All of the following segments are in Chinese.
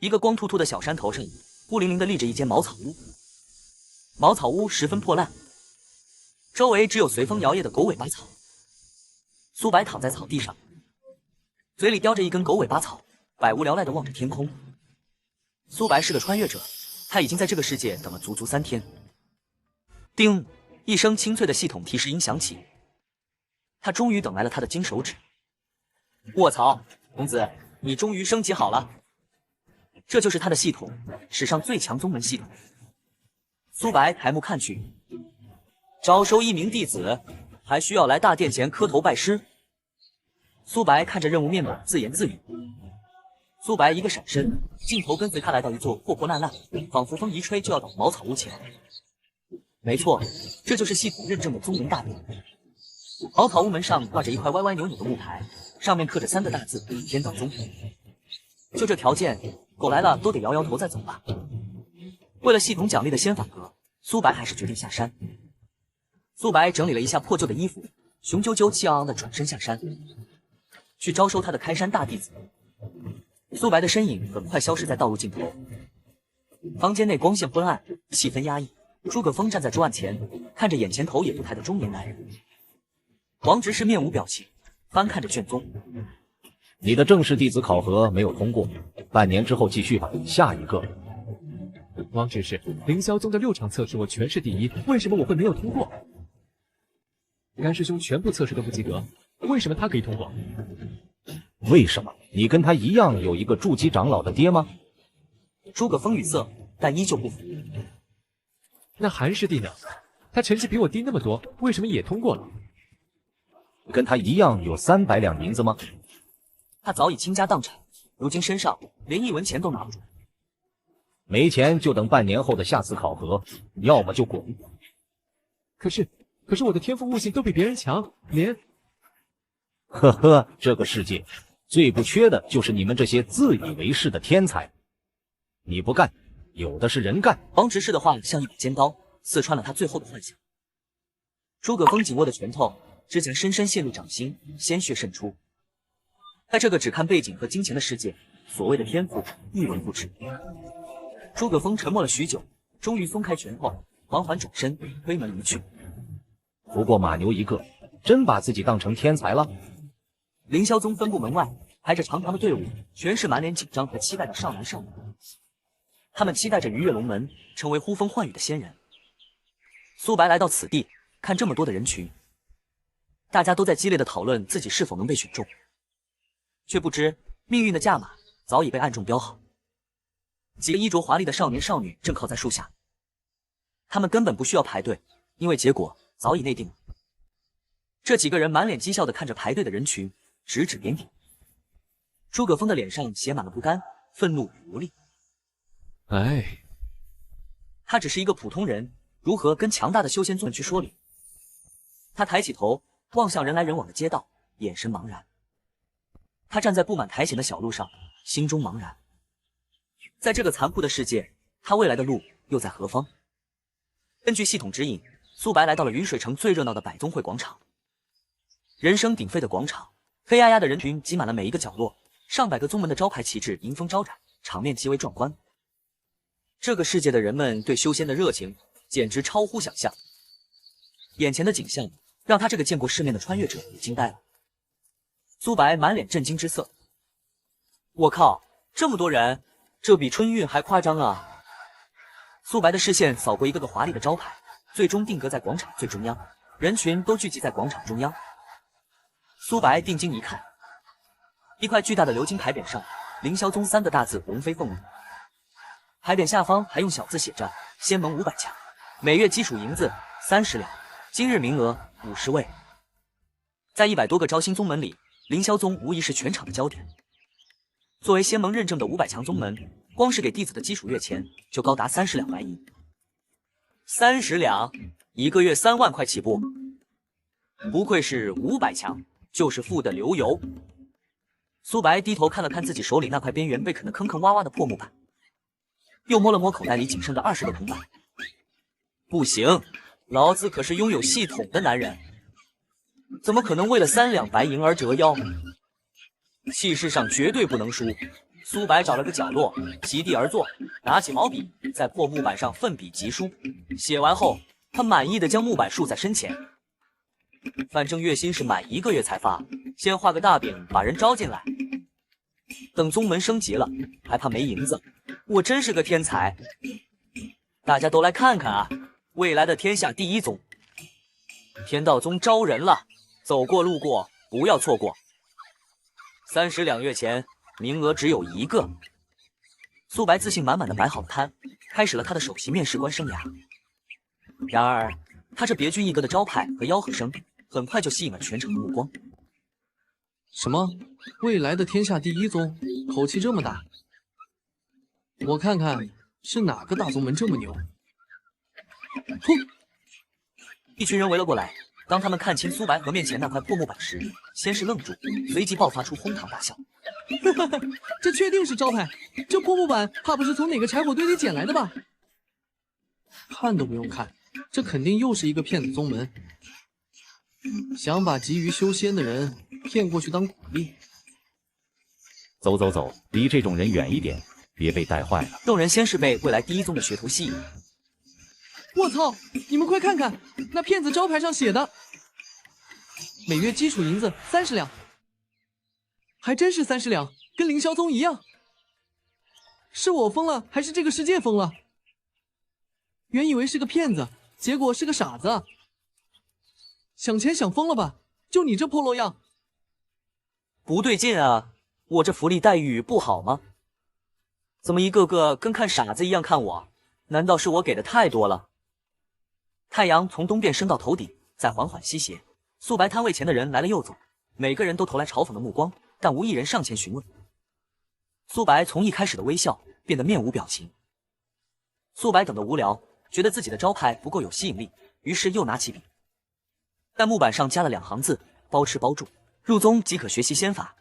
一个光秃秃的小山头上，孤零零的立着一间茅草屋。茅草屋十分破烂，周围只有随风摇曳的狗尾巴草。苏白躺在草地上，嘴里叼着一根狗尾巴草，百无聊赖地望着天空。苏白是个穿越者，他已经在这个世界等了足足3天。叮！一声清脆的系统提示音响起，他终于等来了他的金手指。卧槽，公子，你终于升级好了！这就是他的系统，史上最强宗门系统。苏白抬目看去，招收1名弟子，还需要来大殿前磕头拜师。苏白看着任务面板，自言自语。苏白一个闪身，镜头跟随他来到一座破破烂烂、仿佛风一吹就要倒的茅草屋前。没错，这就是系统认证的宗门大殿。茅草屋门上挂着一块歪歪扭扭的木牌，上面刻着3个大字：天道宗。就这条件，狗来了都得摇摇头再走吧。为了系统奖励的仙法阁，苏白还是决定下山。苏白整理了一下破旧的衣服，雄赳赳气昂昂地转身下山，去招收他的开山大弟子。苏白的身影很快消失在道路尽头。房间内光线昏暗，气氛压抑。诸葛峰站在桌案前，看着眼前头也不抬的中年男人。王执事面无表情，翻看着卷宗。你的正式弟子考核没有通过，半年之后继续吧。下一个。王执事，凌霄宗的6场测试我全是第1，为什么我会没有通过？甘师兄全部测试都不及格，为什么他可以通过？为什么？你跟他一样有一个筑基长老的爹吗？诸葛峰语塞，但依旧不服。那韩师弟呢？他成绩比我低那么多，为什么也通过了？跟他一样有300两银子吗？他早已倾家荡产，如今身上连1文钱都拿不住。没钱就等半年后的下次考核，要么就滚。可是我的天赋悟性都比别人强，连……呵呵，这个世界最不缺的就是你们这些自以为是的天才。你不干，有的是人干。王执事的话像一把尖刀，刺穿了他最后的幻想。诸葛峰紧握的拳头，指甲深深陷入掌心，鲜血渗出。在这个只看背景和金钱的世界，所谓的天赋一文不值。诸葛峰沉默了许久，终于松开拳头，缓缓转身推门离去。不过马牛一个，真把自己当成天才了。凌霄宗分部门外排着长长的队伍，全是满脸紧张和期待的少男少女。他们期待着逾越龙门，成为呼风唤雨的仙人。苏白来到此地，看这么多的人群，大家都在激烈的讨论自己是否能被选中，却不知命运的价码早已被暗中标好。几个衣着华丽的少年少女正靠在树下，他们根本不需要排队，因为结果早已内定了。这几个人满脸讥笑地看着排队的人群，指指点点。诸葛峰的脸上写满了不甘、愤怒与无力。哎，他只是一个普通人，如何跟强大的修仙宗去说理？他抬起头，望向人来人往的街道，眼神茫然。他站在布满苔藓的小路上，心中茫然。在这个残酷的世界，他未来的路又在何方？根据系统指引，苏白来到了云水城最热闹的百宗会广场。人声鼎沸的广场，黑压压的人群挤满了每一个角落，上百个宗门的招牌旗帜迎风招展，场面极为壮观。这个世界的人们对修仙的热情简直超乎想象。眼前的景象让他这个见过世面的穿越者也惊呆了。苏白满脸震惊之色。我靠，这么多人，这比春运还夸张啊！苏白的视线扫过一个个华丽的招牌，最终定格在广场最中央，人群都聚集在广场中央。苏白定睛一看，一块巨大的鎏金牌匾上，凌霄宗3个大字龙飞凤舞。牌匾下方还用小字写着仙盟500强，每月基础银子30两，今日名额50位。在100多个招新宗门里，凌霄宗无疑是全场的焦点。作为仙盟认证的500强宗门，光是给弟子的基础月钱就高达30两白银。30两，一个月3万块起步，不愧是500强，就是富得流油。苏白低头看了看自己手里那块边缘被啃得坑坑洼洼的破木板，又摸了摸口袋里仅剩的20个铜板。不行，老子可是拥有系统的男人，怎么可能为了3两白银而折腰？气势上绝对不能输，苏白找了个角落，席地而坐，拿起毛笔，在破木板上奋笔疾书。写完后，他满意的将木板竖在身前。反正月薪是满1个月才发，先画个大饼，把人招进来。等宗门升级了，还怕没银子？我真是个天才！大家都来看看啊，未来的天下第一宗。天道宗招人了，走过路过不要错过。30两月前，名额只有1个。苏白自信满满的摆好摊，开始了他的首席面试官生涯。然而，他这别具一格的招牌和吆喝声，很快就吸引了全场的目光。什么？未来的天下第一宗，口气这么大？我看看是哪个大宗门这么牛？噗！一群人围了过来。当他们看清苏白和面前那块破木板时，先是愣住，随即爆发出哄堂大笑。哈哈，这确定是招牌？这破木板怕不是从哪个柴火堆里捡来的吧？看都不用看，这肯定又是一个骗子宗门，想把急于修仙的人骗过去当苦力。走走走，离这种人远一点，别被带坏了。众人先是被未来第一宗的噱头吸引。我操！你们快看看，那骗子招牌上写的，每月基础银子30两，还真是30两，跟凌霄宗一样。是我疯了，还是这个世界疯了？原以为是个骗子，结果是个傻子。想钱想疯了吧？就你这破落样！不对劲啊，我这福利待遇不好吗？怎么一个个跟看傻子一样看我？难道是我给的太多了？太阳从东边升到头顶，再缓缓西斜。素白摊位前的人来了又走，每个人都投来嘲讽的目光，但无一人上前询问。素白从一开始的微笑变得面无表情。素白等得无聊，觉得自己的招牌不够有吸引力，于是又拿起笔，但木板上加了2行字：包吃包住，入宗即可学习仙法。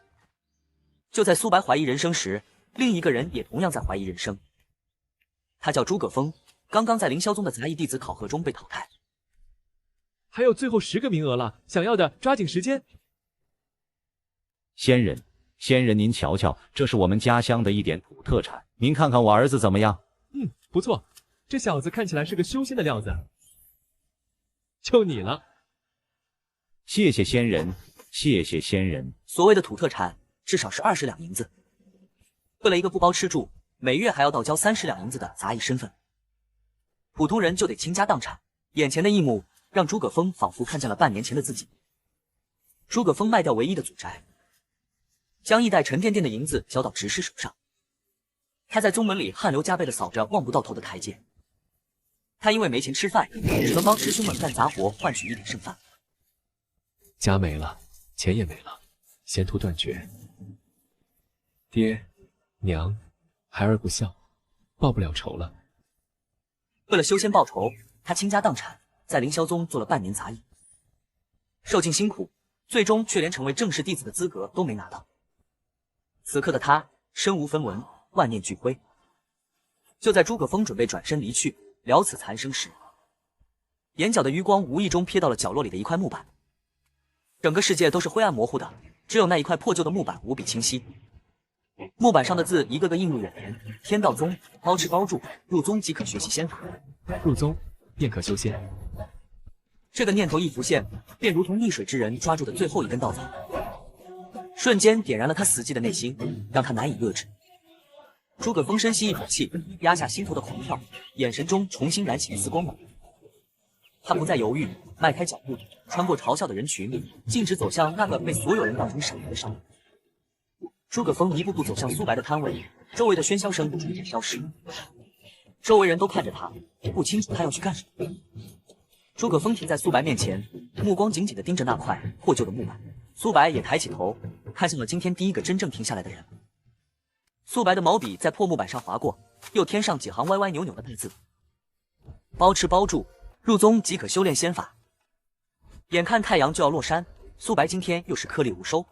就在苏白怀疑人生时，另一个人也同样在怀疑人生。他叫诸葛峰，刚刚在凌霄宗的杂役弟子考核中被淘汰。还有最后10个名额了，想要的抓紧时间。仙人，您瞧瞧，这是我们家乡的一点土特产，您看看我儿子怎么样？不错，这小子看起来是个修仙的料子。就你了。谢谢仙人，谢谢仙人。所谓的土特产，至少是20两银子。为了一个不包吃住，每月还要倒交30两银子的杂役身份，普通人就得倾家荡产。眼前的一幕让诸葛峰仿佛看见了半年前的自己。诸葛峰卖掉唯一的祖宅，将1袋沉甸甸的银子交到执事手上。他在宗门里汗流浃背地扫着望不到头的台阶。他因为没钱吃饭，只能帮师兄们干杂活换取一点剩饭。家没了，钱也没了，前途断绝。爹娘孩儿不孝，报不了仇了。为了修仙报仇，他倾家荡产，在凌霄宗做了半年杂役，受尽辛苦，最终却连成为正式弟子的资格都没拿到。此刻的他身无分文，万念俱灰。就在诸葛峰准备转身离去，了此残生时，眼角的余光无意中瞥到了角落里的一块木板。整个世界都是灰暗模糊的，只有那一块破旧的木板无比清晰。木板上的字一个个映入眼帘：天道宗，包吃包住，入宗即可学习仙法。入宗便可修仙。这个念头一浮现，便如同溺水之人抓住的最后一根稻草，瞬间点燃了他死寂的内心，让他难以遏制。诸葛峰深吸一口气，压下心头的狂跳，眼神中重新燃起一丝光芒。他不再犹豫，迈开脚步，穿过嘲笑的人群，径直走向那个被所有人当成傻子的商人。诸葛峰一步步走向苏白的摊位，周围的喧嚣声逐渐消失。周围人都看着他，不清楚他要去干什么。诸葛峰停在苏白面前，目光紧紧地盯着那块破旧的木板。苏白也抬起头，看向了今天第一个真正停下来的人。苏白的毛笔在破木板上划过，又添上几行歪歪扭扭的大字：包吃包住，入宗即可修炼仙法。眼看太阳就要落山，苏白今天又是颗粒无收。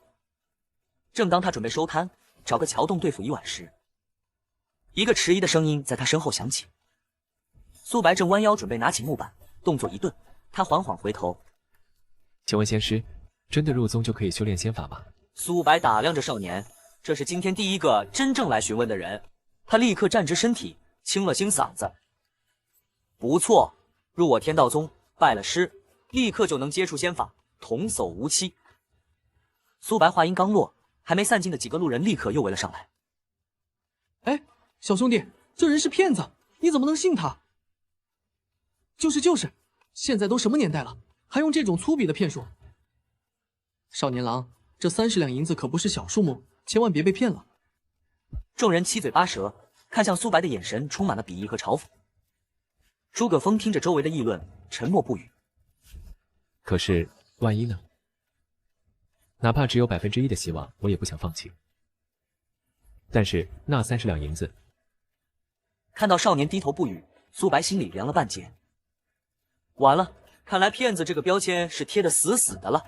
正当他准备收摊，找个桥洞对付一晚时，一个迟疑的声音在他身后响起。苏白正弯腰准备拿起木板，动作一顿，他缓缓回头：请问仙师，真的入宗就可以修炼仙法吗？苏白打量着少年，这是今天第一个真正来询问的人。他立刻站直身体，清了清嗓子：“不错，入我天道宗，拜了师，立刻就能接触仙法，童叟无欺。”苏白话音刚落，还没散尽的几个路人立刻又围了上来。哎，小兄弟，这人是骗子，你怎么能信他？就是，现在都什么年代了，还用这种粗鄙的骗术？少年郎，这30两银子可不是小数目，千万别被骗了。众人七嘴八舌，看向苏白的眼神充满了鄙夷和嘲讽。诸葛峰听着周围的议论，沉默不语。可是万一呢？哪怕只有1%的希望，我也不想放弃。但是那30两银子，看到少年低头不语，苏白心里凉了半截。完了，看来骗子这个标签是贴得死死的了。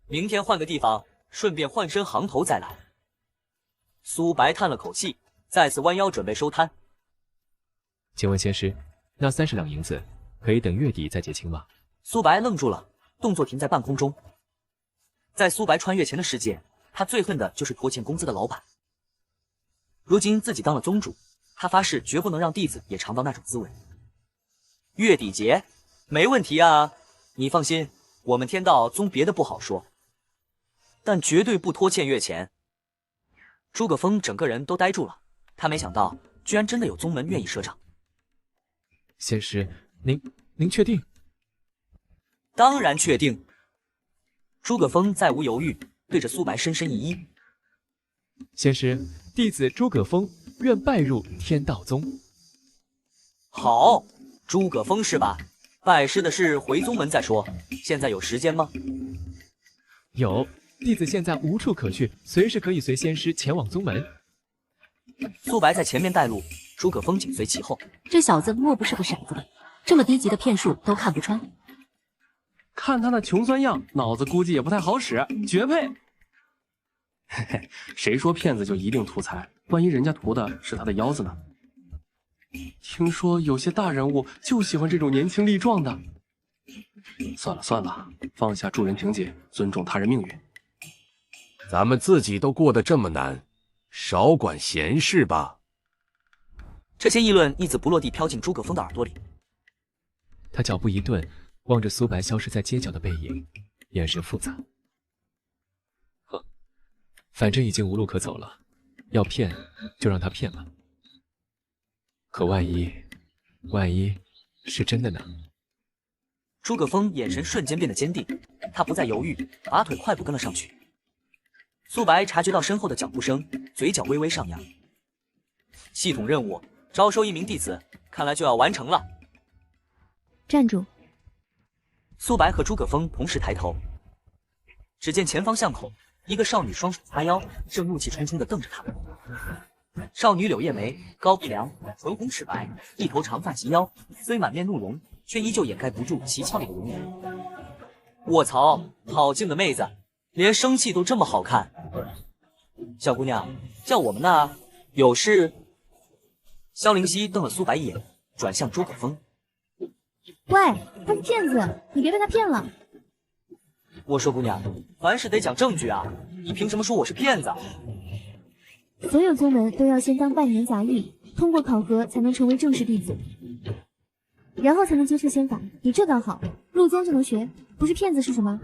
明天换个地方，顺便换身行头再来。苏白叹了口气，再次弯腰准备收摊。请问仙师，那30两银子可以等月底再结清吗？苏白愣住了，动作停在半空中。在苏白穿越前的世界，他最恨的就是拖欠工资的老板。如今自己当了宗主，他发誓绝不能让弟子也尝到那种滋味。月底结，没问题啊！你放心，我们天道宗别的不好说，但绝对不拖欠月钱。诸葛峰整个人都呆住了，他没想到居然真的有宗门愿意赊账。仙师，您确定？当然确定。诸葛峰再无犹豫，对着苏白深深一揖。仙师，弟子诸葛峰愿拜入天道宗。好，诸葛峰是吧？拜师的事回宗门再说，现在有时间吗？有，弟子现在无处可去，随时可以随仙师前往宗门。苏白在前面带路，诸葛峰紧随其后。这小子莫不是个骰子吧？这么低级的骗术都看不穿。看他那穷酸样，脑子估计也不太好使，绝配。嘿嘿，谁说骗子就一定图财？万一人家图的是他的腰子呢？听说有些大人物就喜欢这种年轻力壮的。算了，放下助人情节，尊重他人命运。咱们自己都过得这么难，少管闲事吧。这些议论一字不落地飘进诸葛峰的耳朵里。他脚步一顿，望着苏白消失在街角的背影，眼神复杂。呵，反正已经无路可走了，要骗就让他骗吧。可万一是真的呢？诸葛峰眼神瞬间变得坚定，他不再犹豫，拔腿快步跟了上去。苏白察觉到身后的脚步声，嘴角微微上扬。系统任务，招收1名弟子，看来就要完成了。站住！苏白和诸葛峰同时抬头，只见前方巷口，一个少女双手叉腰，正怒气冲冲地瞪着他们。少女柳叶眉，高鼻梁，唇红齿白，一头长发及腰，虽满面怒容，却依旧掩盖不住其俏丽的容颜。卧槽，好静的妹子，连生气都这么好看。小姑娘，叫我们呢，有事？萧灵溪瞪了苏白一眼，转向诸葛峰。喂，他是骗子，你别被他骗了。我说姑娘，凡事得讲证据啊，你凭什么说我是骗子？所有宗门都要先当半年杂役，通过考核才能成为正式弟子，然后才能接触仙法。你这倒好，入宗就能学，不是骗子是什么？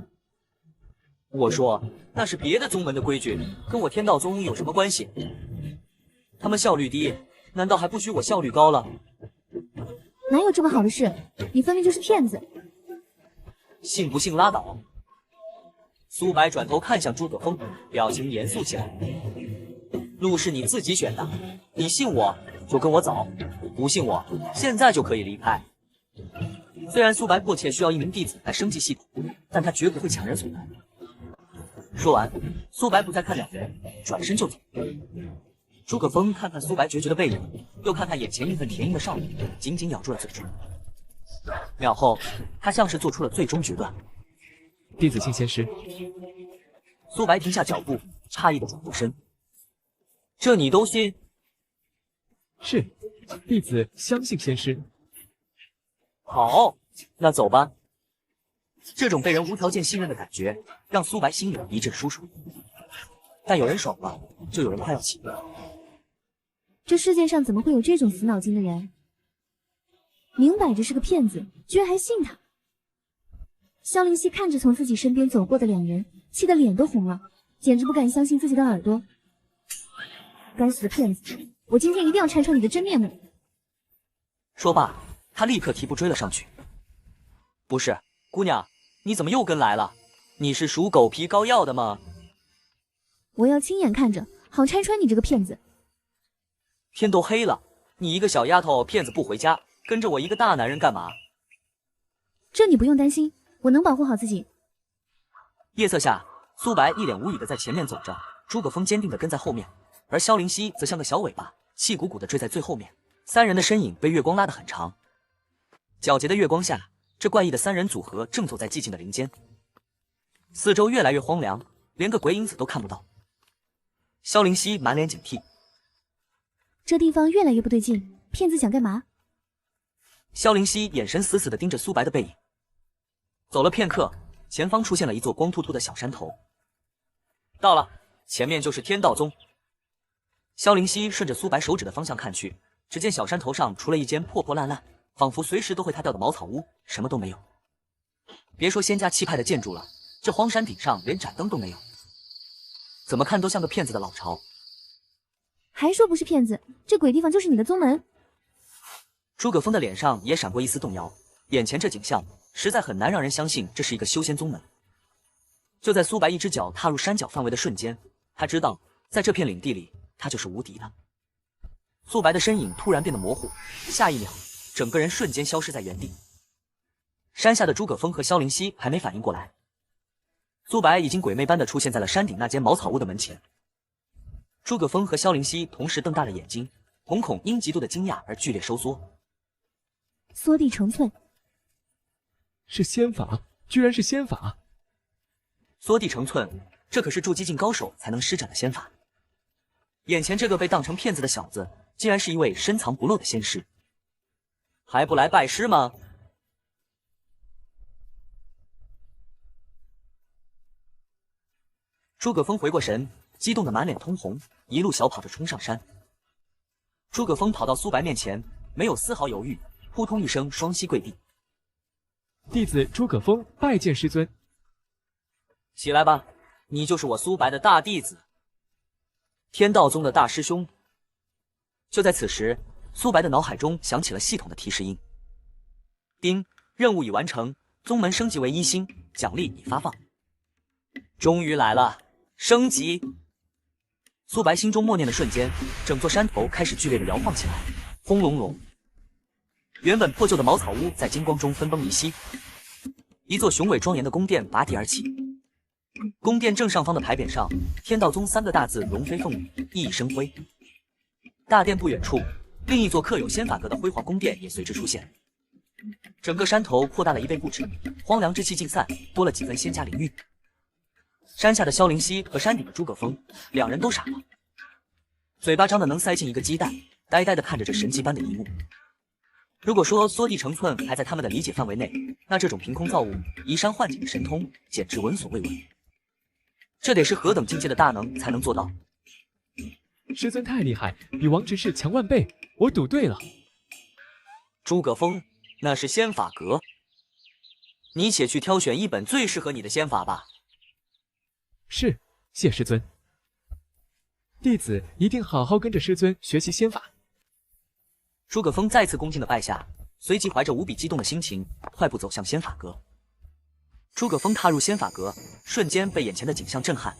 我说那是别的宗门的规矩，跟我天道宗有什么关系？他们效率低，难道还不许我效率高了？哪有这么好的事？你分明就是骗子！信不信拉倒。苏白转头看向诸葛峰，表情严肃起来。路是你自己选的，你信我就跟我走，不信我现在就可以离开。虽然苏白迫切需要1名弟子来升级系统，但他绝不会强人所难。说完，苏白不再看两人，转身就走。诸葛峰看看苏白决绝的背影，又看看眼前义愤填膺的少女，紧紧咬住了嘴唇。秒后，他像是做出了最终决断。弟子信仙师。苏白停下脚步，诧异的转过身。这你都信？是，弟子相信仙师。好，那走吧。这种被人无条件信任的感觉，让苏白心里一阵舒爽。但有人爽了，就有人快要起了。这世界上怎么会有这种死脑筋的人？明摆着是个骗子，居然还信他。萧灵溪看着从自己身边走过的两人，气得脸都红了，简直不敢相信自己的耳朵。该死的骗子，我今天一定要拆穿你的真面目。说罢，他立刻提步追了上去。不是，姑娘，你怎么又跟来了？你是属狗皮膏药的吗？我要亲眼看着，好拆穿你这个骗子。天都黑了，你一个小丫头骗子不回家，跟着我一个大男人干嘛？这你不用担心，我能保护好自己。夜色下，苏白一脸无语的在前面走着，诸葛峰坚定的跟在后面，而萧灵溪则像个小尾巴，气鼓鼓的追在最后面。三人的身影被月光拉得很长，皎洁的月光下，这怪异的三人组合正走在寂静的林间，四周越来越荒凉，连个鬼影子都看不到。萧灵溪满脸警惕，这地方越来越不对劲，骗子想干嘛？萧灵溪眼神死死地盯着苏白的背影。走了片刻，前方出现了一座光秃秃的小山头。到了，前面就是天道宗。萧灵溪顺着苏白手指的方向看去，只见小山头上除了一间破破烂烂，仿佛随时都会塌掉的茅草屋，什么都没有。别说仙家气派的建筑了，这荒山顶上连盏灯都没有，怎么看都像个骗子的老巢。还说不是骗子，这鬼地方就是你的宗门。诸葛峰的脸上也闪过一丝动摇，眼前这景象实在很难让人相信这是一个修仙宗门。就在苏白一只脚踏入山脚范围的瞬间，他知道在这片领地里他就是无敌的。苏白的身影突然变得模糊，下一秒整个人瞬间消失在原地。山下的诸葛峰和萧灵溪还没反应过来，苏白已经鬼魅般的出现在了山顶那间茅草屋的门前。诸葛峰和萧灵溪同时瞪大了眼睛，瞳孔因极度的惊讶而剧烈收缩。缩地成寸，是仙法，居然是仙法！缩地成寸，这可是筑基境高手才能施展的仙法。眼前这个被当成骗子的小子，竟然是一位深藏不露的仙师，还不来拜师吗？诸葛峰回过神，激动的满脸通红，一路小跑着冲上山。诸葛峰跑到苏白面前，没有丝毫犹豫，扑通一声双膝跪地。弟子诸葛峰拜见师尊。起来吧，你就是我苏白的大弟子，天道宗的大师兄。就在此时，苏白的脑海中响起了系统的提示音：丁，任务已完成，宗门升级为1星，奖励已发放。终于来了，升级！苏白心中默念的瞬间，整座山头开始剧烈的摇晃起来，轰隆隆。原本破旧的茅草屋在金光中分崩离析，一座雄伟庄严的宫殿拔地而起。宫殿正上方的牌匾上，天道宗3个大字龙飞凤舞，熠熠生辉。大殿不远处，另一座刻有仙法阁的辉煌宫殿也随之出现。整个山头扩大了1倍不止，荒凉之气尽散，多了几分仙家灵韵。山下的萧灵溪和山顶的诸葛峰，两人都傻了，嘴巴张得能塞进一个鸡蛋，呆呆地看着这神奇般的一幕。如果说缩地成寸还在他们的理解范围内，那这种凭空造物、移山换景的神通简直闻所未闻。这得是何等境界的大能才能做到？师尊太厉害，比王执事强万倍，我赌对了。诸葛峰，那是仙法阁，你且去挑选一本最适合你的仙法吧。是，谢师尊。弟子一定好好跟着师尊学习仙法。诸葛峰再次恭敬的拜下，随即怀着无比激动的心情，快步走向仙法阁。诸葛峰踏入仙法阁，瞬间被眼前的景象震撼。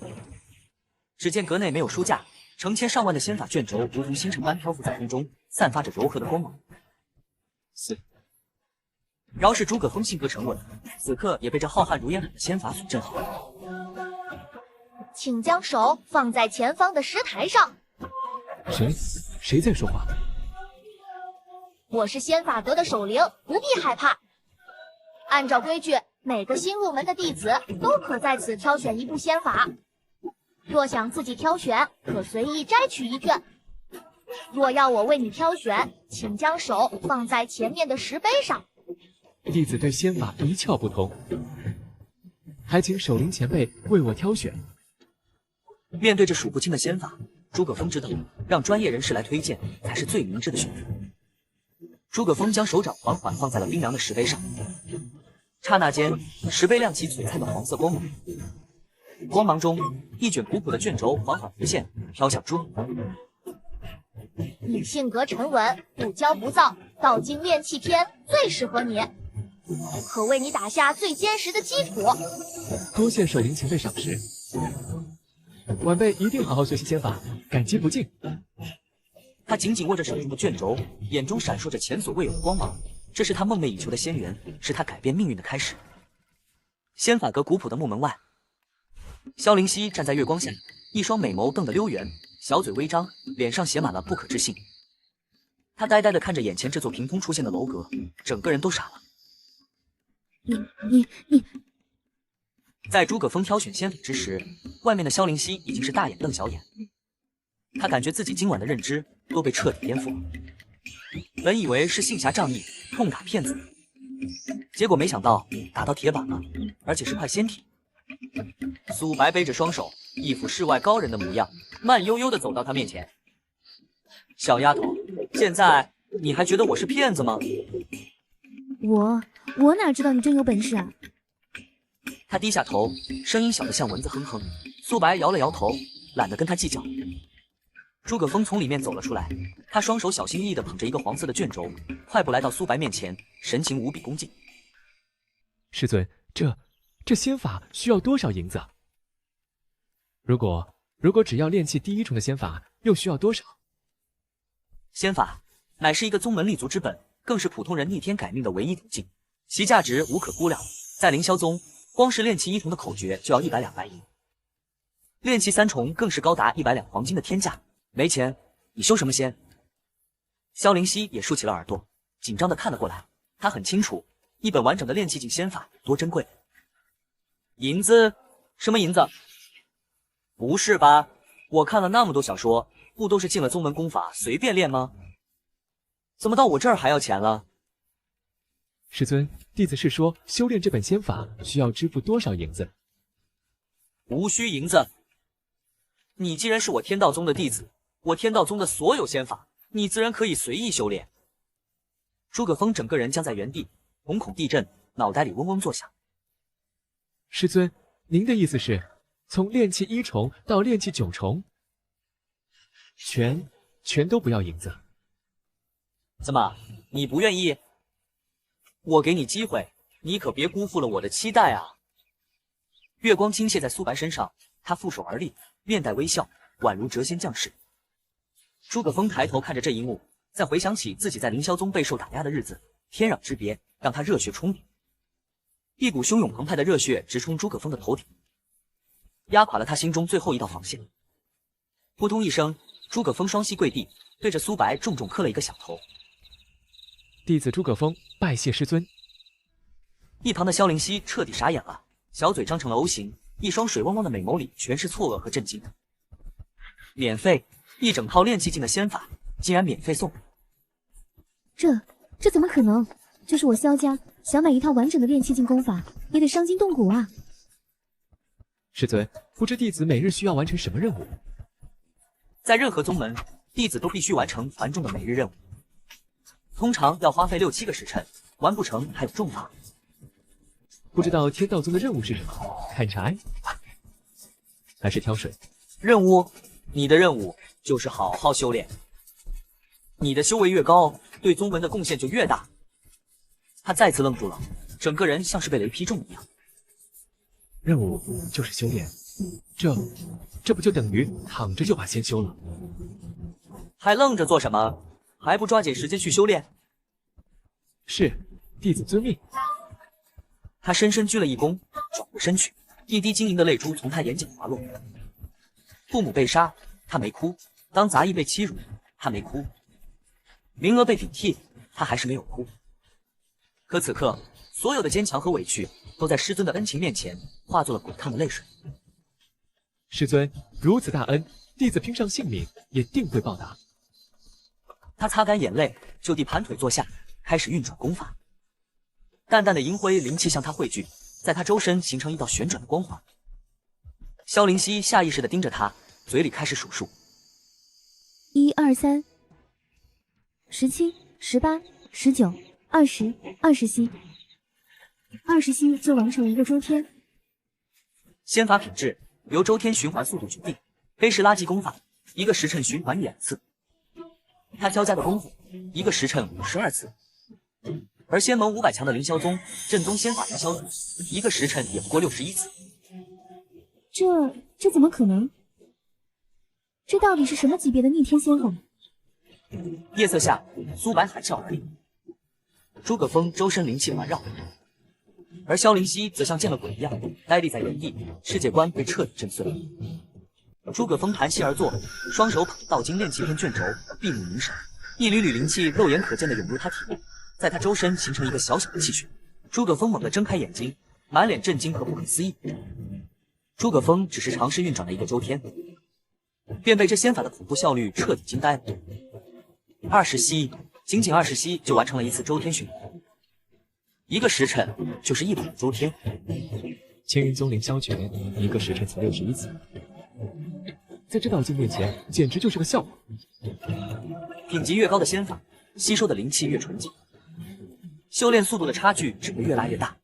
只见阁内没有书架，成千上万的仙法卷轴如同星辰般漂浮在空中，散发着柔和的光芒。饶是诸葛峰性格沉稳，此刻也被这浩瀚如烟海的仙法所震撼。请将手放在前方的石台上。谁在说话？我是仙法阁的守灵，不必害怕。按照规矩，每个新入门的弟子都可在此挑选一部仙法。若想自己挑选，可随意摘取一卷。若要我为你挑选，请将手放在前面的石碑上。弟子对仙法一窍不通，还请守灵前辈为我挑选。面对这数不清的仙法，诸葛峰知道让专业人士来推荐才是最明智的选择。诸葛峰将手掌缓缓放在了冰凉的石碑上，刹那间，石碑亮起璀璨的黄色光芒。光芒中，一卷古朴的卷轴缓缓浮现，飘向诸葛峰。你性格沉稳，不骄不躁，道经炼气篇最适合你，可为你打下最坚实的基础。多谢守灵前辈赏识，晚辈一定好好学习仙法，感激不尽。他紧紧握着手中的卷轴，眼中闪烁着前所未有的光芒。这是他梦寐以求的仙缘，是他改变命运的开始。仙法阁古朴的木门外，萧灵溪站在月光下，一双美眸瞪得溜圆，小嘴微张，脸上写满了不可置信。他呆呆地看着眼前这座凭空出现的楼阁，整个人都傻了。你，在诸葛峰挑选仙法之时，外面的萧灵溪已经是大眼瞪小眼。他感觉自己今晚的认知都被彻底颠覆了。本以为是行侠仗义，痛打骗子，结果没想到打到铁板了，而且是块仙体。苏白背着双手，一副世外高人的模样，慢悠悠地走到他面前。小丫头，现在你还觉得我是骗子吗？我哪知道你真有本事啊！他低下头，声音小得像蚊子哼哼。苏白摇了摇头，懒得跟他计较。诸葛峰从里面走了出来，他双手小心翼翼地捧着一个黄色的卷轴，快步来到苏白面前，神情无比恭敬。师尊，这仙法需要多少银子？如果只要炼气第一重的仙法，又需要多少？仙法乃是一个宗门立足之本，更是普通人逆天改命的唯一途径，其价值无可估量。在凌霄宗，光是炼气一重的口诀就要100-200银，炼气3重更是高达100两黄金的天价。没钱，你修什么仙？萧灵溪也竖起了耳朵，紧张地看了过来。他很清楚，一本完整的炼气境仙法有多珍贵。银子？什么银子？不是吧？我看了那么多小说，不都是进了宗门功法随便练吗？怎么到我这儿还要钱了？师尊，弟子是说修炼这本仙法需要支付多少银子？无需银子。你既然是我天道宗的弟子，我天道宗的所有仙法，你自然可以随意修炼。诸葛峰整个人僵在原地，瞳孔地震，脑袋里嗡嗡作响。师尊，您的意思是，从炼气1重到炼气9重，全都不要银子？怎么，你不愿意？我给你机会，你可别辜负了我的期待啊！月光倾泻在苏白身上，他负手而立，面带微笑，宛如谪仙降世。诸葛峰抬头看着这一幕，再回想起自己在凌霄宗备受打压的日子，天壤之别让他热血冲顶。一股汹涌澎湃的热血直冲诸葛峰的头顶，压垮了他心中最后一道防线。扑通一声，诸葛峰双膝跪地，对着苏白重重磕了一个响头。弟子诸葛峰拜谢师尊。一旁的萧灵溪彻底傻眼了，小嘴张成了 O 型，一双水汪汪的美眸里全是错愕和震惊。免费一整套炼气境的仙法，竟然免费送！这怎么可能？就是我萧家想买一套完整的炼气境功法，也得伤筋动骨啊！师尊，不知弟子每日需要完成什么任务？在任何宗门，弟子都必须完成繁重的每日任务，通常要花费6-7个时辰，完不成还有重罚。不知道天道宗的任务是什么？砍柴，还是挑水？任务？你的任务就是好好修炼。你的修为越高，对宗门的贡献就越大。他再次愣住了，整个人像是被雷劈中一样。任务就是修炼，这不就等于躺着就把仙修了？还愣着做什么？还不抓紧时间去修炼？是，弟子遵命。他深深鞠了一躬，转过身去，一滴晶莹的泪珠从他眼角滑落。父母被杀，他没哭；当杂役被欺辱，他没哭；名额被顶替，他还是没有哭。可此刻，所有的坚强和委屈都在师尊的恩情面前化作了滚烫的泪水。师尊如此大恩，弟子拼上性命也定会报答。他擦干眼泪，就地盘腿坐下，开始运转功法。淡淡的银灰灵气向他汇聚，在他周身形成一道旋转的光环。萧灵溪下意识地盯着他，嘴里开始数数：1、2、3、17、18、19、20吸，20吸就完成一个周天。仙法品质由周天循环速度决定，黑石垃圾功法1个时辰循环1-2次，他挑家的功夫1个时辰52次，而仙盟500强的凌霄宗正宗仙法凌霄祖1个时辰也不过61次。这怎么可能？这到底是什么级别的逆天仙法？夜色下，苏白含笑而立，诸葛峰周身灵气环绕，而萧灵溪则像见了鬼一样呆立在原地，世界观被彻底震碎。诸葛峰盘膝而坐，双手捧道经炼气片卷轴，闭目凝神，一缕缕灵气肉眼可见的涌入他体内，在他周身形成一个小小的气穴。诸葛峰猛地睁开眼睛，满脸震惊和不可思议。诸葛峰只是尝试运转了1个周天，便被这仙法的恐怖效率彻底惊呆了。20吸，仅仅20吸就完成了1次周天循环，1个时辰就是100个周天。青云宗凌霄诀1个时辰才61次，在这道经面前简直就是个笑话。品级越高的仙法，吸收的灵气越纯净，修炼速度的差距只会越来越大。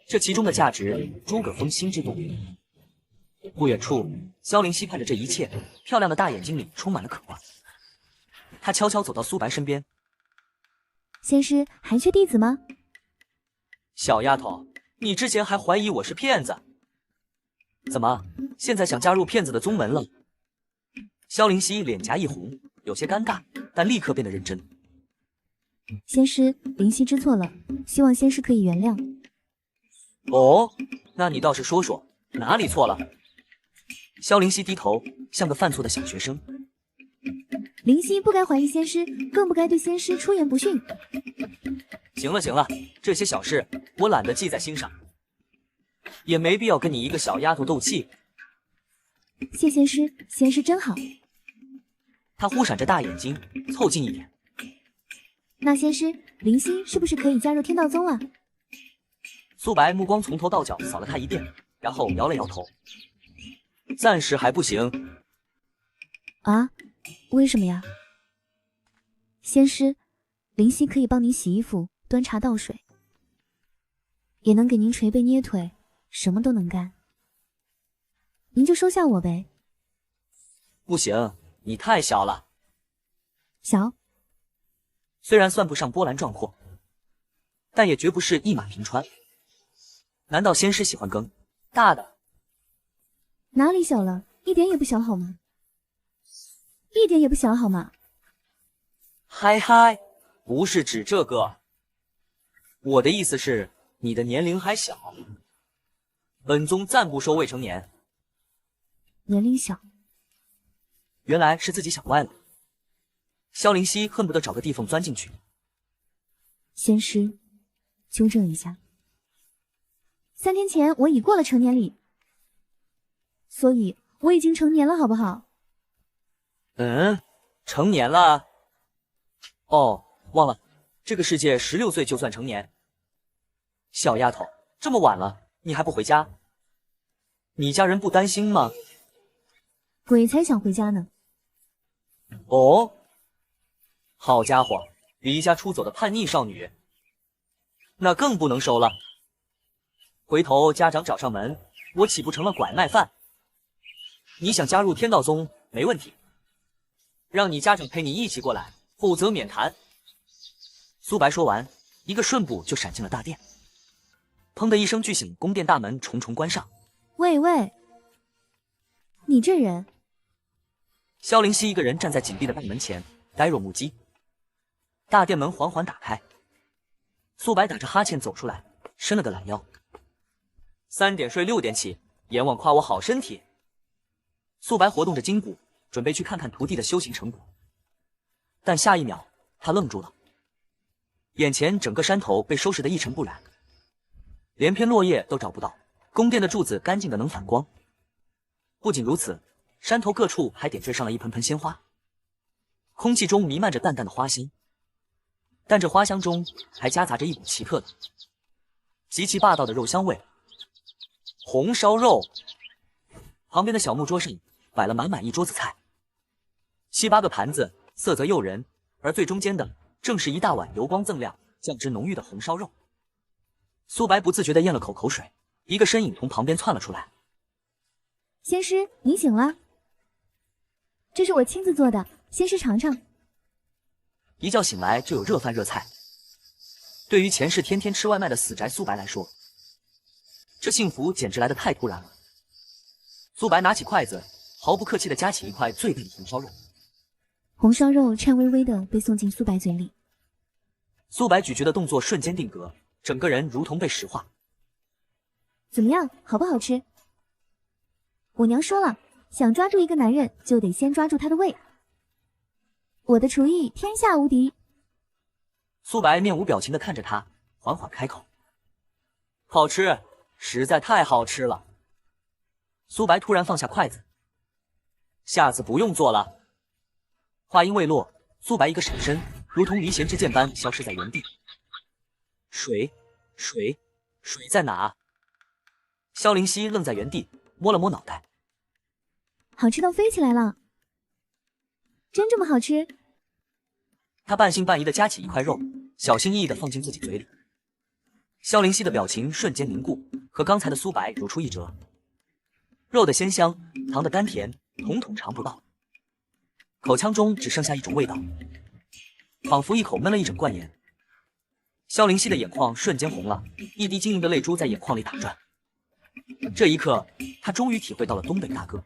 这其中的价值，诸葛峰心知肚明。不远处，萧灵溪看着这一切，漂亮的大眼睛里充满了渴望。他悄悄走到苏白身边：“仙师还缺弟子吗？”小丫头，你之前还怀疑我是骗子，怎么现在想加入骗子的宗门了？萧灵溪脸颊一红，有些尴尬，但立刻变得认真。仙师，灵溪知错了，希望仙师可以原谅。哦，那你倒是说说哪里错了？萧灵溪低头，像个犯错的小学生。灵溪不该怀疑仙师，更不该对仙师出言不逊。行了行了，这些小事我懒得记在心上，也没必要跟你一个小丫头斗气。谢仙师，仙师真好。他忽闪着大眼睛，凑近一点。那仙师，灵溪是不是可以加入天道宗了？苏白目光从头到脚扫了他一遍，然后摇了摇头，暂时还不行。啊？为什么呀？仙师，灵溪可以帮您洗衣服、端茶倒水，也能给您捶背捏腿，什么都能干。您就收下我呗。不行，你太小了。小？虽然算不上波澜壮阔，但也绝不是一马平川。难道仙师喜欢更大的？哪里小了？一点也不小好吗？一点也不小好吗？嗨嗨，不是指这个，我的意思是你的年龄还小，本宗暂不收未成年。年龄小，原来是自己想歪了。萧灵溪恨不得找个地缝钻进去。仙师，纠正一下，3天前我已过了成年礼，所以我已经成年了，好不好？成年了。哦，忘了，这个世界16岁就算成年。小丫头，这么晚了，你还不回家？你家人不担心吗？鬼才想回家呢。哦，好家伙，离家出走的叛逆少女，那更不能收了。回头家长找上门，我岂不成了拐卖犯？你想加入天道宗没问题，让你家长陪你一起过来，否则免谈。苏白说完，一个瞬步就闪进了大殿。砰的一声巨响，宫殿大门重重关上。喂喂，你这人！萧灵溪一个人站在紧闭的大门前，呆若木鸡。大殿门缓缓打开，苏白打着哈欠走出来，伸了个懒腰。3点睡6点起，阎王夸我好身体。苏白活动着筋骨，准备去看看徒弟的修行成果，但下一秒他愣住了，眼前整个山头被收拾得一尘不染，连片落叶都找不到，宫殿的柱子干净的能反光。不仅如此，山头各处还点缀上了一盆盆鲜花，空气中弥漫着淡淡的花香，但这花香中还夹杂着一股奇特的、极其霸道的肉香味。红烧肉。旁边的小木桌上摆了满满一桌子菜，7、8个盘子，色泽诱人，而最中间的正是一大碗油光锃亮、酱汁浓郁的红烧肉。苏白不自觉地咽了口水，一个身影从旁边窜了出来。仙师，您醒了，这是我亲自做的，仙师尝尝。一觉醒来就有热饭热菜，对于前世天天吃外卖的死宅苏白来说，这幸福简直来得太突然了。苏白拿起筷子，毫不客气地夹起一块最嫩的红烧肉。红烧肉颤巍巍地被送进苏白嘴里，苏白咀嚼的动作瞬间定格，整个人如同被石化。怎么样，好不好吃？我娘说了，想抓住一个男人，就得先抓住他的胃。我的厨艺天下无敌。苏白面无表情地看着他，缓缓开口：“好吃，实在太好吃了。”苏白突然放下筷子：“下次不用做了。”话音未落，苏白一个闪身，如同离弦之箭般消失在原地。水在哪？萧灵溪愣在原地，摸了摸脑袋。好吃到飞起来了，真这么好吃？他半信半疑地夹起一块肉，小心翼翼地放进自己嘴里。萧灵溪的表情瞬间凝固，和刚才的苏白如出一辙。肉的鲜香，糖的甘甜，统统尝不到，口腔中只剩下一种味道，仿佛一口闷了一整罐盐。萧灵溪的眼眶瞬间红了，一滴晶莹的泪珠在眼眶里打转。这一刻，他终于体会到了东北大哥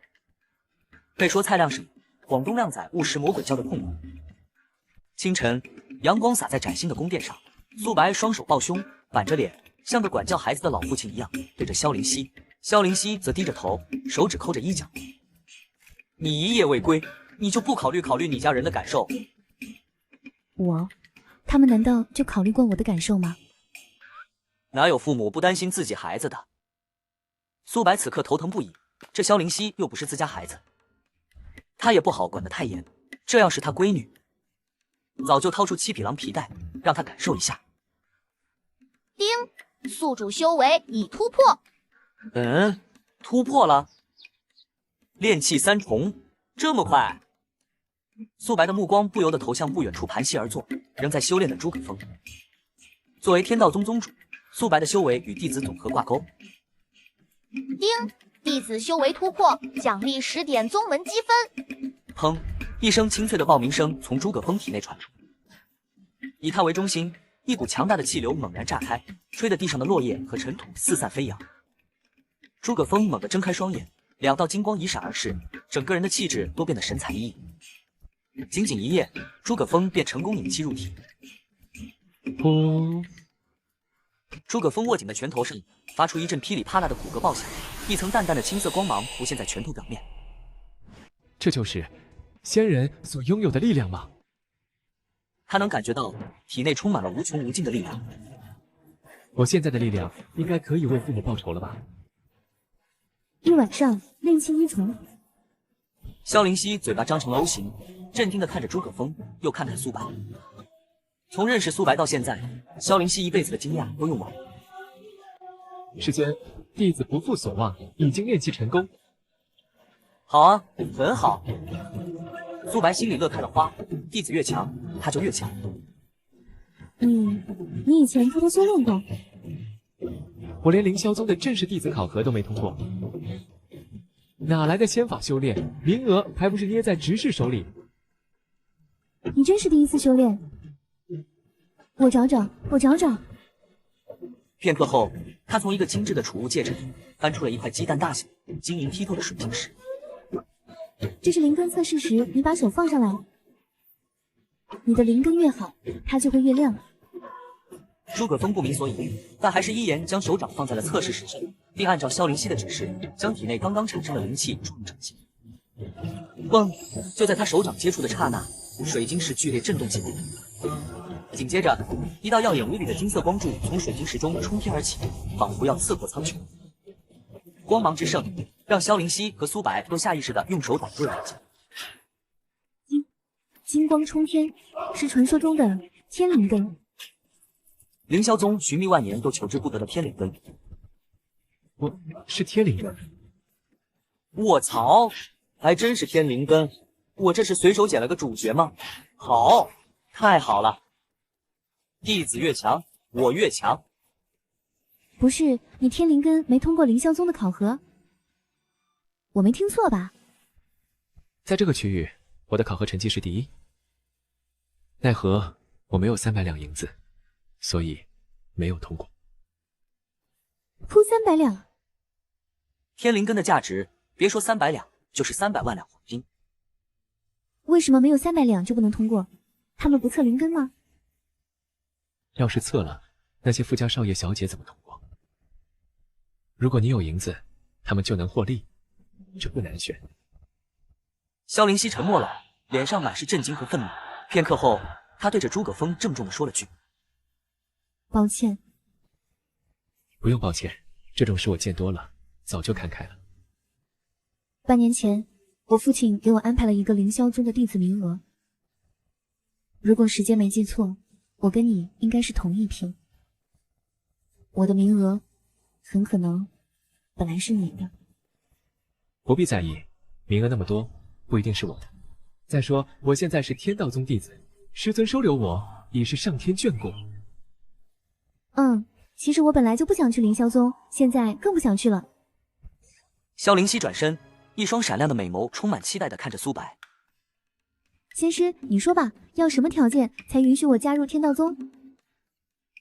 被说菜量少，广东靓仔误食魔鬼椒的痛苦。清晨，阳光洒在崭新的宫殿上，苏白双手抱胸，板着脸，像个管教孩子的老父亲一样对着萧灵溪。萧灵溪则低着头，手指抠着衣角。你一夜未归，你就不考虑你家人的感受？他们难道就考虑过我的感受吗？哪有父母不担心自己孩子的？苏白此刻头疼不已，这萧灵溪又不是自家孩子，他也不好管得太严。这要是他闺女，早就掏出7匹狼皮带，让他感受一下。丁，宿主修为已突破。突破了，炼气3重，这么快？苏白的目光不由得投向不远处盘膝而坐，仍在修炼的诸葛峰。作为天道宗宗主，苏白的修为与弟子总和挂钩。丁，弟子修为突破，奖励10点宗门积分。砰！一声清脆的爆鸣声从诸葛峰体内传出，以他为中心，一股强大的气流猛然炸开，吹得地上的落叶和尘土四散飞扬。诸葛峰猛地睁开双眼，2道金光一闪而逝，整个人的气质都变得神采奕奕。仅仅一夜，诸葛峰便成功引气入体。轰！诸葛峰握紧的拳头上发出一阵噼里啪啦的骨骼爆响，一层淡淡的青色光芒浮现在拳头表面。这就是仙人所拥有的力量吗？他能感觉到体内充满了无穷无尽的力量。我现在的力量应该可以为父母报仇了吧？一晚上炼气1重。萧灵溪嘴巴张成了 O 型，镇定地看着诸葛峰，又看看苏白。从认识苏白到现在，萧灵溪一辈子的经验都用完了。师尊，弟子不负所望，已经炼气成功。好啊，很好。苏白心里乐开了花，弟子越强，他就越强。你以前偷偷修炼过？我连凌霄宗的正式弟子考核都没通过，哪来的仙法修炼？名额还不是捏在执事手里？你真是第一次修炼？我找找。片刻后，他从一个精致的储物戒指里翻出了一块鸡蛋大小、晶莹剔透的水晶石。这是灵根测试时，你把手放上来，你的灵根越好，它就会越亮。诸葛峰不明所以，但还是依言将手掌放在了测试石上，并按照萧灵溪的指示，将体内刚刚产生的灵气注入掌心。嘣！就在他手掌接触的刹那，水晶石剧烈震动起来。紧接着，一道耀眼无比的金色光柱从水晶石中冲天而起，仿佛要刺破苍穹。光芒之盛，让萧灵溪和苏白都下意识地用手挡住了眼睛。金光冲天，是传说中的天灵根。凌霄宗寻觅万年都求之不得的天灵根。我是天灵根。卧槽！还真是天灵根，我这是随手捡了个主角吗？好，太好了，弟子越强，我越强。不是你天灵根没通过凌霄宗的考核？我没听错吧？在这个区域，我的考核成绩是第一。奈何我没有300两银子，所以没有通过。铺300两，天灵根的价值，别说300两，就是300万两黄金。为什么没有300两就不能通过？他们不测灵根吗？要是测了，那些富家少爷小姐怎么通过？如果你有银子，他们就能获利，这不难选。萧灵溪沉默了，脸上满是震惊和愤怒。片刻后，他对着诸葛峰郑重地说了句：“抱歉。”不用抱歉，这种事我见多了，早就看开了。半年前，我父亲给我安排了一个凌霄宗的弟子名额。如果时间没记错，我跟你应该是同一批。我的名额很可能本来是你的。不必在意，名额那么多，不一定是我的。再说，我现在是天道宗弟子，师尊收留我已是上天眷顾。其实我本来就不想去凌霄宗，现在更不想去了。萧灵溪转身，一双闪亮的美眸充满期待地看着苏白。仙师，你说吧，要什么条件才允许我加入天道宗？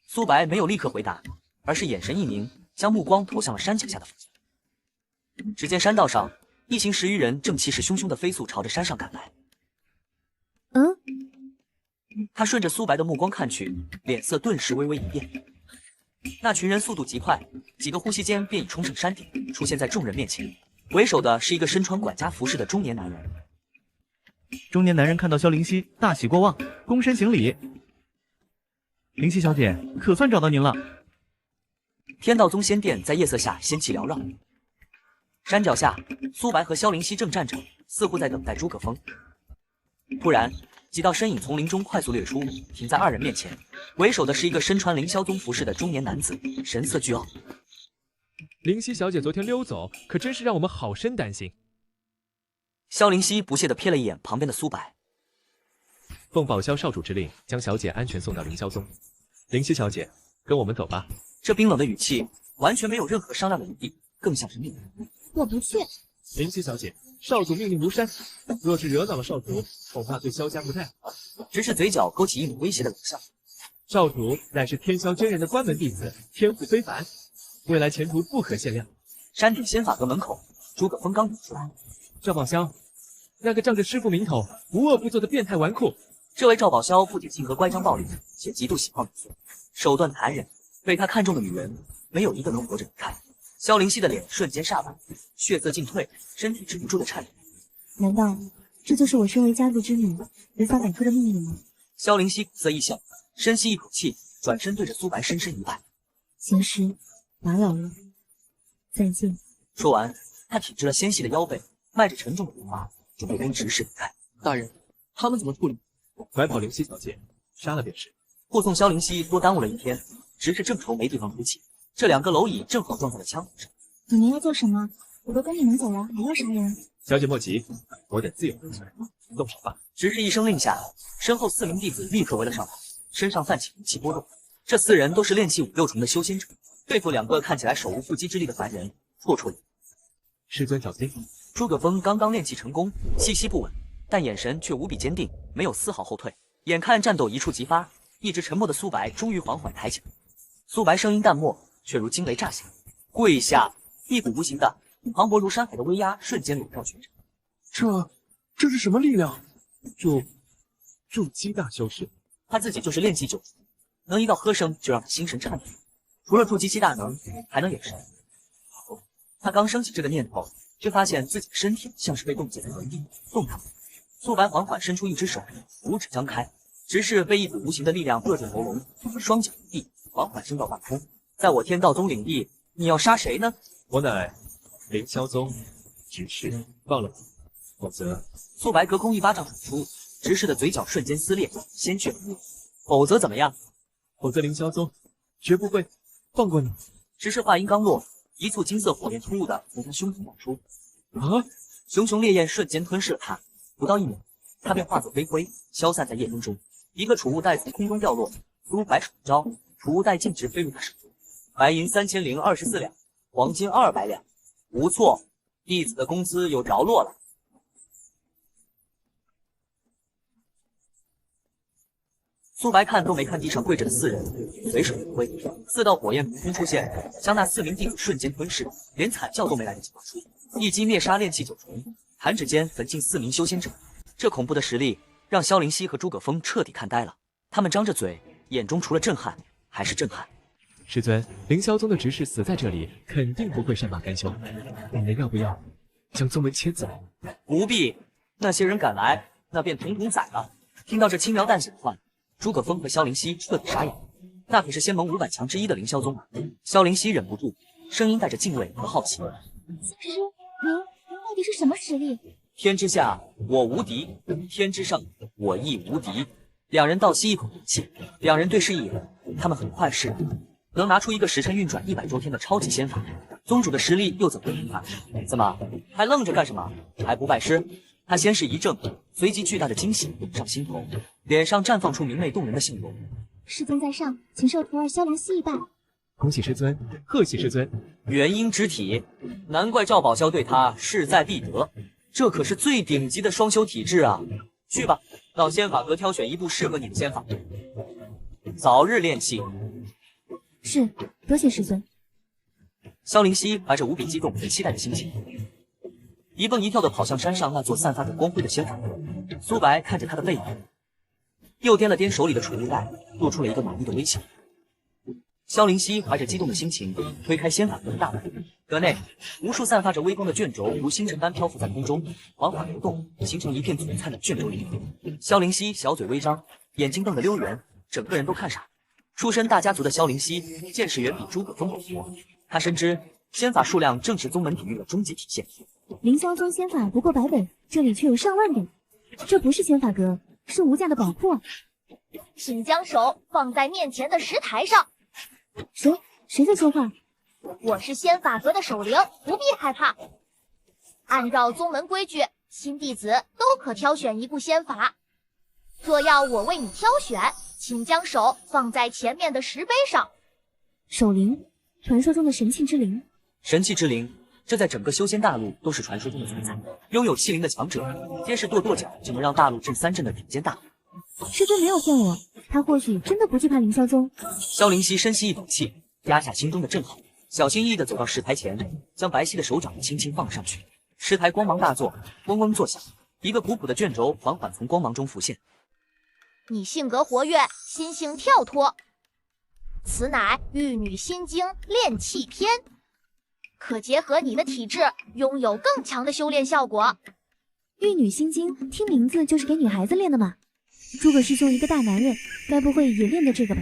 苏白没有立刻回答，而是眼神一凝，将目光投向了山脚下的方向。只见山道上，一行10余人正气势汹汹地飞速朝着山上赶来。他顺着苏白的目光看去，脸色顿时微微一变。那群人速度极快，几个呼吸间便已冲上山顶，出现在众人面前。为首的是一个身穿管家服饰的中年男人。中年男人看到萧灵溪，大喜过望，躬身行礼：“灵溪小姐，可算找到您了。”天道宗仙殿在夜色下仙气缭绕，山脚下，苏白和萧灵溪正站着，似乎在等待诸葛峰。突然，几道身影从林中快速掠出，停在二人面前。为首的是一个身穿凌霄宗服饰的中年男子，神色倨傲。灵溪小姐昨天溜走，可真是让我们好生担心。萧灵溪不屑地瞥了一眼旁边的苏白，奉宝萧少主之令，将小姐安全送到凌霄宗。灵溪小姐，跟我们走吧。这冰冷的语气完全没有任何商量的余地，更像是命令。我不去。灵溪小姐，少主命令如山，若是惹恼了少主，恐怕对萧家不太好。直视嘴角勾起一抹威胁的冷笑。少主乃是天霄真人的关门弟子，天赋非凡，未来前途不可限量。山顶仙法阁门口，诸葛峰刚走出来。赵宝霄，那个仗着师父名头无恶不作的变态纨绔。这位赵宝霄不仅性格乖张暴力，且极度喜好女色，手段残忍，被他看中的女人没有一个能活着离开。萧灵溪的脸瞬间煞白，血色尽退，身体止不住的颤抖。难道这就是我身为家族之女无法摆脱的命运吗？萧灵溪苦涩一笑，深吸一口气，转身对着苏白深深一拜：“仙师，打扰了，再见。”说完，他挺直了纤细的腰背，迈着沉重的步伐，准备跟执事离开。大人，他们怎么处理？拐跑灵溪小姐，杀了便是。护送萧灵溪多耽误了一天，执事正愁没地方出气，这2个蝼蚁正好撞在了枪口上。你们要做什么？我都跟你们走了，还要杀人？小姐莫急，我得自有分寸，动手吧。执事一声令下，身后4名弟子立刻围了上来，身上泛起灵气波动。这4人都是炼气5、6重的修仙者，对付2个看起来手无缚鸡之力的凡人，绰绰有余。师尊小心！诸葛峰刚刚炼气成功，气息不稳，但眼神却无比坚定，没有丝毫后退。眼看战斗一触即发，一直沉默的苏白终于缓缓抬起来。苏白声音淡漠，却如惊雷炸响，跪下！一股无形的、磅礴如山海的威压瞬间笼罩全场。这是什么力量？筑基大修士，他自己就是炼气9重，能一道喝声就让他心神颤抖。除了筑基期大能，还能有什么？他刚升起这个念头，却发现自己的身体像是被冻结在原地，动弹不得。苏白缓缓伸出一只手，五指张开，执事被一股无形的力量扼住喉咙，双脚离地，缓缓升到半空。在我天道宗领地，你要杀谁呢？我乃凌霄宗执事，放了我，否则……苏白隔空一巴掌甩出，执事的嘴角瞬间撕裂，鲜血横流。否则怎么样？否则凌霄宗绝不会放过你。执事话音刚落，一簇金色火焰突兀的从他胸口冒出。啊！熊熊烈焰瞬间吞噬了他，不到1秒，他便化作飞灰，消散在夜风中。一个储物袋从空中掉落，苏白手一招，储物袋径直飞入他手中。白银3024两，黄金200两，不错，弟子的工资又着落了。苏白看都没看地上跪着的4人，随手一挥，4道火焰凭空出现，将那4名弟子瞬间吞噬，连惨叫都没来得及发出。一击灭杀炼气9重，弹指间焚尽4名修仙者。这恐怖的实力让萧灵溪和诸葛峰彻底看呆了，他们张着嘴，眼中除了震撼还是震撼。师尊，凌霄宗的执事死在这里，肯定不会善罢甘休。你们要不要将宗门迁走？不必，那些人敢来，那便统统宰了。听到这轻描淡写的话，诸葛峰和萧灵溪彻底傻眼，那可是仙盟500强之一的凌霄宗啊！萧灵溪忍不住，声音带着敬畏和好奇：“宗师，您到底是什么实力？”天之下，我无敌；天之上，我亦无敌。2人倒吸一口冷气，2人对视一眼，他们很快是能拿出一个时辰运转100多天的超级仙法。宗主的实力又怎么会平凡？怎么还愣着干什么？还不拜师？他先是一怔，随即巨大的惊喜涌上心头，脸上绽放出明媚动人的笑容。师尊在上，请受徒儿萧灵溪一拜。恭喜师尊，贺喜师尊！元婴之体，难怪赵宝霄对他势在必得，这可是最顶级的双修体质啊！去吧，到仙法阁挑选一部适合你的仙法，早日练气。是，多谢师尊。萧灵溪怀着无比激动和期待的心情，一蹦一跳地跑向山上那座散发着光辉的仙法阁。苏白看着他的背影，又掂了掂手里的储物袋，露出了一个满意的微笑。萧灵溪怀着激动的心情推开仙法阁的大门，阁内无数散发着微光的卷轴如星辰般漂浮在空中，缓缓流动，形成一片璀璨的卷轴林。萧灵溪小嘴微张，眼睛瞪得溜圆，整个人都看傻了。出身大家族的萧灵溪见识远比诸葛峰广博，他深知仙法数量正是宗门体育的终极体现。凌霄宗仙法不过100本，这里却有上万本，这不是仙法阁，是无价的宝库啊！请将手放在面前的石台上。谁在说话？我是仙法阁的守灵，不必害怕。按照宗门规矩，新弟子都可挑选一部仙法。若要我为你挑选，请将手放在前面的石碑上。守灵，传说中的神器之灵。神器之灵，这在整个修仙大陆都是传说中的存在。拥有器灵的强者，皆是跺脚就能让大陆震3震的顶尖大佬。师尊没有骗我，他或许真的不惧怕凌霄宗。萧灵溪深吸一口气，压下心中的震撼，小心翼翼地走到石台前，将白皙的手掌轻轻放上去。石台光芒大作，嗡嗡作响，一个古朴的卷轴缓缓从光芒中浮现。你性格活跃，心性跳脱，此乃玉女心经炼气篇，可结合你的体质，拥有更强的修炼效果。玉女心经，听名字就是给女孩子练的嘛。诸葛师兄一个大男人，该不会也练的这个吧？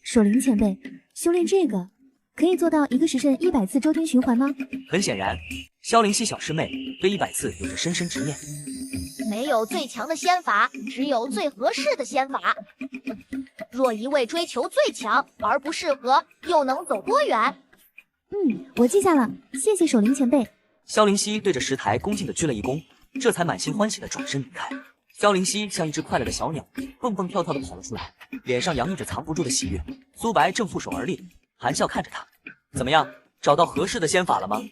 守灵前辈，修炼这个可以做到一个时辰100次周天循环吗？很显然，萧灵溪小师妹对100次有着深深执念。没有最强的仙法，只有最合适的仙法。若一味追求最强而不适合，又能走多远？我记下了，谢谢守灵前辈。萧灵溪对着石台恭敬地鞠了一躬，这才满心欢喜地转身离开。萧灵溪像一只快乐的小鸟，蹦蹦跳跳地跑了出来，脸上洋溢着藏不住的喜悦。苏白正负手而立，含笑看着他，怎么样，找到合适的仙法了吗？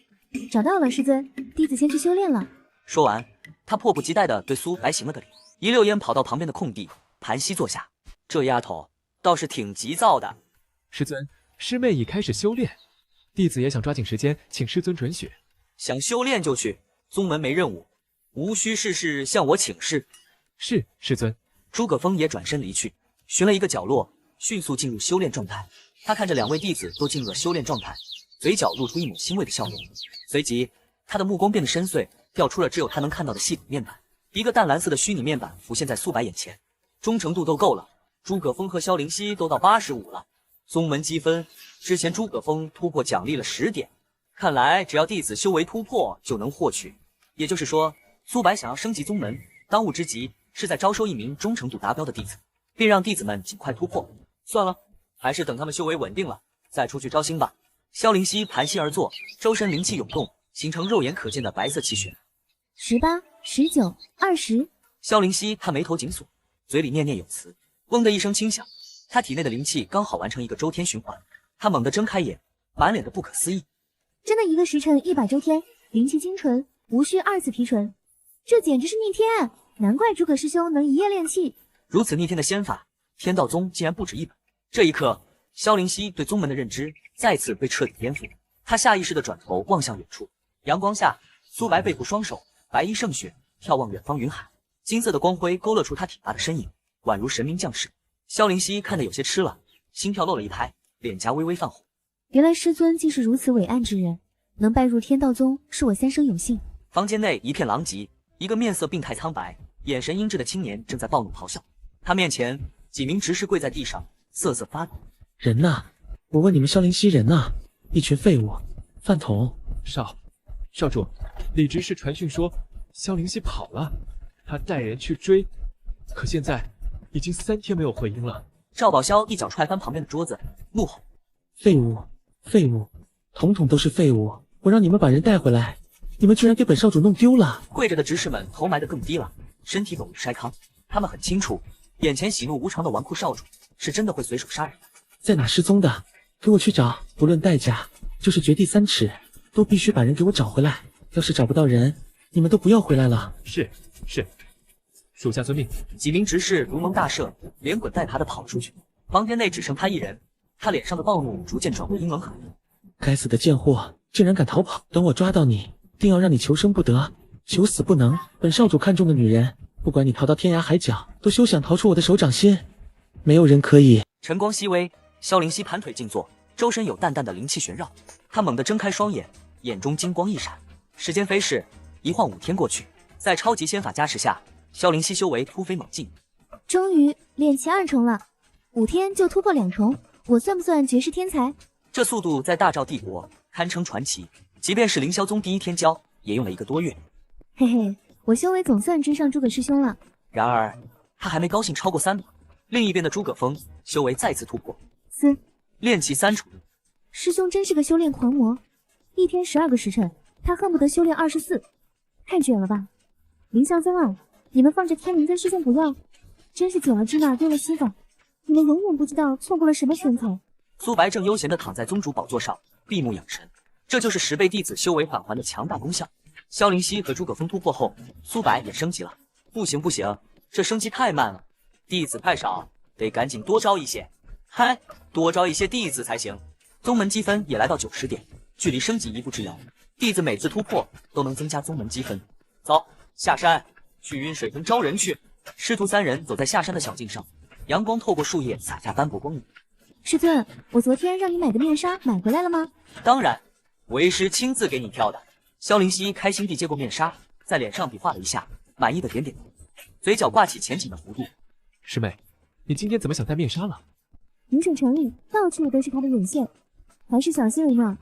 找到了，师尊，弟子先去修炼了。说完，他迫不及待地对苏白行了个礼，一溜烟跑到旁边的空地，盘膝坐下。这丫头倒是挺急躁的。师尊，师妹已开始修炼，弟子也想抓紧时间，请师尊准许。想修炼就去，宗门没任务，无需事事向我请示。是，师尊。诸葛峰也转身离去，寻了一个角落，迅速进入修炼状态。他看着2位弟子都进入了修炼状态，嘴角露出一抹欣慰的笑容。随即，他的目光变得深邃，调出了只有他能看到的细骨面板。一个淡蓝色的虚拟面板浮现在苏白眼前，忠诚度都够了。诸葛峰和萧灵溪都到85了。宗门积分，之前诸葛峰突破奖励了10点，看来只要弟子修为突破就能获取。也就是说，苏白想要升级宗门，当务之急是在招收一名忠诚度达标的弟子，并让弟子们尽快突破。算了，还是等他们修为稳定了再出去招新吧。萧灵溪盘膝而坐，周身灵气涌动，形成肉眼可见的白色气血。18、19、20。萧灵溪他眉头紧锁，嘴里念念有词。嗡的一声轻响，他体内的灵气刚好完成一个周天循环。他猛地睁开眼，满脸的不可思议。真的一个时辰100周天，灵气精纯，无需2次提纯，这简直是逆天！难怪诸葛师兄能一夜练气。如此逆天的仙法，天道宗竟然不止一本。这一刻，萧灵溪对宗门的认知再次被彻底颠覆。他下意识地转头望向远处，阳光下，苏白背负双手，白衣胜雪，眺望远方云海。金色的光辉勾勒出他挺拔的身影，宛如神明降世。萧灵溪看得有些痴了，心跳漏了一拍，脸颊微微泛红。原来师尊竟是如此伟岸之人，能拜入天道宗，是我三生有幸。房间内一片狼藉，一个面色病态苍白、眼神阴鸷的青年正在暴怒咆哮。他面前几名执事跪在地上，瑟瑟发抖。人呢？我问你们萧灵溪人呢？一群废物，饭桶。少主，李执事传讯说萧灵溪跑了，他带人去追，可现在已经3天没有回音了。赵宝霄一脚踹翻旁边的桌子，怒吼：废物，废物，统统都是废物！我让你们把人带回来，你们居然给本少主弄丢了！跪着的执事们头埋得更低了，身体陡如筛糠。他们很清楚，眼前喜怒无常的纨绔少主是真的会随手杀人。在哪失踪的？给我去找，不论代价，就是掘地3尺，都必须把人给我找回来。要是找不到人，你们都不要回来了。是，属下遵命。几名执事如蒙大赦，连滚带爬地跑出去。房间内只剩他一人，他脸上的暴怒逐渐转为阴冷狠厉。该死的贱货，竟然敢逃跑！等我抓到你，定要让你求生不得，求死不能。本少主看中的女人，不管你逃到天涯海角，都休想逃出我的手掌心。没有人可以。晨光熹微，萧灵溪盘腿静坐，周身有淡淡的灵气旋绕。他猛地睁开双眼，眼中金光一闪。时间飞逝，一晃5天过去，在超级仙法加持下，萧灵溪修为突飞猛进，终于练气2重了，5天就突破2重，我算不算绝世天才？这速度在大赵帝国堪称传奇，即便是凌霄宗第一天教，也用了1个多月。嘿嘿，我修为总算追上诸葛师兄了。然而他还没高兴超过3秒，另一边的诸葛峰修为再次突破4，炼气3重。师兄真是个修炼狂魔，一天12个时辰，他恨不得修炼24，太卷了吧！凌霄宗啊，你们放着天明跟师兄不要，真是捡了芝麻丢了西子，你们永远不知道错过了什么选择。苏白正悠闲地躺在宗主宝座上，闭目养神，这就是10倍弟子修为返还的强大功效。萧灵溪和诸葛峰突破后，苏白也升级了。不行，这升级太慢了，弟子太少，得赶紧多招一些。嗨，多招一些弟子才行。宗门积分也来到90点，距离升级一步之遥。弟子每次突破都能增加宗门积分。走，下山去云水城招人去。师徒3人走在下山的小径上，阳光透过树叶洒下斑驳光影。师尊，我昨天让你买的面纱买回来了吗？当然，为师亲自给你挑的。萧灵溪开心地接过面纱，在脸上比划了一下，满意的点点头，嘴角挂起浅浅的弧度。师妹，你今天怎么想戴面纱了？云水城里到处都是他的眼线，还是小心为妙。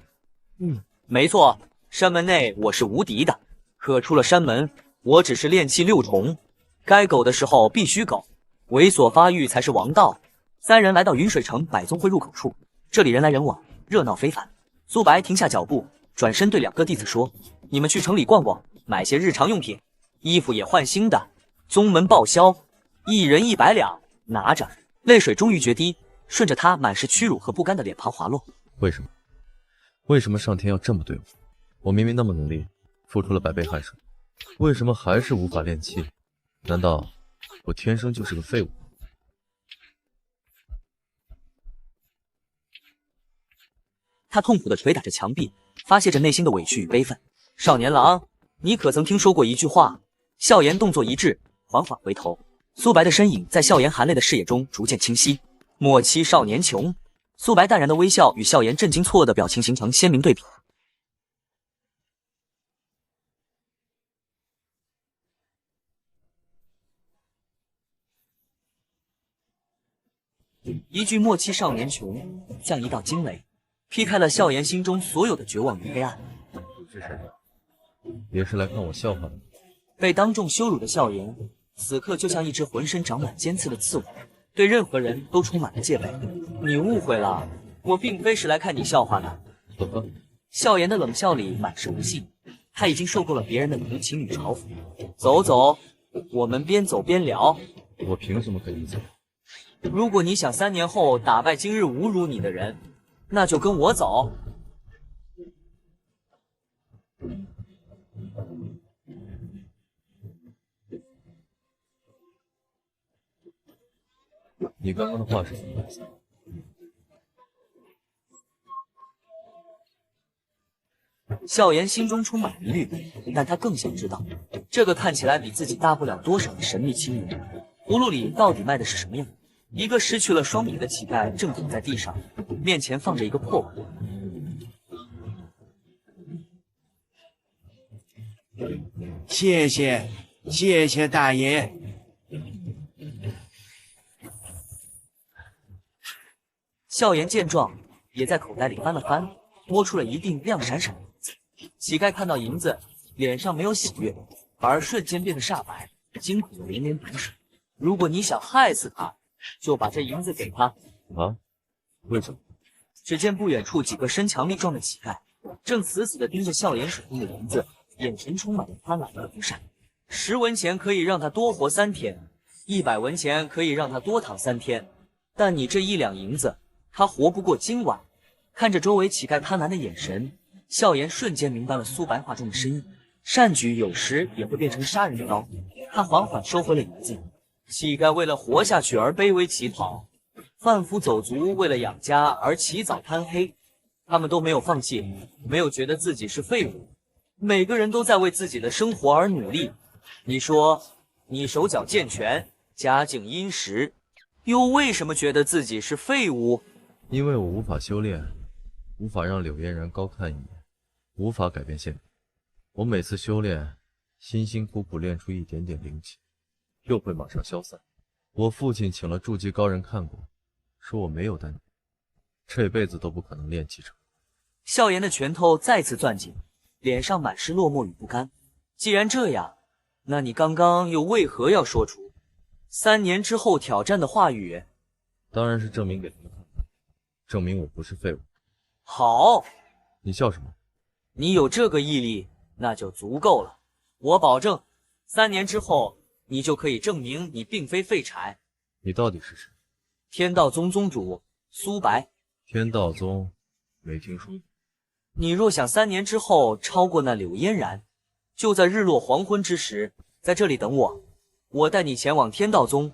没错，山门内我是无敌的，可出了山门，我只是炼气6重，该苟的时候必须苟，猥琐发育才是王道。3人来到云水城百宗会入口处，这里人来人往，热闹非凡。苏白停下脚步，转身对2个弟子说：“你们去城里逛逛，买些日常用品，衣服也换新的，宗门报销，1人100两，拿着。”泪水终于决堤，顺着他满是屈辱和不甘的脸庞滑落。为什么上天要这么对我？我明明那么努力，付出了100倍汗水，为什么还是无法炼气？难道我天生就是个废物？他痛苦地捶打着墙壁，发泄着内心的委屈与悲愤。少年郎，你可曾听说过一句话？笑颜动作一致，缓缓回头，苏白的身影在笑颜含泪的视野中逐渐清晰。莫欺少年穷。苏白淡然的微笑与笑颜震惊错愕的表情形成鲜明对比。一句莫欺少年穷，像一道惊雷，劈开了笑颜心中所有的绝望与黑暗。你是谁？也是来看我笑话的？被当众羞辱的笑颜，此刻就像一只浑身长满尖刺的刺猬，对任何人都充满了戒备。你误会了，我并非是来看你笑话的。笑颜的冷笑里满是不信，他已经受够了别人的无情与嘲讽。走走，我们边走边聊。我凭什么跟你走？如果你想3年后打败今日侮辱你的人，那就跟我走。你刚刚的话是什么意思？笑颜心中充满疑虑，但他更想知道，这个看起来比自己大不了多少的神秘青年，葫芦里到底卖的是什么药？一个失去了双臂的乞丐正躺在地上，面前放着一个破碗。谢谢大爷。笑颜见状，也在口袋里翻了翻，摸出了一锭亮闪闪的银子。乞丐看到银子，脸上没有喜悦，反而瞬间变得煞白，惊恐的连连摆手。如果你想害死他，就把这银子给他。啊？为什么？只见不远处几个身强力壮的乞丐，正死死地盯着笑颜手中的银子，眼神充满了贪婪和不善。10文钱可以让他多活3天，100文钱可以让他多躺3天，但你这1两银子，他活不过今晚。看着周围乞丐贪婪的眼神，笑颜瞬间明白了苏白话中的深意。善举有时也会变成杀人的刀。他缓缓收回了银子。乞丐为了活下去而卑微乞讨，贩夫走卒为了养家而起早贪黑，他们都没有放弃，没有觉得自己是废物，每个人都在为自己的生活而努力。你说，你手脚健全，家境殷实，又为什么觉得自己是废物？因为我无法修炼，无法让柳嫣然高看一眼，无法改变现状。我每次修炼，辛辛苦苦练出一点点灵气，又会马上消散。我父亲请了筑基高人看过，说我没有丹田，这辈子都不可能炼气成。笑颜的拳头再次攥紧，脸上满是落寞与不甘。既然这样，那你刚刚又为何要说出3年之后挑战的话语？当然是证明给他们看，证明我不是废物。好，你笑什么？你有这个毅力，那就足够了。我保证，3年之后，你就可以证明你并非废柴。你到底是谁？天道宗宗主苏白。天道宗，没听说。你若想3年之后超过那柳嫣然，就在日落黄昏之时，在这里等我，我带你前往天道宗。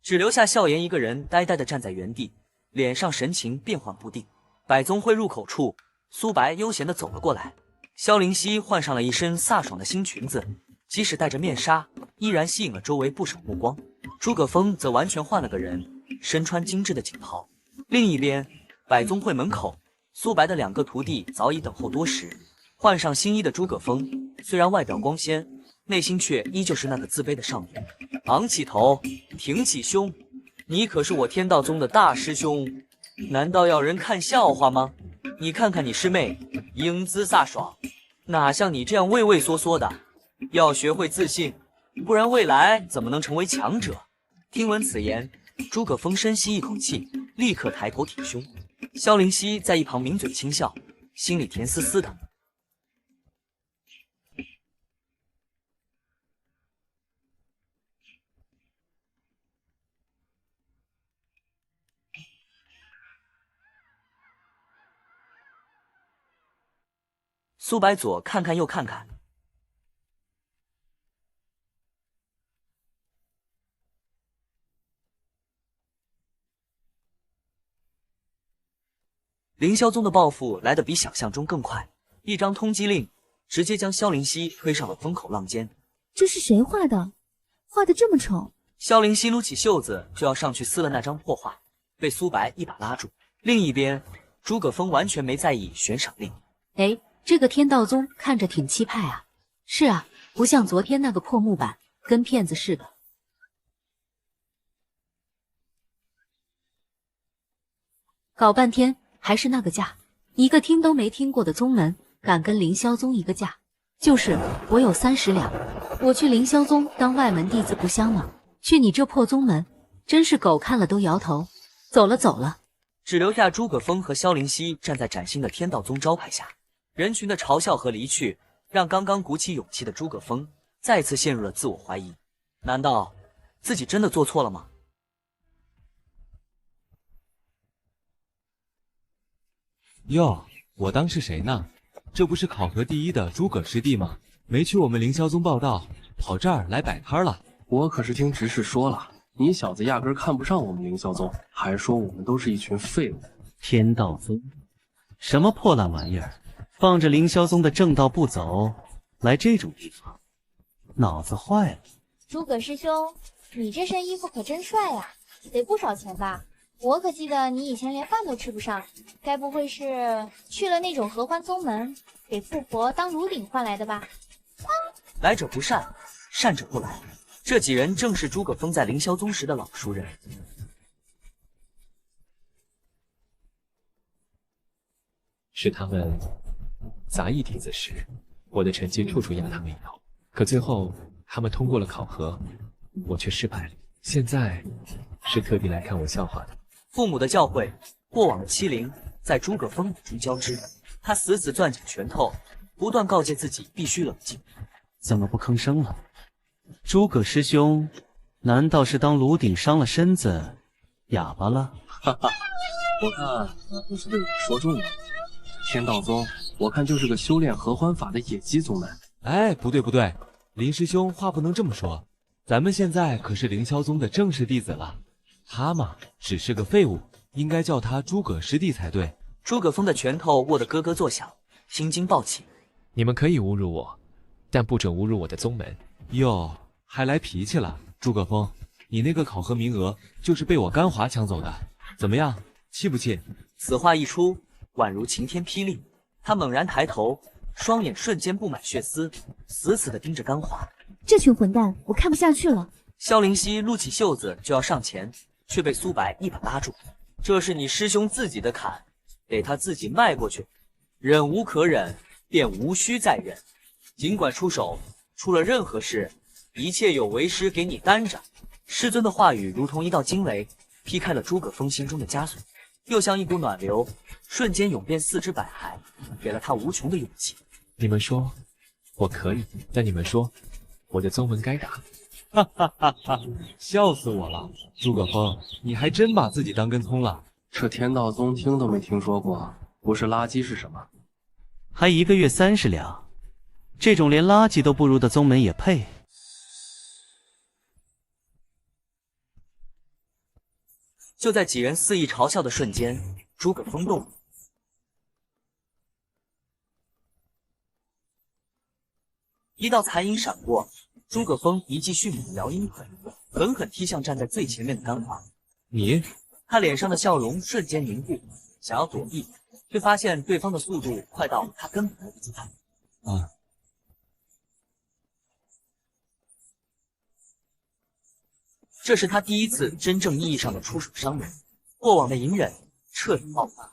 只留下笑颜一个人呆呆地站在原地，脸上神情变幻不定。百宗会入口处，苏白悠闲地走了过来。萧灵溪换上了一身飒爽的新裙子，即使戴着面纱，依然吸引了周围不少目光。诸葛峰则完全换了个人，身穿精致的锦袍。另一边，百宗会门口，苏白的2个徒弟早已等候多时。换上新衣的诸葛峰，虽然外表光鲜，内心却依旧是那个自卑的少年。昂起头，挺起胸，你可是我天道宗的大师兄，难道要人看笑话吗？你看看你师妹，英姿飒爽，哪像你这样畏畏缩缩的？要学会自信，不然未来怎么能成为强者？听闻此言，诸葛峰深吸一口气，立刻抬头挺胸。萧灵溪在一旁抿嘴轻笑，心里甜丝丝的。苏白左看看右看看，凌霄宗的报复来得比想象中更快，一张通缉令直接将萧灵溪推上了风口浪尖。这是谁画的？画得这么丑？萧灵溪撸起袖子就要上去撕了那张破画，被苏白一把拉住。另一边，诸葛峰完全没在意悬赏令。哎，这个天道宗看着挺气派啊。是啊，不像昨天那个破木板，跟骗子似的。搞半天还是那个价，一个听都没听过的宗门，敢跟凌霄宗一个价。就是我有30两，我去凌霄宗当外门弟子不香吗？去你这破宗门，真是狗看了都摇头。走了走了。只留下诸葛峰和萧灵溪站在崭新的天道宗招牌下。人群的嘲笑和离去，让刚刚鼓起勇气的诸葛峰再次陷入了自我怀疑。难道自己真的做错了吗？哟，我当是谁呢？这不是考核第一的诸葛师弟吗？没去我们凌霄宗报道，跑这儿来摆摊了。我可是听执事说了，你小子压根看不上我们凌霄宗，还说我们都是一群废物。天道宗，什么破烂玩意儿？放着凌霄宗的正道不走，来这种地方，脑子坏了。诸葛师兄，你这身衣服可真帅呀，得不少钱吧？我可记得你以前连饭都吃不上，该不会是去了那种合欢宗门，给富婆当炉鼎换来的吧？来者不善，善者不来。这几人正是诸葛峰在凌霄宗时的老熟人。是他们杂役弟子时，我的成绩处处压他们一头，可最后他们通过了考核，我却失败了。现在是特地来看我笑话的。父母的教诲，过往的欺凌，在诸葛峰眼中交织。他死死攥紧拳头，不断告诫自己必须冷静。怎么不吭声了？诸葛师兄，难道是当炉鼎伤了身子，哑巴了？哈哈，我看都是被我说中了。天道宗，我看就是个修炼合欢法的野鸡宗门。哎，不对不对，林师兄话不能这么说，咱们现在可是凌霄宗的正式弟子了。他嘛，只是个废物，应该叫他诸葛师弟才对。诸葛峰的拳头握得咯咯作响，心惊抱起。你们可以侮辱我，但不准侮辱我的宗门。哟，还来脾气了，诸葛峰，你那个考核名额就是被我甘华抢走的，怎么样，气不气？此话一出，宛如晴天霹雳。他猛然抬头，双眼瞬间布满血丝，死死地盯着甘华。这群混蛋，我看不下去了。萧灵溪撸起袖子就要上前，却被苏白一把拉住。这是你师兄自己的坎，得他自己迈过去。忍无可忍，便无需再忍。尽管出手，出了任何事，一切有为师给你担着。师尊的话语如同一道惊雷，劈开了诸葛峰心中的枷锁，又像一股暖流，瞬间涌遍四肢百骸，给了他无穷的勇气。你们说我可以，但你们说我的宗门该打。哈哈哈哈！笑死我了，诸葛峰，你还真把自己当根葱了。这天道宗听都没听说过，不是垃圾是什么？还1个月30两，这种连垃圾都不如的宗门也配？就在几人肆意嘲笑的瞬间，诸葛峰动了。一道残影闪过，诸葛峰一记迅猛的摇阴腿，狠狠踢向站在最前面的甘华。你？他脸上的笑容瞬间凝固，想要躲避，却发现对方的速度快到他根本来不及反应。啊！这是他第一次真正意义上的出手伤人，过往的隐忍彻底爆发。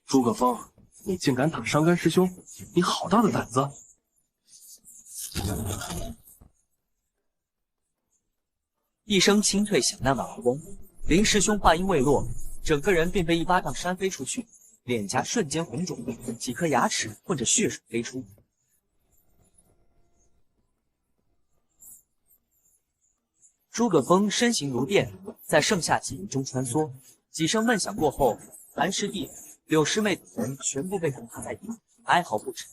诸葛峰，你竟敢打伤肝师兄，你好大的胆子！一声清脆响亮的耳光，林师兄话音未落，整个人便被一巴掌扇飞出去，脸颊瞬间红肿，几颗牙齿混着血水飞出。诸葛峰身形如电，在剩下几人中穿梭，几声闷响过后，蓝师弟、柳师妹等人全部被赶趴在地，哀嚎不止。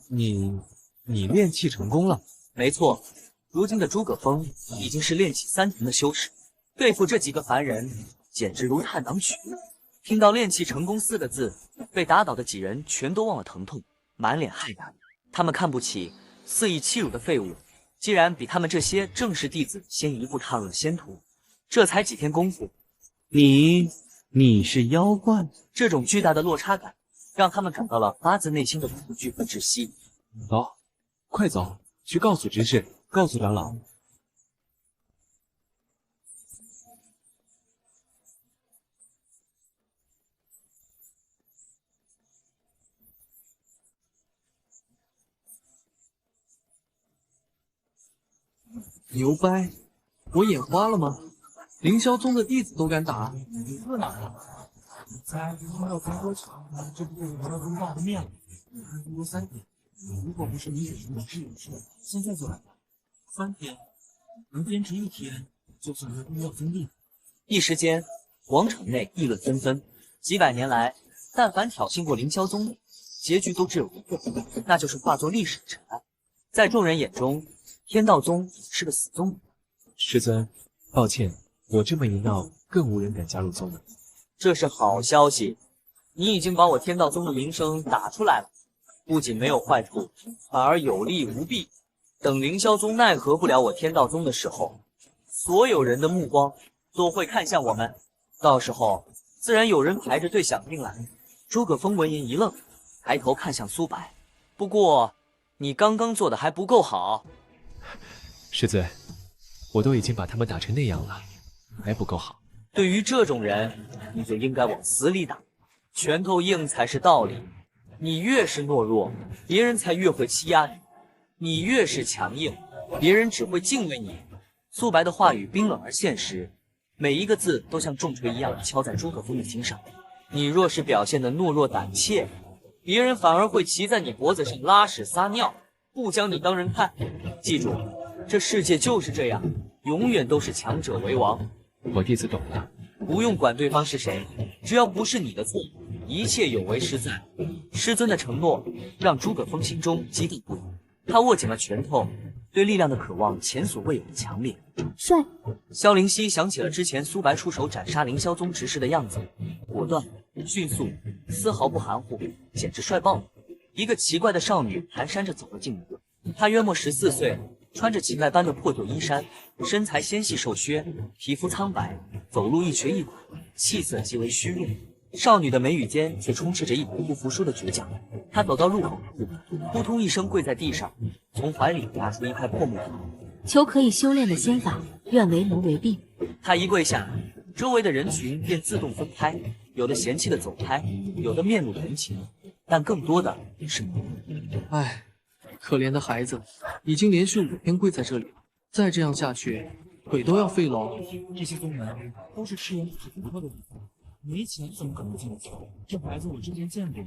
你练气成功了？没错，如今的诸葛峰已经是炼气3层的修士，对付这几个凡人简直如探囊取物。听到炼气成功4个字，被打倒的几人全都忘了疼痛，满脸骇然。他们看不起肆意欺辱的废物，既然比他们这些正式弟子先一步踏入了仙途，这才几天功夫，你是妖怪？这种巨大的落差感，让他们感到了发自内心的恐惧和窒息。走，快走，去告诉执事，告诉长老。牛掰！我眼花了吗？凌霄宗的弟子都敢打，这哪来？你猜要存多长，这不就是凌霄宗挂的面了？最多3天，如果不是你给的是有事，现在就来吧。3天，能坚持1天，就算是必要封地。一时间，广场内议论纷纷。几百年来，但凡挑衅过凌霄宗的，结局都只有一个，那就是化作历史的尘埃。在众人眼中，天道宗是个死宗。师尊，抱歉，我这么一闹，更无人敢加入宗门。这是好消息，你已经把我天道宗的名声打出来了，不仅没有坏处，反而有利无弊。等凌霄宗奈何不了我天道宗的时候，所有人的目光都会看向我们，到时候自然有人排着队想进来。诸葛峰闻言一愣，抬头看向苏白。不过，你刚刚做的还不够好。师尊，我都已经把他们打成那样了，还不够好。对于这种人，你就应该往死里打，拳头硬才是道理。你越是懦弱，别人才越会欺压你；你越是强硬，别人只会敬畏你。苏白的话语冰冷而现实，每一个字都像重锤一样敲在诸葛峰的心上。你若是表现的懦弱胆怯，别人反而会骑在你脖子上拉屎撒尿，不将你当人看。记住，这世界就是这样，永远都是强者为王。我弟子懂了，不用管对方是谁，只要不是你的错，一切有为师在。师尊的承诺让诸葛峰心中激动不已，他握紧了拳头，对力量的渴望前所未有的强烈。帅！萧灵溪想起了之前苏白出手斩杀凌霄宗执事的样子，果断、迅速，丝毫不含糊，简直帅爆了。一个奇怪的少女蹒跚着走了进来，她约莫14岁，穿着乞丐般的破旧衣衫，身材纤细瘦削，皮肤苍白，走路一瘸一拐，气色极为虚弱。少女的眉宇间却充斥着一股不服输的倔强。她走到入口处，扑通一声跪在地上，从怀里拿出一块破木板，求可以修炼的仙法，愿为奴为婢。她一跪下，周围的人群便自动分开，有的嫌弃的走开，有的面露同情，但更多的是懵。唉，可怜的孩子，已经连续5天跪在这里了，再这样下去，腿都要废了。这些宗门都是吃人体独特的地方，没钱怎么可能进得去？这孩子我之前见过，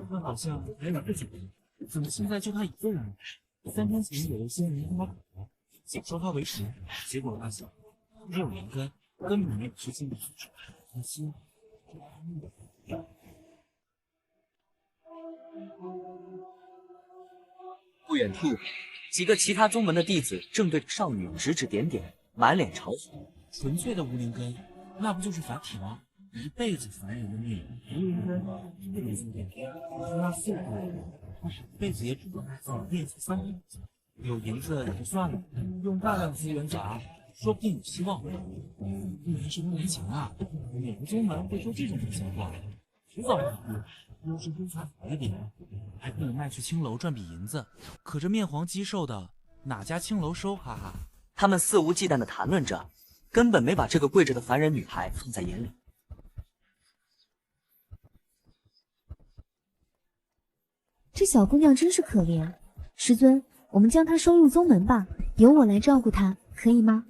但好像还有个姐姐，怎么现在就他一个人？3天前有一些人跟他打了，想收他为食，结果发现没有灵根，根本没有吃进的素质，可惜。不远处，几个其他宗门的弟子正对着少女指指点点，满脸嘲讽。纯粹的无灵根，那不就是凡体吗？一辈子凡人的命，无灵根一辈子点天，那素质，他是一辈子也只能早练出3年。有银子也就算了，用大量资源砸，说不定有希望。不能是没钱啊！哪个宗门会说这种不像话？迟早一步，要是规矩好一点，还不能卖去青楼赚笔银子。可这面黄肌瘦的，哪家青楼收？哈哈！他们肆无忌惮地谈论着，根本没把这个跪着的凡人女孩放在眼里。这小姑娘真是可怜，师尊，我们将她收入宗门吧，由我来照顾她，可以吗？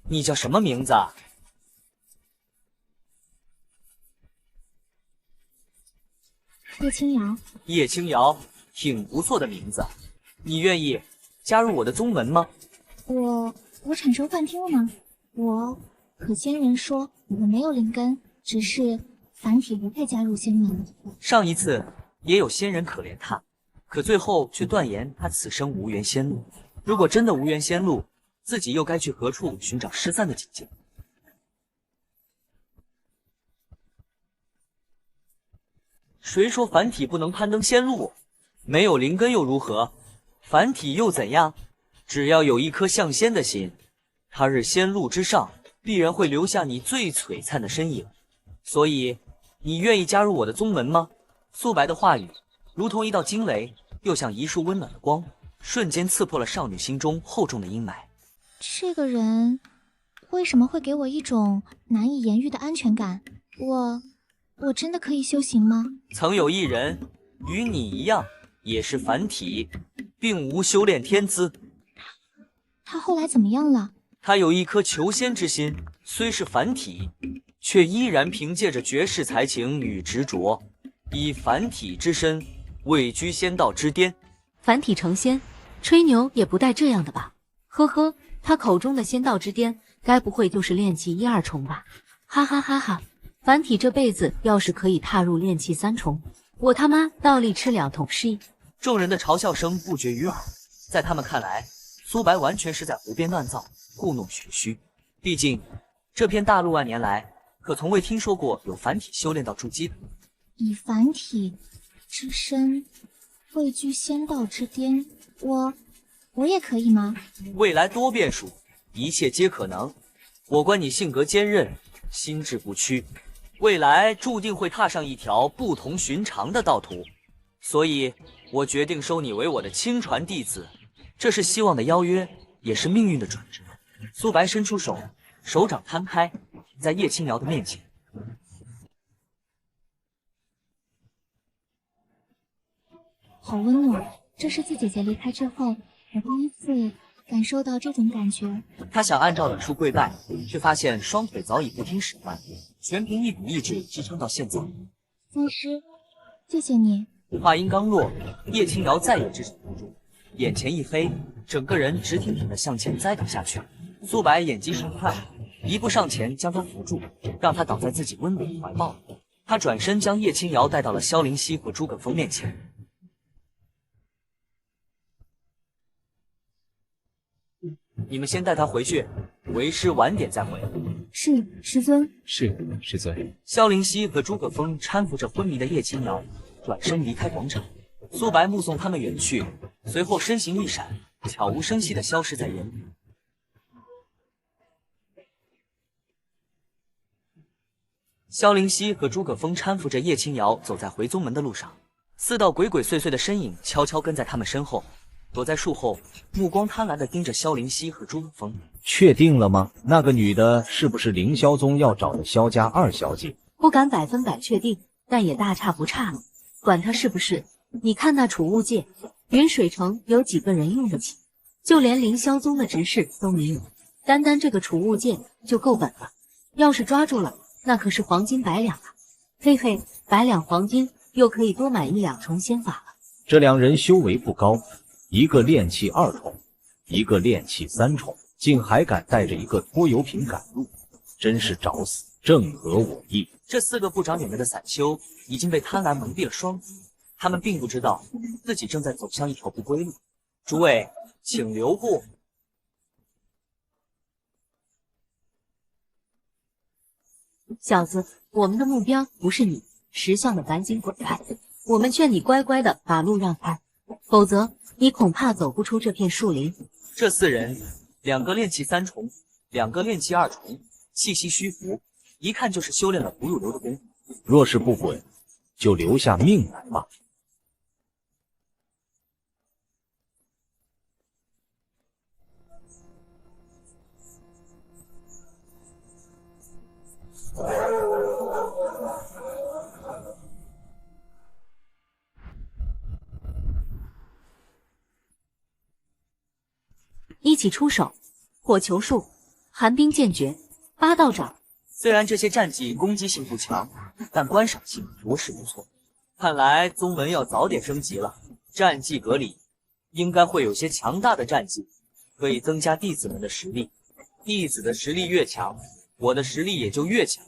你叫什么名字啊？叶清瑶。叶清瑶，挺不错的名字。你愿意加入我的宗门吗？我产生幻听了吗？可仙人说我们没有灵根，只是凡体不配加入仙门。上一次也有仙人可怜他，可最后却断言他此生无缘仙路。如果真的无缘仙路，自己又该去何处寻找失散的姐姐？谁说凡体不能攀登仙路？没有灵根又如何？凡体又怎样？只要有一颗向仙的心，他日仙路之上，必然会留下你最璀璨的身影。所以，你愿意加入我的宗门吗？素白的话语如同一道惊雷，又像一束温暖的光，瞬间刺破了少女心中厚重的阴霾。这个人为什么会给我一种难以言喻的安全感？我真的可以修行吗？曾有一人与你一样，也是凡体，并无修炼天资。他后来怎么样了？他有一颗求仙之心，虽是凡体，却依然凭借着绝世才情与执着，以凡体之身位居仙道之巅。凡体成仙，吹牛也不带这样的吧？呵呵，他口中的仙道之巅，该不会就是炼气1、2重吧？哈哈哈哈！凡体这辈子要是可以踏入炼气3重，我他妈倒立吃2桶稀！众人的嘲笑声不绝于耳，在他们看来，苏白完全是在胡编乱造，故弄玄虚。毕竟这片大陆万年来，可从未听说过有凡体修炼到筑基的。以凡体之身位居仙道之巅，我也可以吗？未来多变数，一切皆可能。我观你性格坚韧，心志不屈，未来注定会踏上一条不同寻常的道途，所以我决定收你为我的亲传弟子。这是希望的邀约，也是命运的转折。苏白伸出手，手掌摊开，在叶青瑶的面前。好温暖，这是自姐姐离开之后，我第一次感受到这种感觉。他想按照礼数跪拜，却发现双腿早已不听使唤，全凭一股意志支撑到现在。宗师，谢谢你。话音刚落，叶青瑶再也支持不住，眼前一黑，整个人直挺挺地向前栽倒下去。苏白眼疾手快，一步上前将他扶住，让他倒在自己温暖的怀抱里。他转身将叶青瑶带到了萧灵溪和诸葛峰面前。你们先带他回去，为师晚点再回。是，师尊。是，师尊。萧灵溪和诸葛峰搀扶着昏迷的叶青瑶，转身离开广场。苏白目送他们远去，随后身形一闪，悄无声息地消失在人里。萧灵溪和诸葛峰搀扶着叶青瑶走在回宗门的路上，4道鬼鬼祟祟的身影悄悄跟在他们身后。躲在树后，目光贪婪地盯着萧灵溪和诸葛峰。确定了吗？那个女的是不是凌霄宗要找的萧家2小姐？不敢100%确定，但也大差不差了。管她是不是，你看那储物界，云水城有几个人用得起？就连凌霄宗的执事都没有，单单这个储物界就够本了。要是抓住了，那可是黄金100两啊！嘿嘿，100两黄金又可以多买1、2重仙法了。这2人修为不高。一个炼气2重，一个炼气3重，竟还敢带着一个拖油瓶赶路，真是找死，正合我意。这4个不长眼的散修已经被贪婪蒙蔽了双眼，他们并不知道自己正在走向一条不归路。诸位，请留步。小子，我们的目标不是你，识相的赶紧滚开！我们劝你乖乖的把路让开，否则你恐怕走不出这片树林。这4人，2个炼气3重，2个炼气2重，气息虚浮，一看就是修炼了不入流的功夫。若是不滚，就留下命来吧。一起出手，火球术、寒冰剑诀、8道掌。虽然这些战技攻击性不强，但观赏性着实不错。看来宗门要早点升级了，战技阁里应该会有些强大的战技，可以增加弟子们的实力。弟子的实力越强，我的实力也就越强。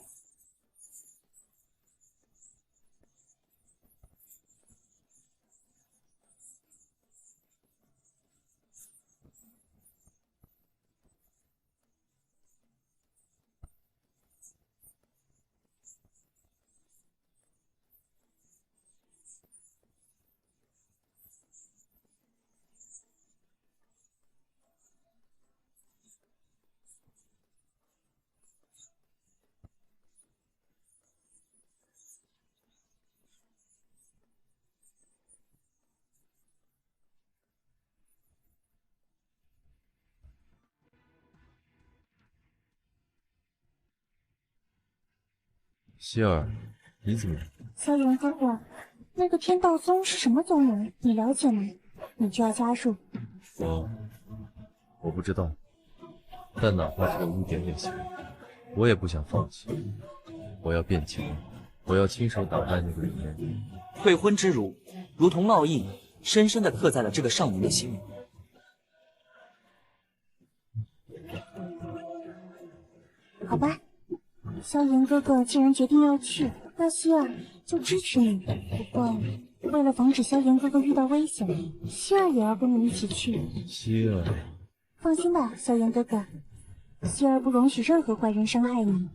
希儿，你怎么？萧炎哥哥，那个天道宗是什么宗门？你了解吗？你就要加入？我不知道，但哪怕只有一点点希望，我也不想放弃。我要变强，我要亲手打败那个人。退婚之辱，如同烙印，深深地刻在了这个少年的心里。好吧，萧炎哥哥既然决定要去，那希儿就支持你。不过，为了防止萧炎哥哥遇到危险，希儿也要跟你一起去。希儿，放心吧，萧炎哥哥，希儿不容许任何坏人伤害你。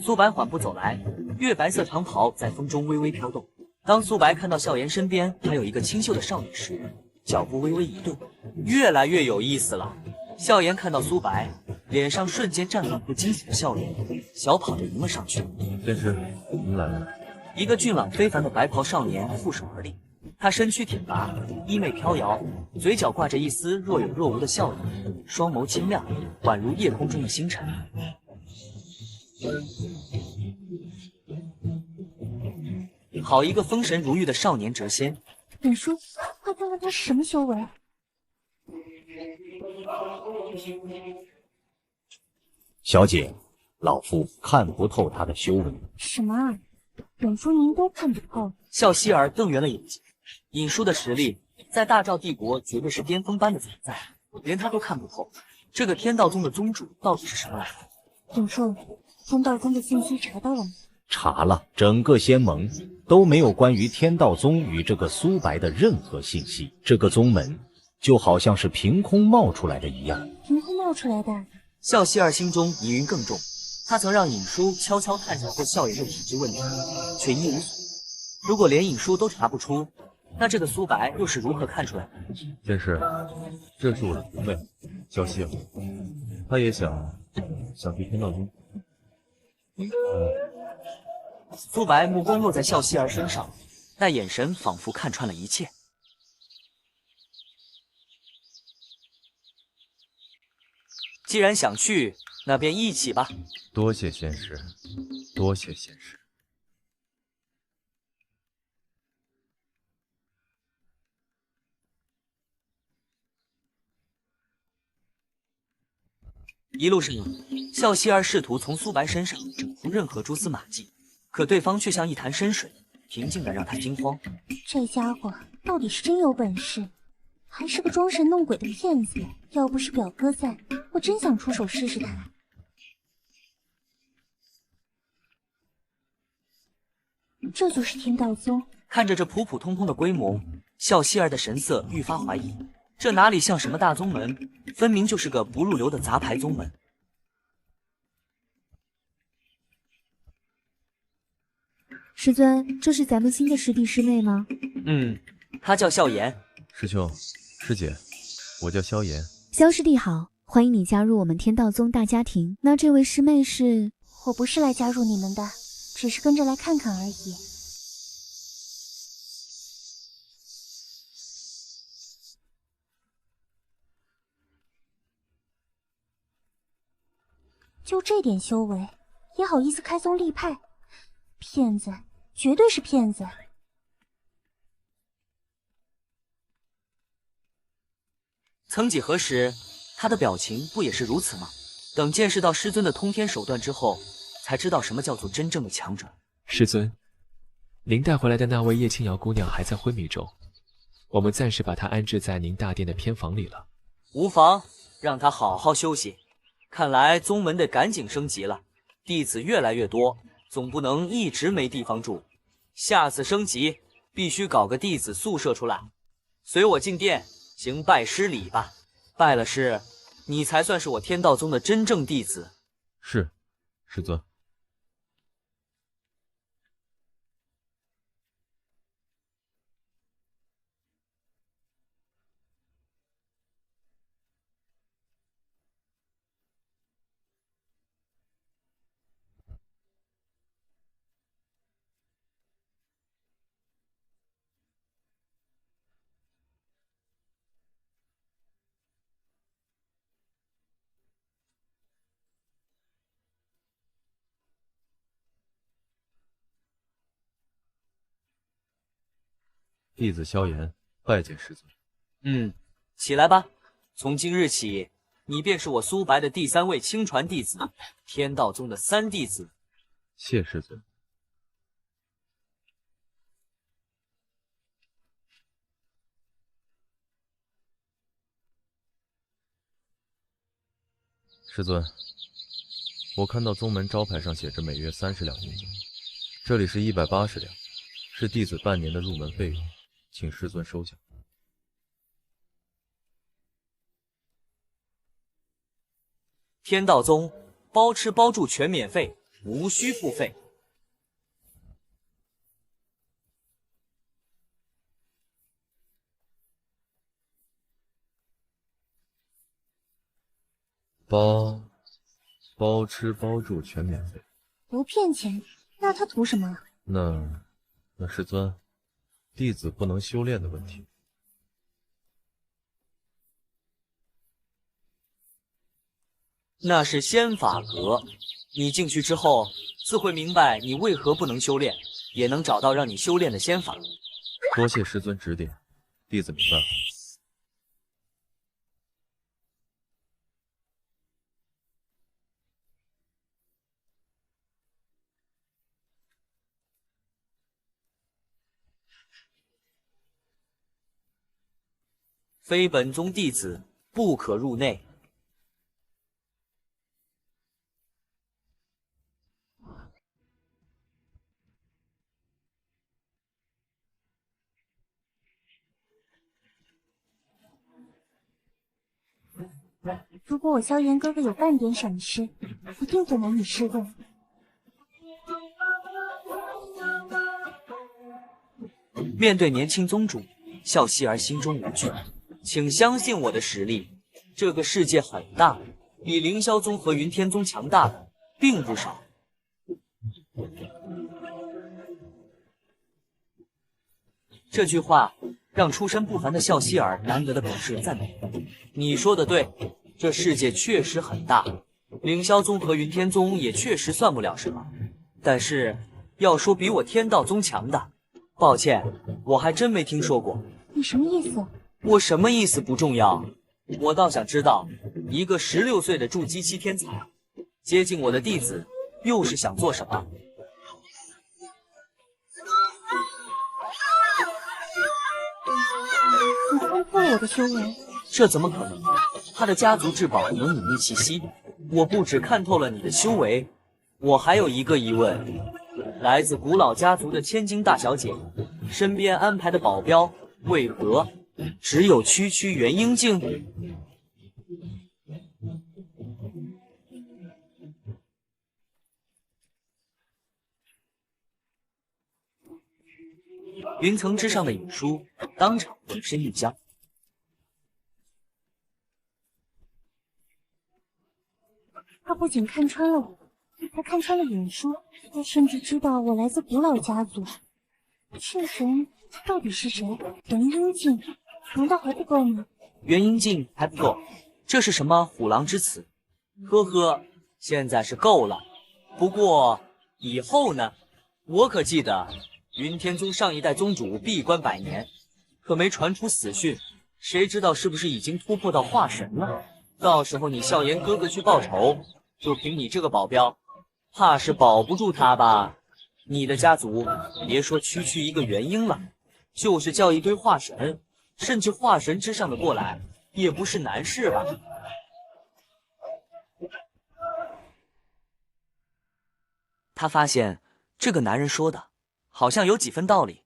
苏白缓步走来，月白色长袍在风中微微飘动。当苏白看到笑颜身边还有一个清秀的少女时，脚步微微一顿，越来越有意思了。笑颜看到苏白，脸上瞬间绽放出惊喜的笑容，小跑着迎了上去。仙师，您来了。一个俊朗非凡的白袍少年负手而立，他身躯挺拔，衣袂飘摇，嘴角挂着一丝若有若无的笑意，双眸清亮，宛如夜空中的星辰。好一个风神如玉的少年谪仙！本叔，快看看他是什么修为。小姐，老夫看不透他的修为。什么啊？本叔您都看不透？笑希儿瞪圆了眼睛，尹叔的实力在大赵帝国绝对是巅峰般的存在，连他都看不透，这个天道宗的宗主到底是什么来头？本叔，天道宗的信息查到了吗？查了，整个仙盟都没有关于天道宗与这个苏白的任何信息。这个宗门就好像是凭空冒出来的一样。凭空冒出来的？笑希儿心中疑云更重，他曾让尹叔悄悄探查过笑颜的体质问题，却一无所获。如果连尹叔都查不出，那这个苏白又是如何看出来的？仙师，这是我的徒妹萧希儿，她也想去天道宗。苏白目光落在笑希儿身上，那眼神仿佛看穿了一切。既然想去，那便一起吧。多谢仙师，多谢仙师。一路上，笑希儿试图从苏白身上整出任何蛛丝马迹，可对方却像一潭深水，平静的让他惊慌。这家伙到底是真有本事，还是个装神弄鬼的骗子？要不是表哥在，我真想出手试试他。这就是天道宗。看着这普普通通的规模，笑希儿的神色愈发怀疑，这哪里像什么大宗门，分明就是个不入流的杂牌宗门。师尊，这是咱们新的师弟师妹吗？他叫笑颜。师兄师姐，我叫萧炎。萧师弟好，欢迎你加入我们天道宗大家庭。那这位师妹是？我不是来加入你们的，只是跟着来看看而已。就这点修为，也好意思开宗立派？骗子，绝对是骗子！曾几何时，他的表情不也是如此吗？等见识到师尊的通天手段之后，才知道什么叫做真正的强者。师尊，您带回来的那位叶清瑶姑娘还在昏迷中，我们暂时把她安置在您大殿的偏房里了。无妨，让她好好休息。看来宗门得赶紧升级了，弟子越来越多，总不能一直没地方住。下次升级必须搞个弟子宿舍出来。随我进殿行拜师礼吧，拜了师，你才算是我天道宗的真正弟子。是，师尊。弟子萧炎拜见师尊。起来吧，从今日起，你便是我苏白的第3位亲传弟子，天道宗的3弟子。谢师尊。师尊，我看到宗门招牌上写着每月30两银子，这里是180两，是弟子半年的入门费用，请师尊收下。天道宗包吃包住全免费，无需付费。包吃包住全免费，不骗钱，那他图什么？那师尊，弟子不能修炼的问题。那是仙法阁，你进去之后自会明白你为何不能修炼，也能找到让你修炼的仙法。多谢师尊指点，弟子明白了。非本宗弟子不可入内。如果我萧炎哥哥有半点闪失，一定会难以释动。面对年轻宗主，笑希儿心中无惧，请相信我的实力。这个世界很大，比凌霄宗和云天宗强大的并不少。这句话让出身不凡的笑希儿难得的表示赞美。你说的对，这世界确实很大，凌霄宗和云天宗也确实算不了什么。但是要说比我天道宗强的，抱歉，我还真没听说过。你什么意思？我什么意思不重要，我倒想知道，一个16岁的筑基期天才接近我的弟子，又是想做什么？你看破了我的修为？这怎么可能？他的家族至宝有隐匿气息，我不只看透了你的修为，我还有一个疑问：来自古老家族的千金大小姐，身边安排的保镖为何只有区区元婴境？云层之上的尹叔当场浑身一僵。他不仅看穿了我，他看穿了尹叔，他甚至知道我来自古老家族。这人到底是谁？元婴境难道还不够吗？元婴境还不够，这是什么虎狼之词？呵呵，现在是够了。不过以后呢？我可记得云天宗上一代宗主闭关100年，可没传出死讯，谁知道是不是已经突破到化神了？到时候你笑颜哥哥去报仇，就凭你这个保镖，怕是保不住他吧？你的家族别说区区一个元婴了，就是叫一堆化神，甚至化神之上的过来，也不是难事吧？他发现这个男人说的好像有几分道理。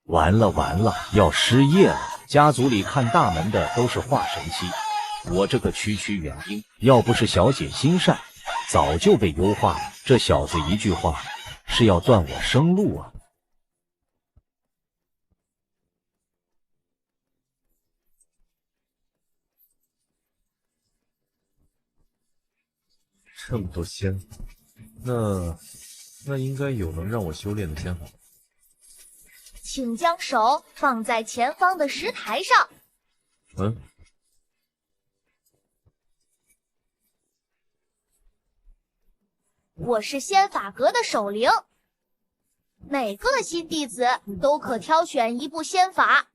完了完了，要失业了！家族里看大门的都是化神期，我这个区区元婴，要不是小姐心善，早就被优化了。这小子一句话，是要断我生路啊！这么多仙法，那应该有能让我修炼的仙法。请将手放在前方的石台上。我是仙法阁的守灵，每个新弟子都可挑选一部仙法，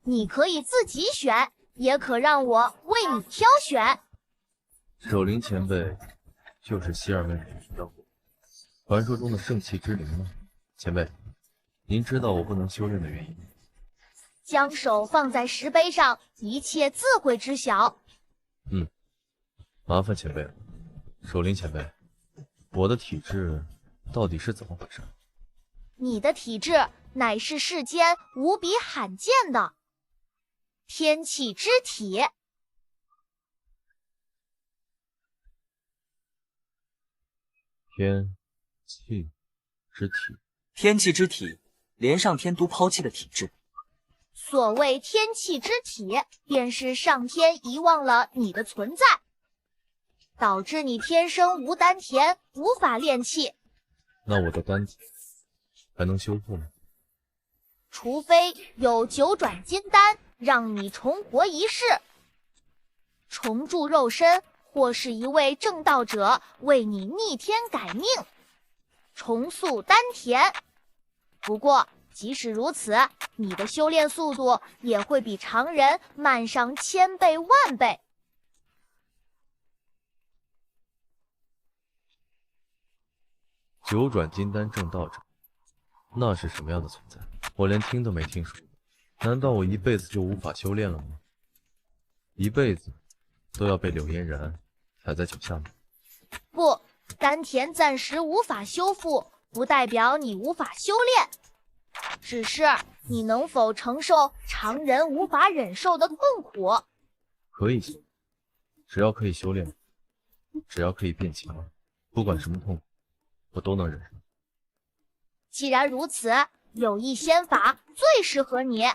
你可以自己选，也可让我为你挑选。守灵前辈就是希尔妹妹提到过传说中的圣器之灵吗？前辈，您知道我不能修炼的原因吗？将手放在石碑上，一切自会知晓。麻烦前辈了。守灵前辈，我的体质到底是怎么回事？你的体质乃是世间无比罕见的天气之体。天气之体，天气之体，连上天都抛弃的体质。所谓天气之体，便是上天遗忘了你的存在，导致你天生无丹田，无法炼气。那我的丹田还能修复吗？除非有九转金丹让你重活一世，重铸肉身，或是一位正道者为你逆天改命，重塑丹田。不过即使如此，你的修炼速度也会比常人慢上1000倍万倍。九转金丹正道者，那是什么样的存在？我连听都没听说过。难道我一辈子就无法修炼了吗？一辈子都要被柳嫣然踩在脚下吗？不，丹田暂时无法修复，不代表你无法修炼，只是你能否承受常人无法忍受的痛苦？可以，只要可以修炼，只要可以变强，不管什么痛苦，我都能忍受。既然如此，有一仙法最适合你。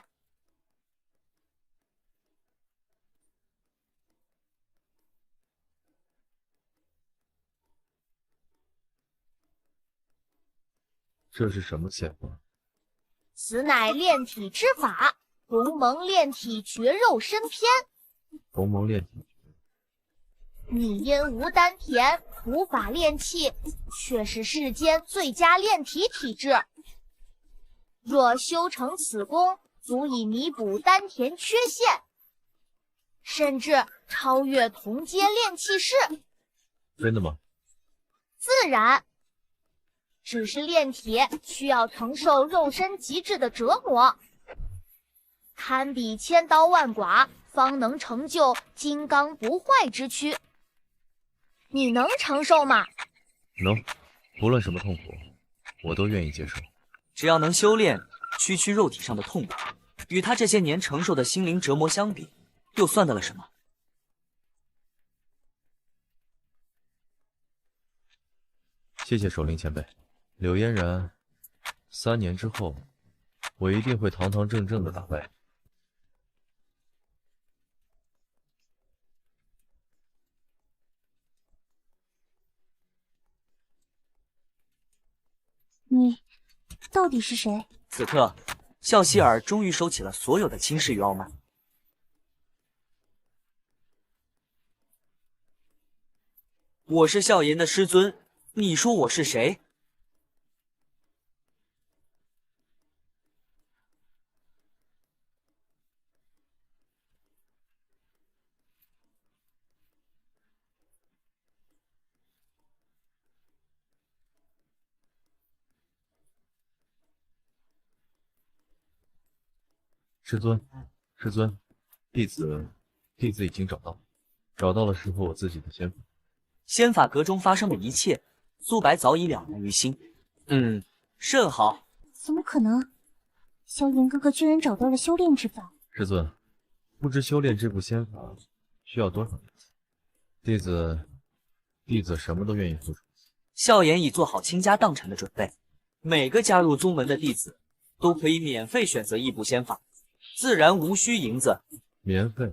这是什么仙法？此乃炼体之法，鸿蒙炼体绝肉身篇。鸿蒙炼体，你因无丹田，无法炼气，却是世间最佳炼体体质。若修成此功，足以弥补丹田缺陷，甚至超越同阶炼气士。真的吗？自然。只是炼体需要承受肉身极致的折磨，堪比千刀万剐，方能成就金刚不坏之躯。你能承受吗？能，无论什么痛苦，我都愿意接受。只要能修炼，区区肉体上的痛苦，与他这些年承受的心灵折磨相比，又算得了什么？谢谢守灵前辈。柳嫣然，3年之后，我一定会堂堂正正的打败。你到底是谁？此刻，笑希尔终于收起了所有的轻视与傲慢。我是笑颜的师尊，你说我是谁？师尊，师尊，弟子已经找到了适合我自己的仙法。仙法阁中发生的一切，苏白早已了然于心。甚好。怎么可能？萧炎哥哥居然找到了修炼之法。师尊，不知修炼这部仙法需要多少年？弟子什么都愿意付出。笑颜已做好倾家荡产的准备，每个加入宗门的弟子都可以免费选择一部仙法，自然无需银子。免费？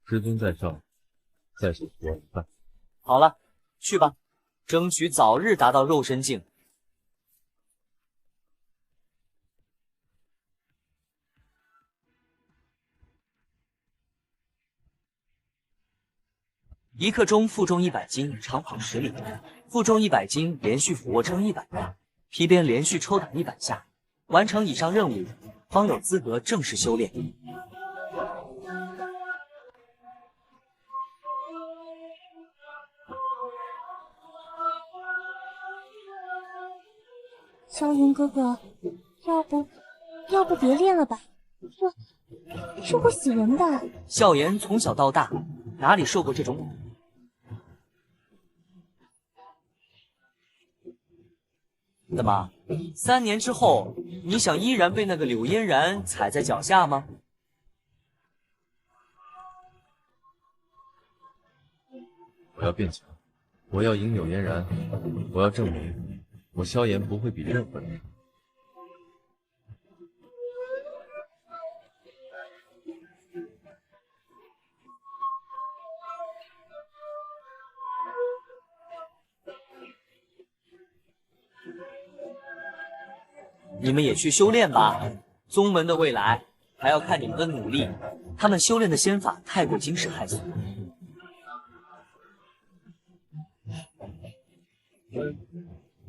师尊在上，在下我一拜。好了，去吧，争取早日达到肉身境。一刻钟负重100斤，长跑10里，负重100斤，连续俯卧撑100下，皮鞭连续抽打100下，完成以上任务，方有资格正式修炼。萧云哥哥，要不别练了吧？这会死人的。笑颜从小到大哪里受过这种苦？怎么，3年之后，你想依然被那个柳嫣然踩在脚下吗？我要变强，我要赢柳嫣然，我要证明我萧炎不会比任何人。你们也去修炼吧，宗门的未来还要看你们的努力。他们修炼的仙法太过惊世骇俗。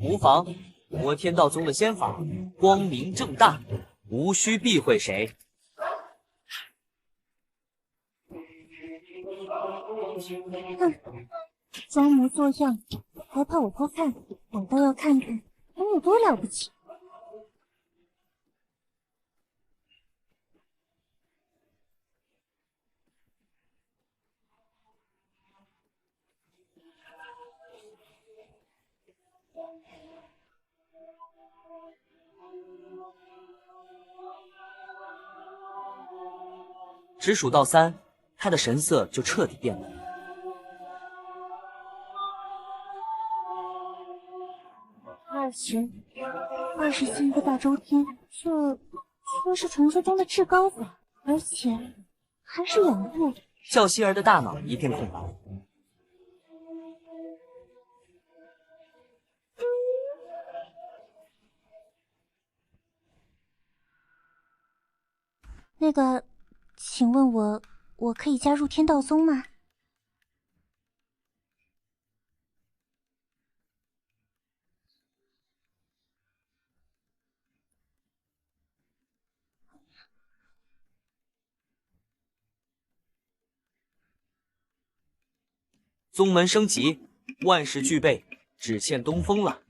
无妨，我天道宗的仙法光明正大，无需避讳谁。装模作样，还怕我偷看？我倒要看看你有多了不起。只数到3，他的神色就彻底变了。24个大周天，这是传说中的至高法，而且还是2步。笑希儿的大脑一片空白。那个，请问我可以加入天道宗吗？宗门升级，万事俱备，只欠东风了。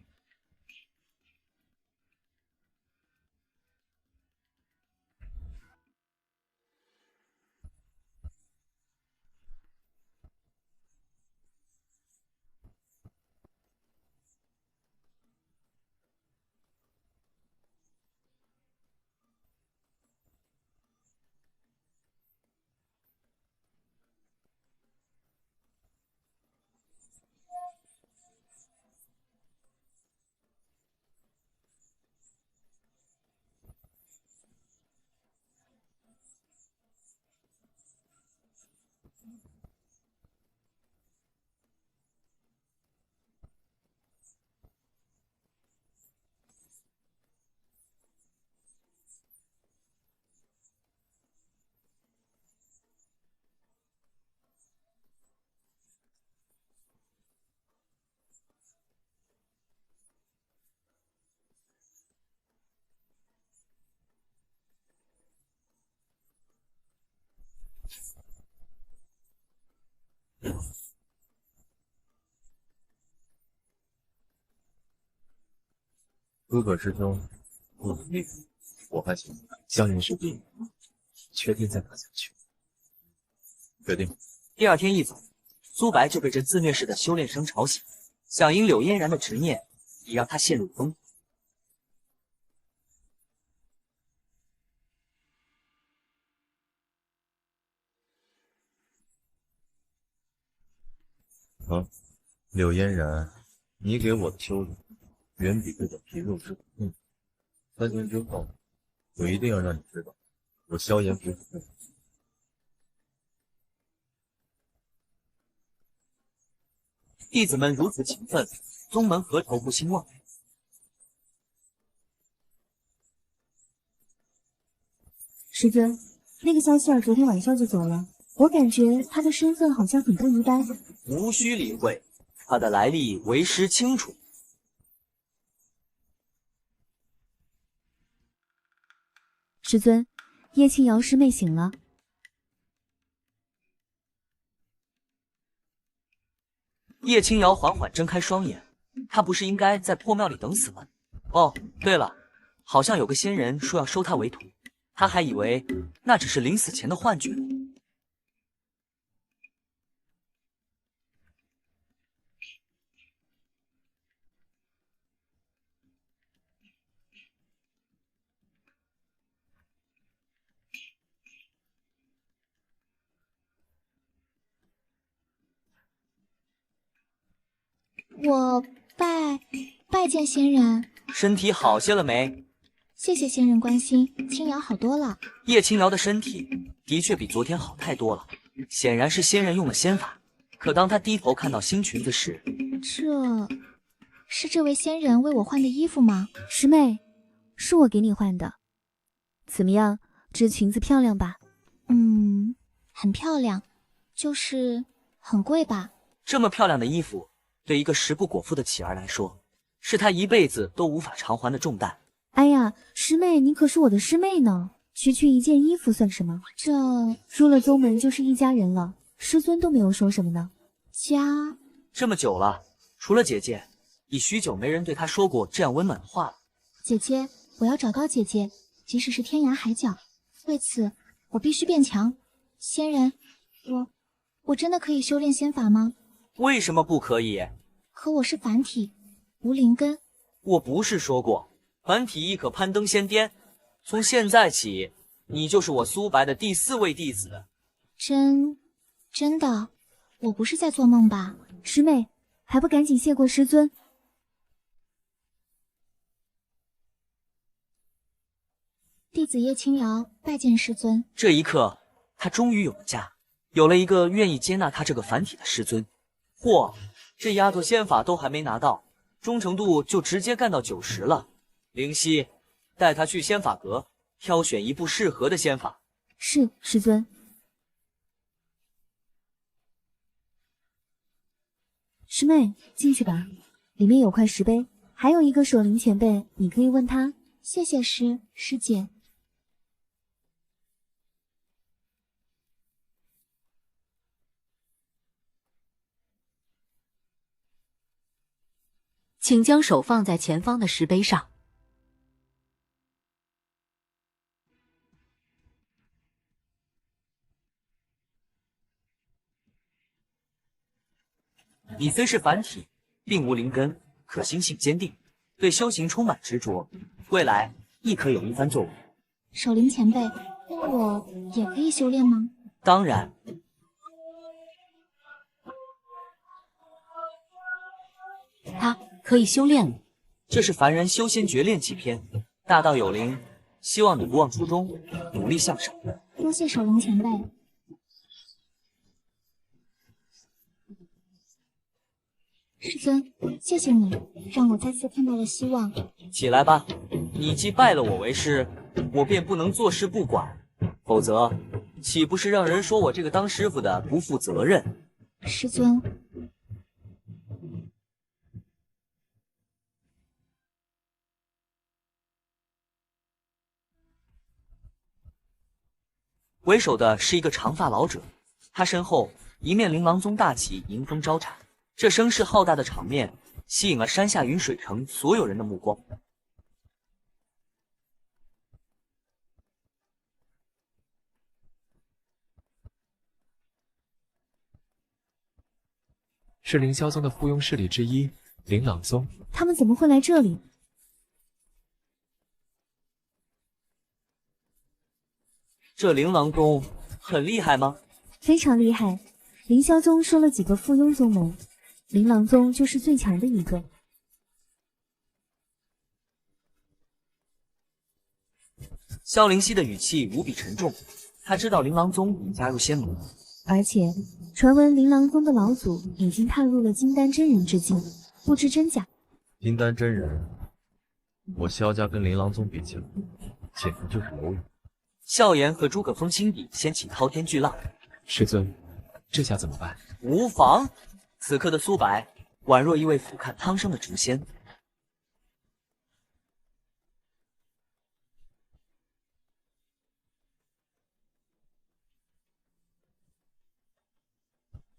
哥哥师兄，我还行。萧炎师弟，确定再打下去？决定。第2天一早，苏白就被这自虐式的修炼声吵醒，想赢柳嫣然的执念，已让他陷入疯狂。柳嫣然，你给我的羞辱远比这个皮肉之苦更3天之后，我一定要让你知道，我萧炎不是笨。弟子们如此勤奋，宗门何愁不兴旺？师尊，那个萧希儿昨天晚上就走了，我感觉他的身份好像很不一般。无需理会，他的来历为师清楚。师尊，叶青瑶师妹醒了。叶青瑶缓缓睁开双眼，她不是应该在破庙里等死吗？哦，对了，好像有个仙人说要收她为徒，她还以为那只是临死前的幻觉呢。我拜见仙人。身体好些了没？谢谢仙人关心，青瑶好多了。叶青瑶的身体的确比昨天好太多了，显然是仙人用了仙法。可当他低头看到新裙子时，是这位仙人为我换的衣服吗？师妹，是我给你换的。怎么样，这裙子漂亮吧？很漂亮，就是很贵吧？这么漂亮的衣服，对一个食不果腹的乞儿来说，是他一辈子都无法偿还的重担。哎呀，师妹，你可是我的师妹呢，区区一件衣服算什么？这入了宗门就是一家人了，师尊都没有说什么呢。这么久了，除了姐姐，已许久没人对他说过这样温暖的话了。姐姐，我要找到姐姐，即使是天涯海角，为此我必须变强。仙人，我真的可以修炼仙法吗？为什么不可以？可我是凡体，无灵根。我不是说过，凡体亦可攀登仙巅。从现在起，你就是我苏白的第4位弟子。真的？我不是在做梦吧？师妹，还不赶紧谢过师尊？弟子叶青瑶拜见师尊。这一刻，他终于有了家，有了一个愿意接纳他这个凡体的师尊。嚯，这丫头仙法都还没拿到，忠诚度就直接干到90了。灵犀，带她去仙法阁，挑选一部适合的仙法。是，师尊。师妹，进去吧，里面有块石碑，还有一个守灵前辈，你可以问他。谢谢师姐。请将手放在前方的石碑上。你虽是凡体，并无灵根，可心性坚定，对修行充满执着，未来亦可有一番作为。守灵前辈，那我也可以修炼吗？当然。他可以修炼了。这是凡人修仙诀炼气篇，大道有灵，希望你不忘初衷，努力向上。多谢守灵前辈。师尊，谢谢你，让我再次看到了希望。起来吧，你既拜了我为师，我便不能坐视不管，否则岂不是让人说我这个当师傅的不负责任？师尊。为首的是一个长发老者，他身后一面琳琅宗大旗迎风招展，这声势浩大的场面吸引了山下云水城所有人的目光。是凌霄宗的附庸势力之一，琳琅宗。他们怎么会来这里？这琳琅宗很厉害吗？非常厉害。凌霄宗收了几个附庸宗门，琳琅宗就是最强的一个。萧灵溪的语气无比沉重，他知道琳琅宗已加入仙盟，而且传闻琳琅宗的老祖已经探入了金丹真人之境，不知真假。金丹真人，我萧家跟琳琅宗比起来，简直就是蝼蚁。笑颜和诸葛峰亲笔掀起滔天巨浪，师尊，这下怎么办？无妨。此刻的苏白，宛若一位俯瞰苍生的诛仙。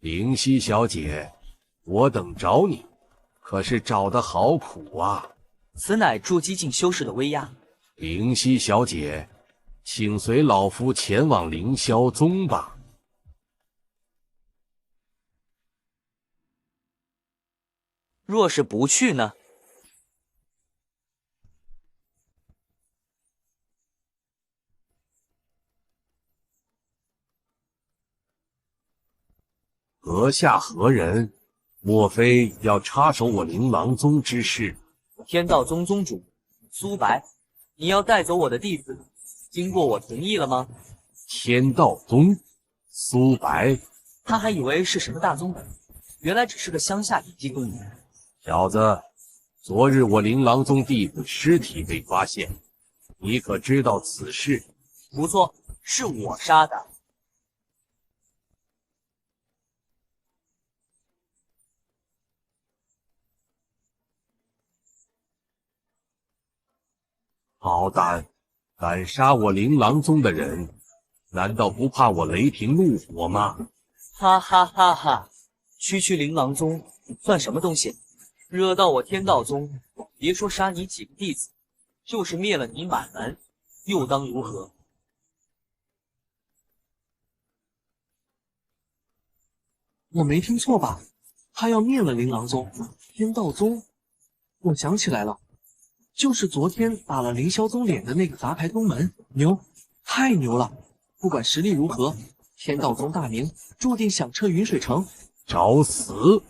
灵犀小姐，我等找你，可是找得好苦啊！此乃筑基境修士的威压。灵犀小姐，请随老夫前往凌霄宗吧。若是不去呢？阁下何人？莫非要插手我琳琅宗之事？天道宗宗主苏白，你要带走我的弟子，经过我同意了吗？天道宗，苏白，他还以为是什么大宗呢，原来只是个乡下野鸡公民。小子，昨日我琳琅宗弟子尸体被发现，你可知道此事？不错，是我杀的。好胆，敢杀我琳琅宗的人，难道不怕我雷霆怒火吗？哈哈哈哈！区区琳琅宗算什么东西？惹到我天道宗，别说杀你几个弟子，就是灭了你满门，又当如何？我没听错吧？他要灭了琳琅宗、天道宗。我想起来了，就是昨天打了凌霄宗脸的那个杂牌宗门，牛，太牛了！不管实力如何，天道宗大名注定响彻云水城。找死！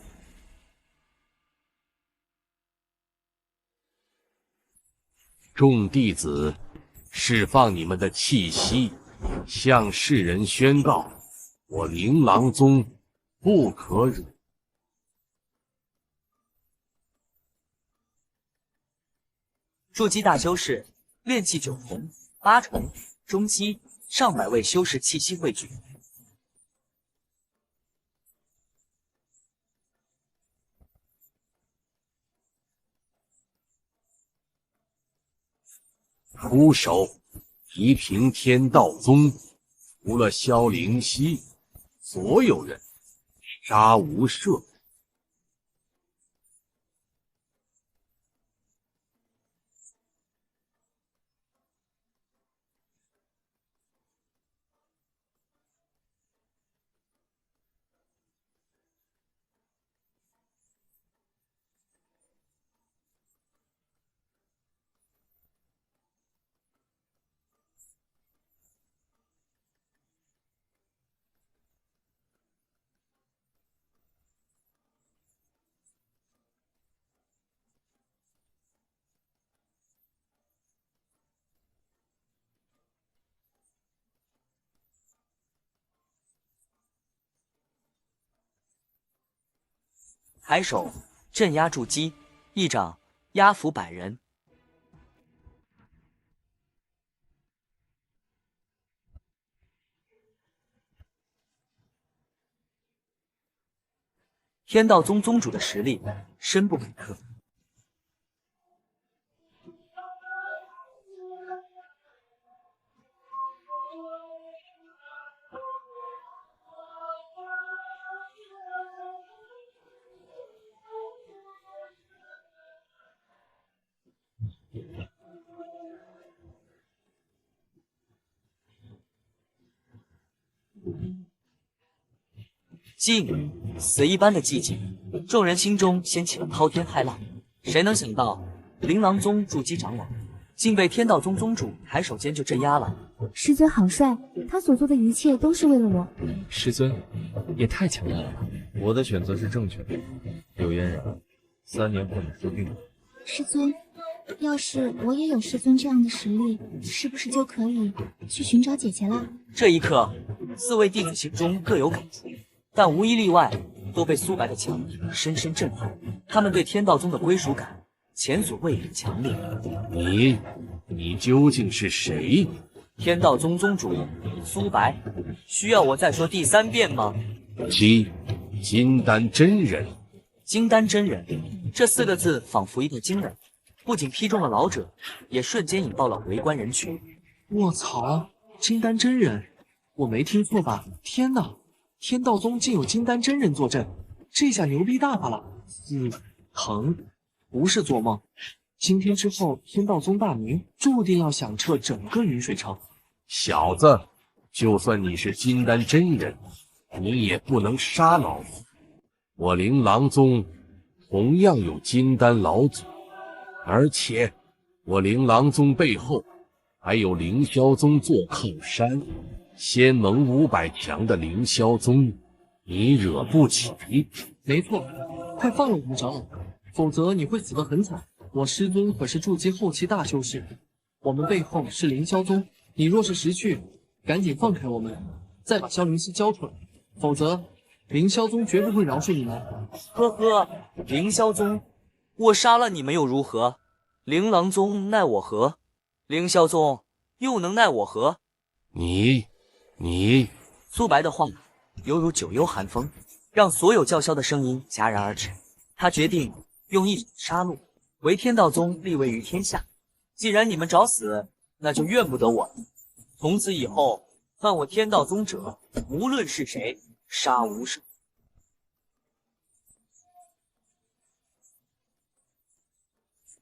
众弟子，释放你们的气息，向世人宣告：我琳琅宗不可辱。筑基大修士，炼气9重8重，中期上百位修士气息汇聚。出手，夷平天道宗，除了萧灵溪，所有人杀无赦。抬手镇压筑基，一掌压服100人。天道宗宗主的实力深不可测。静，死一般的寂静，众人心中掀起了滔天骇浪。谁能想到，琳琅宗筑基长老竟被天道宗宗主抬手间就镇压了？师尊好帅，他所做的一切都是为了我。师尊也太强大了吧！我的选择是正确的，柳嫣然，3年后你说定了。师尊，要是我也有师尊这样的实力，是不是就可以去寻找姐姐了？这一刻，4位弟子心中各有感触，但无一例外都被苏白的强力深深震撼。他们对天道宗的归属感前所未有的强烈。你究竟是谁？天道宗宗主苏白，需要我再说第3遍吗？金丹真人。金丹真人这4个字仿佛一道金刃，不仅劈中了老者，也瞬间引爆了围观人群。卧槽，金丹真人，我没听错吧？天哪，天道宗竟有金丹真人坐镇，这下牛逼大发了！疼，不是做梦。今天之后，天道宗大名注定要响彻整个云水城。小子，就算你是金丹真人，你也不能杀老夫。我琳琅宗同样有金丹老祖，而且我琳琅宗背后还有凌霄宗做靠山，仙盟500强的凌霄宗，你惹不起。没错，快放了我们长老，否则你会死得很惨。我师尊可是筑基后期大修士，我们背后是凌霄宗，你若是识趣，赶紧放开我们，再把萧灵溪交出来，否则凌霄宗绝不会饶恕你们。呵呵，凌霄宗，我杀了你们又如何？琳琅宗奈我何？凌霄宗又能奈我何？你，苏白的话犹如九幽寒风，让所有叫嚣的声音戛然而止。他决定用一场杀戮为天道宗立威于天下。既然你们找死，那就怨不得我了。从此以后，犯我天道宗者，无论是谁，杀无赦。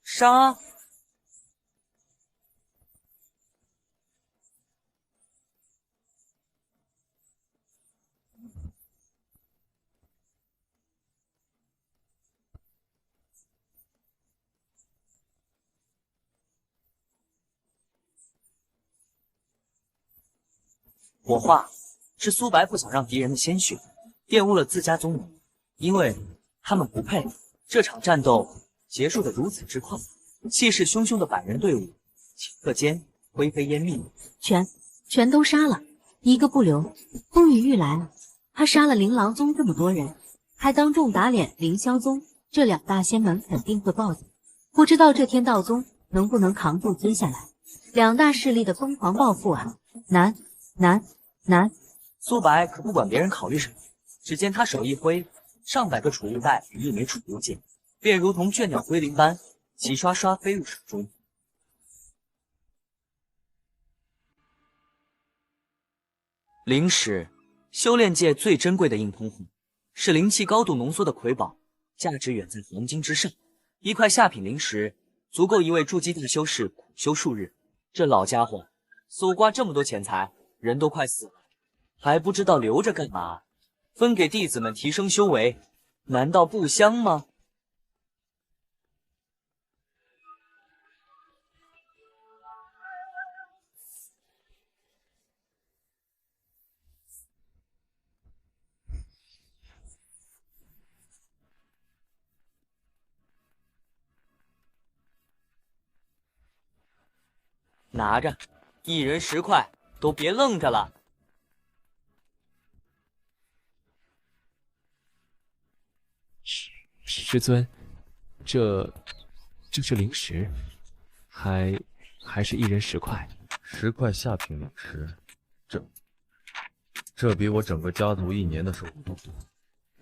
杀！火化是苏白不想让敌人的鲜血玷污了自家宗门，因为他们不配。这场战斗结束得如此之快，气势汹汹的百人队伍，顷刻间灰飞烟灭，全都杀了，一个不留。风雨欲来了，他杀了琳琅宗这么多人，还当众打脸凌霄宗，这2大仙门肯定会暴走。不知道这天道宗能不能扛住接下来2大势力的疯狂报复啊！难！苏白可不管别人考虑什么，只见他手一挥，上百个储物袋与一枚储物剑便如同倦鸟归林般齐刷刷飞入手中。灵石，修炼界最珍贵的硬通货，是灵气高度浓缩的瑰宝，价值远在黄金之上。一块下品灵石足够一位筑基大修士苦修数日。这老家伙搜刮这么多钱财，人都快死了，还不知道留着干嘛？分给弟子们提升修为，难道不香吗？拿着，一人10块，都别愣着了。师尊，这是灵石，还是一人10块，10块下品灵石，这比我整个家族1年的收入都多。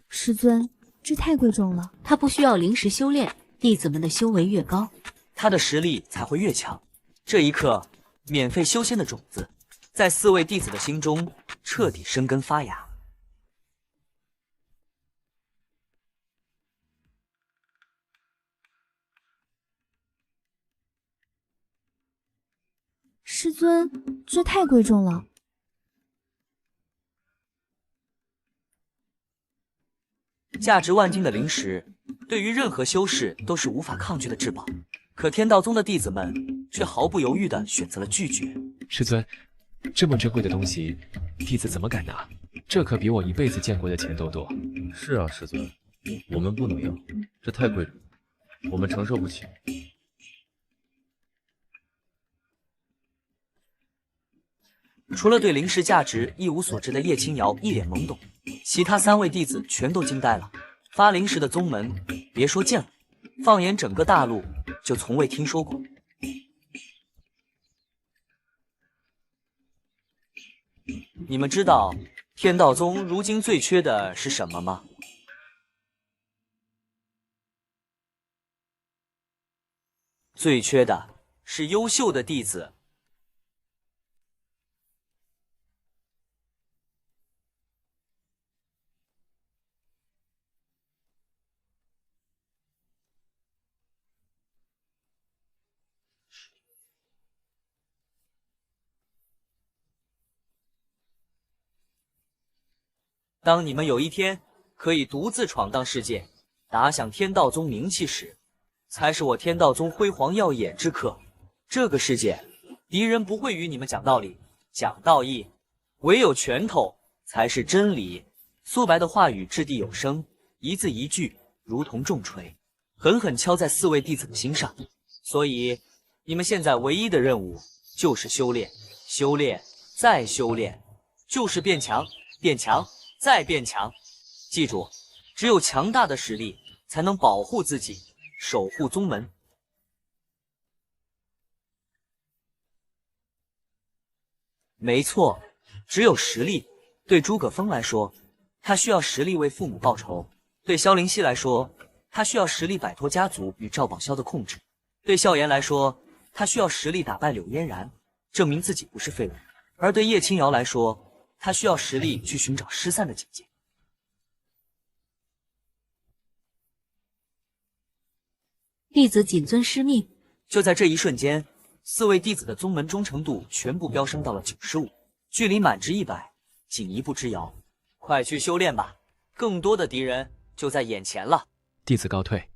师尊，这太贵重了。他不需要灵石修炼，弟子们的修为越高，他的实力才会越强。这一刻，免费修仙的种子，在4位弟子的心中彻底生根发芽。师尊，这太贵重了。价值万金的灵石，对于任何修士都是无法抗拒的至宝。可天道宗的弟子们却毫不犹豫地选择了拒绝。师尊，这么珍贵的东西，弟子怎么敢拿？这可比我一辈子见过的钱都多。是啊，师尊，我们不能要，这太贵重，我们承受不起。除了对灵石价值一无所知的叶青瑶一脸懵懂，其他3位弟子全都惊呆了。发灵石的宗门，别说见了，放眼整个大陆，就从未听说过。你们知道天道宗如今最缺的是什么吗？最缺的是优秀的弟子。当你们有一天可以独自闯荡世界，打响天道宗名气时，才是我天道宗辉煌耀眼之刻。这个世界，敌人不会与你们讲道理、讲道义，唯有拳头才是真理。苏白的话语掷地有声，一字一句如同重锤，狠狠敲在4位弟子的心上。所以，你们现在唯一的任务就是修炼，修炼再修炼，就是变强，变强再变强。记住，只有强大的实力才能保护自己，守护宗门。没错，只有实力。对诸葛峰来说，他需要实力为父母报仇；对萧灵溪来说，他需要实力摆脱家族与赵宝萧的控制；对萧炎来说，他需要实力打败柳嫣然，证明自己不是废物；而对叶青瑶来说，他需要实力去寻找失散的姐姐。弟子谨遵师命。就在这一瞬间，4位弟子的宗门忠诚度全部飙升到了95，距离满值100仅一步之遥。快去修炼吧，更多的敌人就在眼前了。弟子告退。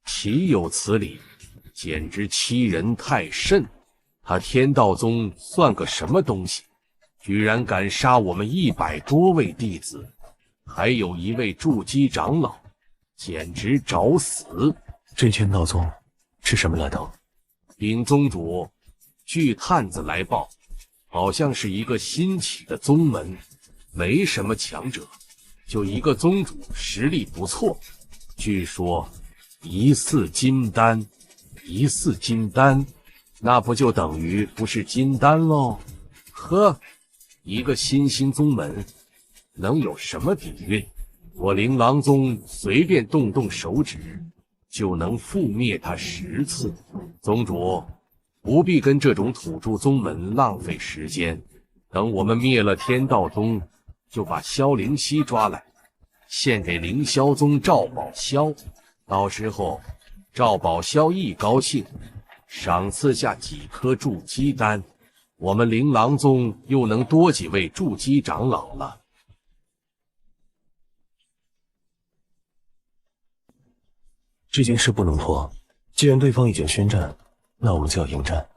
岂有此理！简直欺人太甚！他天道宗算个什么东西？居然敢杀我们100多位弟子，还有1位筑基长老，简直找死！这天道宗是什么来头？禀宗主，据探子来报，好像是一个新起的宗门，没什么强者，就一个宗主实力不错，据说疑似金丹，疑似金丹，那不就等于不是金丹喽？呵，一个新兴宗门能有什么底蕴？我琳琅宗随便动动手指就能覆灭他10次。宗主不必跟这种土著宗门浪费时间，等我们灭了天道宗，就把萧灵溪抓来，献给凌霄宗赵宝萧。到时候赵宝萧一高兴，赏赐下几颗筑基丹，我们琳琅宗又能多几位筑基长老了。这件事不能拖，既然对方已经宣战，那我们就要迎战。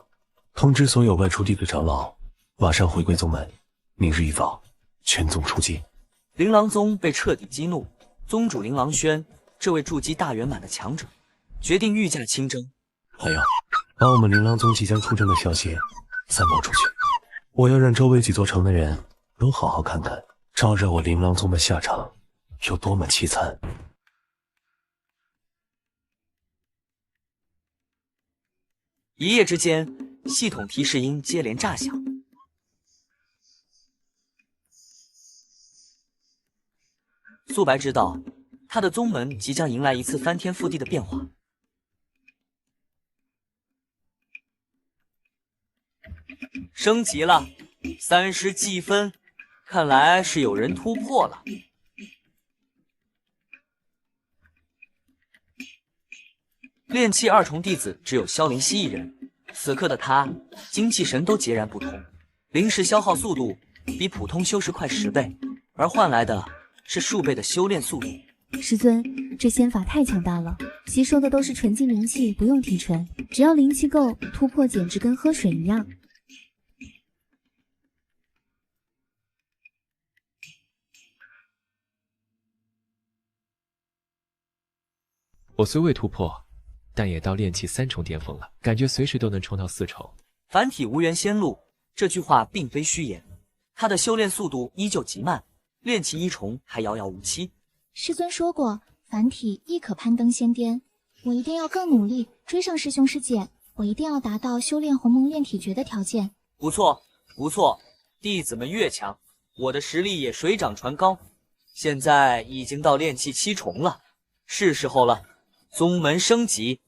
通知所有外出弟子长老，马上回归宗门，明日一早全宗出击。琳琅宗被彻底激怒，宗主琳琅轩这位筑基大圆满的强者，决定御驾亲征。还有，把我们琳琅宗即将出征的消息散播出去，我要让周围几座城的人都好好看看，招惹我琳琅宗的下场有多么凄惨。一夜之间，系统提示音接连炸响。苏白知道，他的宗门即将迎来一次翻天覆地的变化。升级了，30积分，看来是有人突破了。炼气2重弟子只有萧灵溪一人，此刻的他精气神都截然不同，灵石消耗速度比普通修士快10倍，而换来的是数倍的修炼速度。师尊，这仙法太强大了，吸收的都是纯净灵气，不用提纯，只要灵气够，突破简直跟喝水一样。我虽未突破，但也到炼气3重巅峰了，感觉随时都能冲到4重。凡体无缘仙路，这句话并非虚言。他的修炼速度依旧极慢，炼气1重还遥遥无期。师尊说过，凡体亦可攀登仙巅，我一定要更努力追上师兄师姐，我一定要达到修炼鸿蒙炼体诀的条件。不错，不错，弟子们越强，我的实力也水涨船高。现在已经到炼气7重了，是时候了，宗门升级。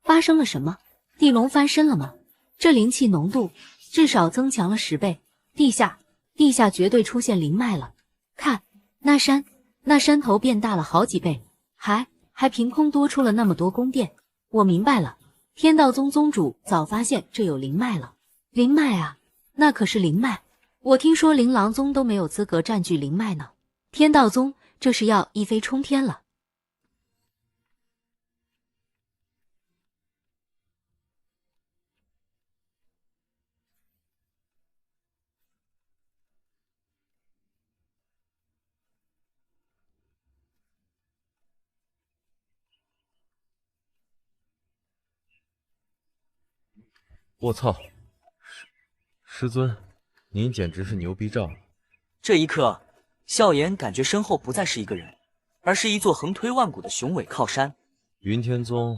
发生了什么？地龙翻身了吗？这灵气浓度至少增强了10倍，地下绝对出现灵脉了。看那山头变大了好几倍，还凭空多出了那么多宫殿。我明白了，天道宗宗主早发现这有灵脉了。灵脉啊，那可是灵脉。我听说琳琅宗都没有资格占据灵脉呢，天道宗这是要一飞冲天了。我操！师尊，您简直是牛逼炸了！这一刻，笑颜感觉身后不再是一个人，而是一座横推万古的雄伟靠山。云天宗，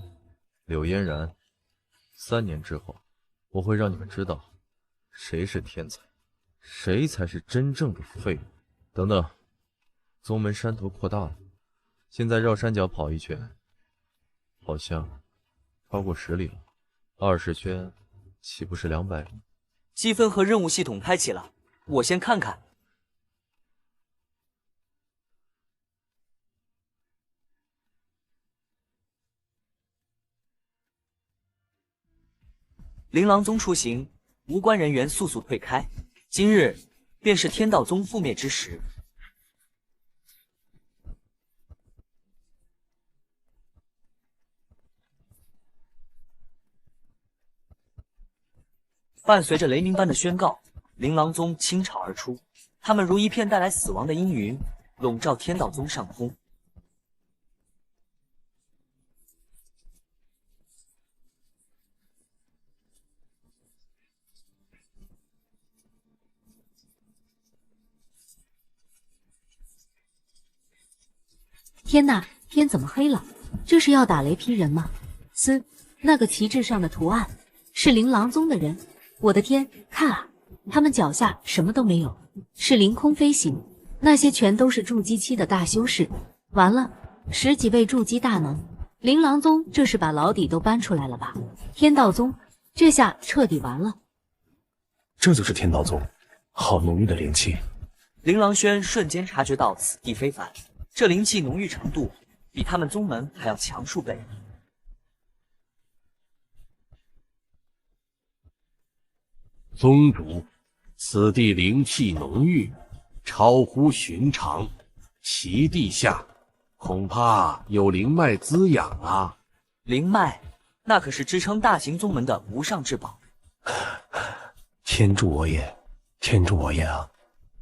柳嫣然，3年之后，我会让你们知道，谁是天才，谁才是真正的废物。等等，宗门山头扩大了，现在绕山脚跑一圈，好像超过10里了，20圈。岂不是200里？积分和任务系统开启了，我先看看。琳琅宗出行，无关人员速速退开。今日便是天道宗覆灭之时。伴随着雷鸣般的宣告，琳琅宗倾巢而出，他们如一片带来死亡的阴云，笼罩天道宗上空。天哪，天怎么黑了？这是要打雷劈人吗？那个旗帜上的图案是琳琅宗的人。我的天，看啊，他们脚下什么都没有，是凌空飞行，那些全都是筑基期的大修士。完了，10几倍筑基大能，琳琅宗这是把老底都搬出来了吧？天道宗这下彻底完了。这就是天道宗，好浓郁的灵气。琳琅轩瞬间察觉到此地非凡，这灵气浓郁程度比他们宗门还要强数倍。宗主，此地灵气浓郁，超乎寻常，其地下恐怕有灵脉滋养啊！灵脉，那可是支撑大型宗门的无上至宝。天助我也，天助我也啊！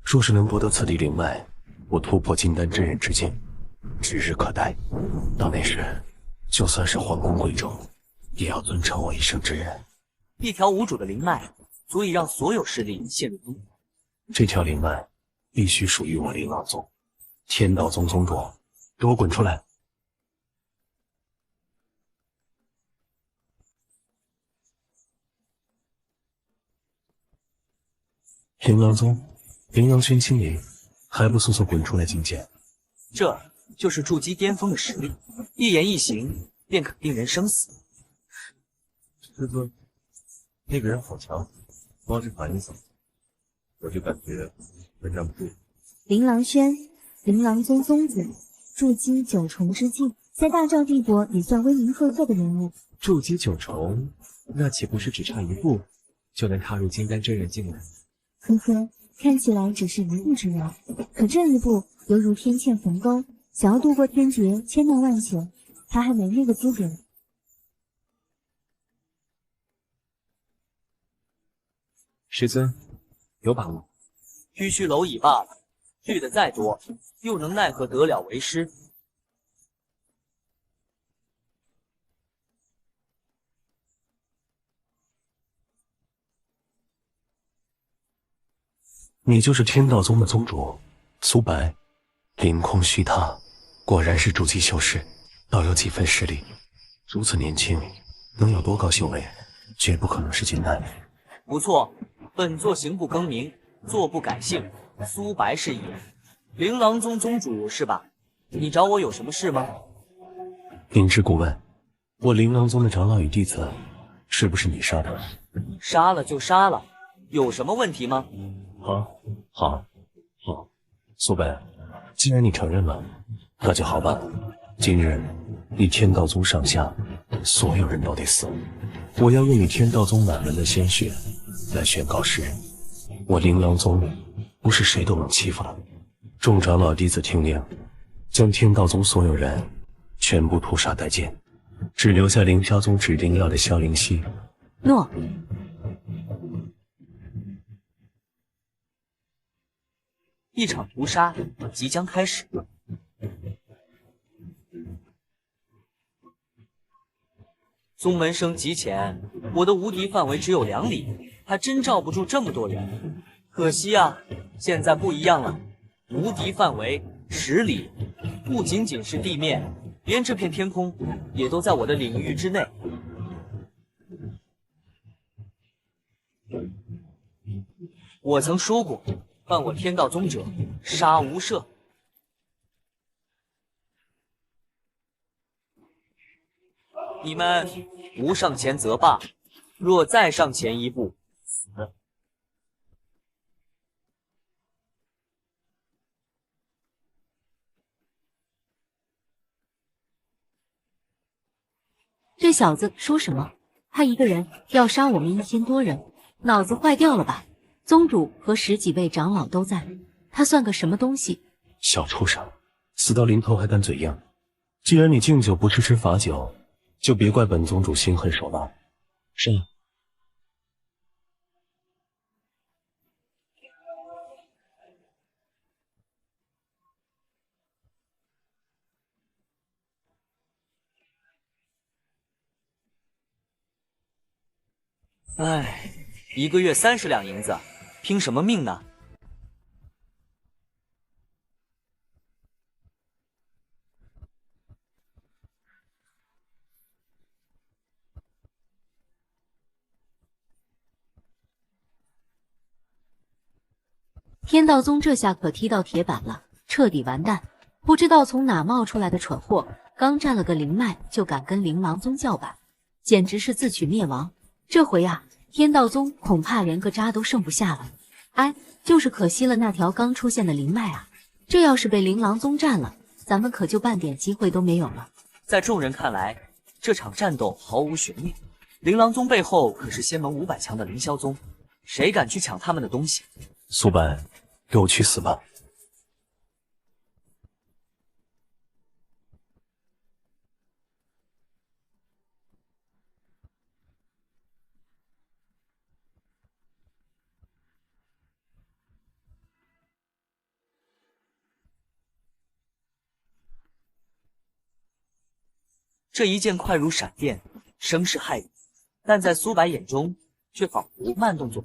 若是能博得此地灵脉，我突破金丹真人之境，指日可待。到那时，就算是皇宫贵胄，也要尊称我一声之人。一条无主的灵脉，足以让所有势力陷入疯狂。这条灵脉必须属于我琳琅宗。天道宗宗主，给我滚出来！琳琅宗，琳琅轩亲临，还不速速滚出来觐见！这就是筑基巅峰的实力，一言一行便可定人生死。师尊，那个人好强，光是喊一嗓子，我就感觉快站不住。琳琅轩，琳琅宗宗主，筑基9重之境，在大赵帝国也算威名赫赫的人物。筑基9重，那岂不是只差一步就能踏入金丹真人境了？呵呵，看起来只是一步之遥，可这一步犹如天堑鸿沟，想要渡过天劫，千难万险，他还没那个资格。师尊，有把握？区区蝼蚁罢了，聚的再多，又能奈何得了为师？你就是天道宗的宗主苏白，凌空虚踏，果然是筑基修士，倒有几分实力。如此年轻，能有多高修为，绝不可能是金丹。不错，本座行不更名，坐不改姓，苏白是也。琳琅宗宗主是吧？你找我有什么事吗？明知故问，我琳琅宗的长老与弟子，是不是你杀的？杀了就杀了，有什么问题吗？好，苏白，既然你承认了，那就好吧。今日你天道宗上下所有人都得死，我要用你天道宗满门的鲜血来宣告世人，我琳琅宗不是谁都能欺负的。众长老弟子听令，将天道宗所有人全部屠杀殆尽，只留下凌霄宗指定要的萧灵溪。诺。一场屠杀即将开始。宗门生极浅，我的无敌范围只有2里，还真罩不住这么多人。可惜啊，现在不一样了，无敌范围10里，不仅仅是地面，连这片天空也都在我的领域之内。我曾说过，犯我天道宗者，杀无赦。你们不上前则罢，若再上前一步，死。这小子说什么？他一个人要杀我们1000多人，脑子坏掉了吧？宗主和10几位长老都在，他算个什么东西？小畜生，死到临头还敢嘴硬！既然你敬酒不是吃罚酒，就别怪本宗主心狠手辣。是。唉，1个月30两银子，拼什么命呢？天道宗这下可踢到铁板了，彻底完蛋！不知道从哪冒出来的蠢货，刚占了个灵脉就敢跟琳琅宗叫板，简直是自取灭亡。这回啊，天道宗恐怕连个渣都剩不下了。哎，就是可惜了那条刚出现的灵脉啊！这要是被琳琅宗占了，咱们可就半点机会都没有了。在众人看来，这场战斗毫无悬念。琳琅宗背后可是仙门500强的凌霄宗，谁敢去抢他们的东西？苏白，给我去死吧！这一剑快如闪电，声势骇人，但在苏白眼中却仿佛慢动作。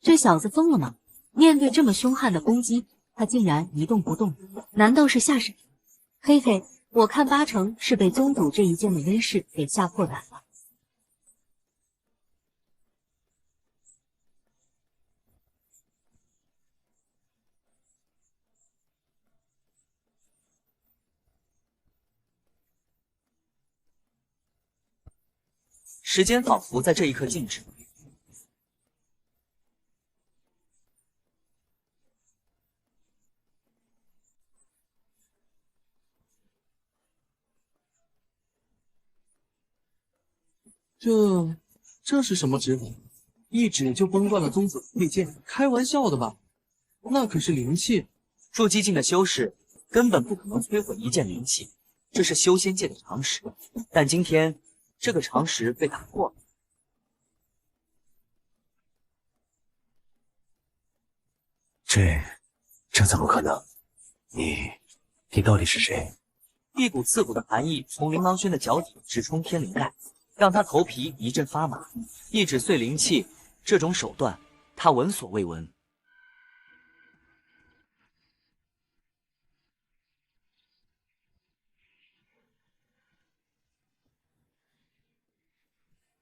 这小子疯了吗？面对这么凶悍的攻击，他竟然一动不动，难道是下神？嘿嘿，我看八成是被宗主这一剑的威势给吓破胆了。时间仿佛在这一刻静止。这是什么指法？一指就崩断了宗主的佩剑？开玩笑的吧？那可是灵气，筑基境的修士根本不可能摧毁一件灵气，这是修仙界的常识。但今天这个常识被打破了。这怎么可能？你到底是谁？一股刺骨的寒意从琳琅轩的脚底直冲天灵盖，让他头皮一阵发麻。一指碎灵气，这种手段他闻所未闻。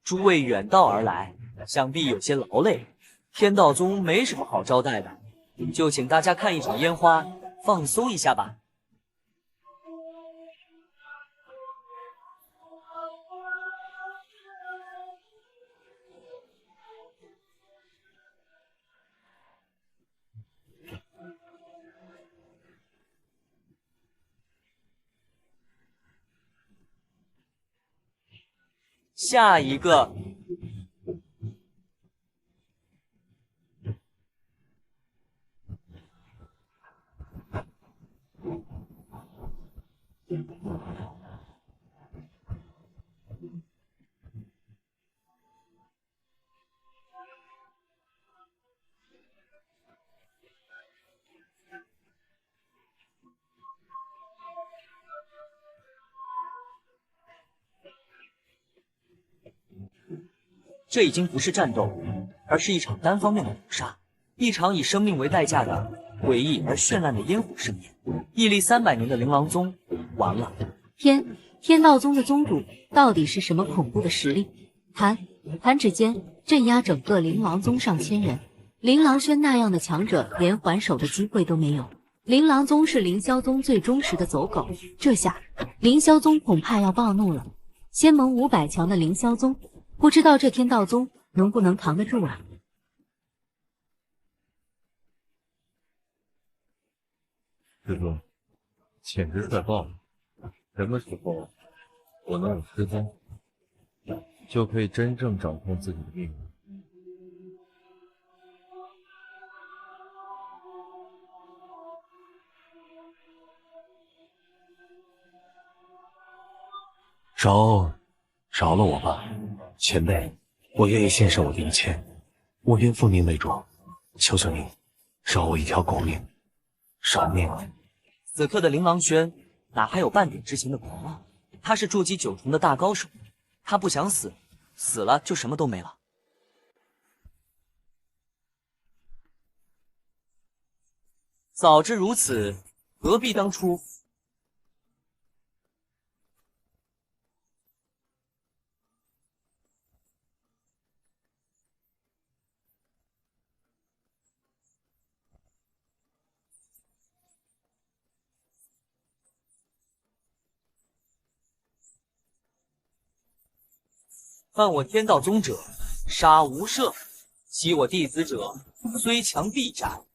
诸位远道而来，想必有些劳累。天道宗没什么好招待的，就请大家看一场烟花，放松一下吧。下一个。这已经不是战斗，而是一场单方面的屠杀，一场以生命为代价的诡异而绚烂的烟火盛宴。屹立300年的琳琅宗完了。天道宗的宗主到底是什么恐怖的实力？弹指间镇压整个琳琅宗上千人，琳琅轩那样的强者连还手的机会都没有。琳琅宗是凌霄宗最忠实的走狗，这下凌霄宗恐怕要暴怒了。仙盟500强的凌霄宗，不知道这天道宗能不能扛得住啊？师兄，简直帅爆了！什么时候我能有师宗，就可以真正掌控自己的命运。饶了我吧，前辈，我愿意献上我的一切，我愿奉您为主，求求您，饶我一条狗命，饶命啊！此刻的琳琅轩哪还有半点之前的狂傲？他是筑基9重的大高手，他不想死，死了就什么都没了。早知如此，何必当初？犯我天道宗者，杀无赦；欺我弟子者，虽强必斩。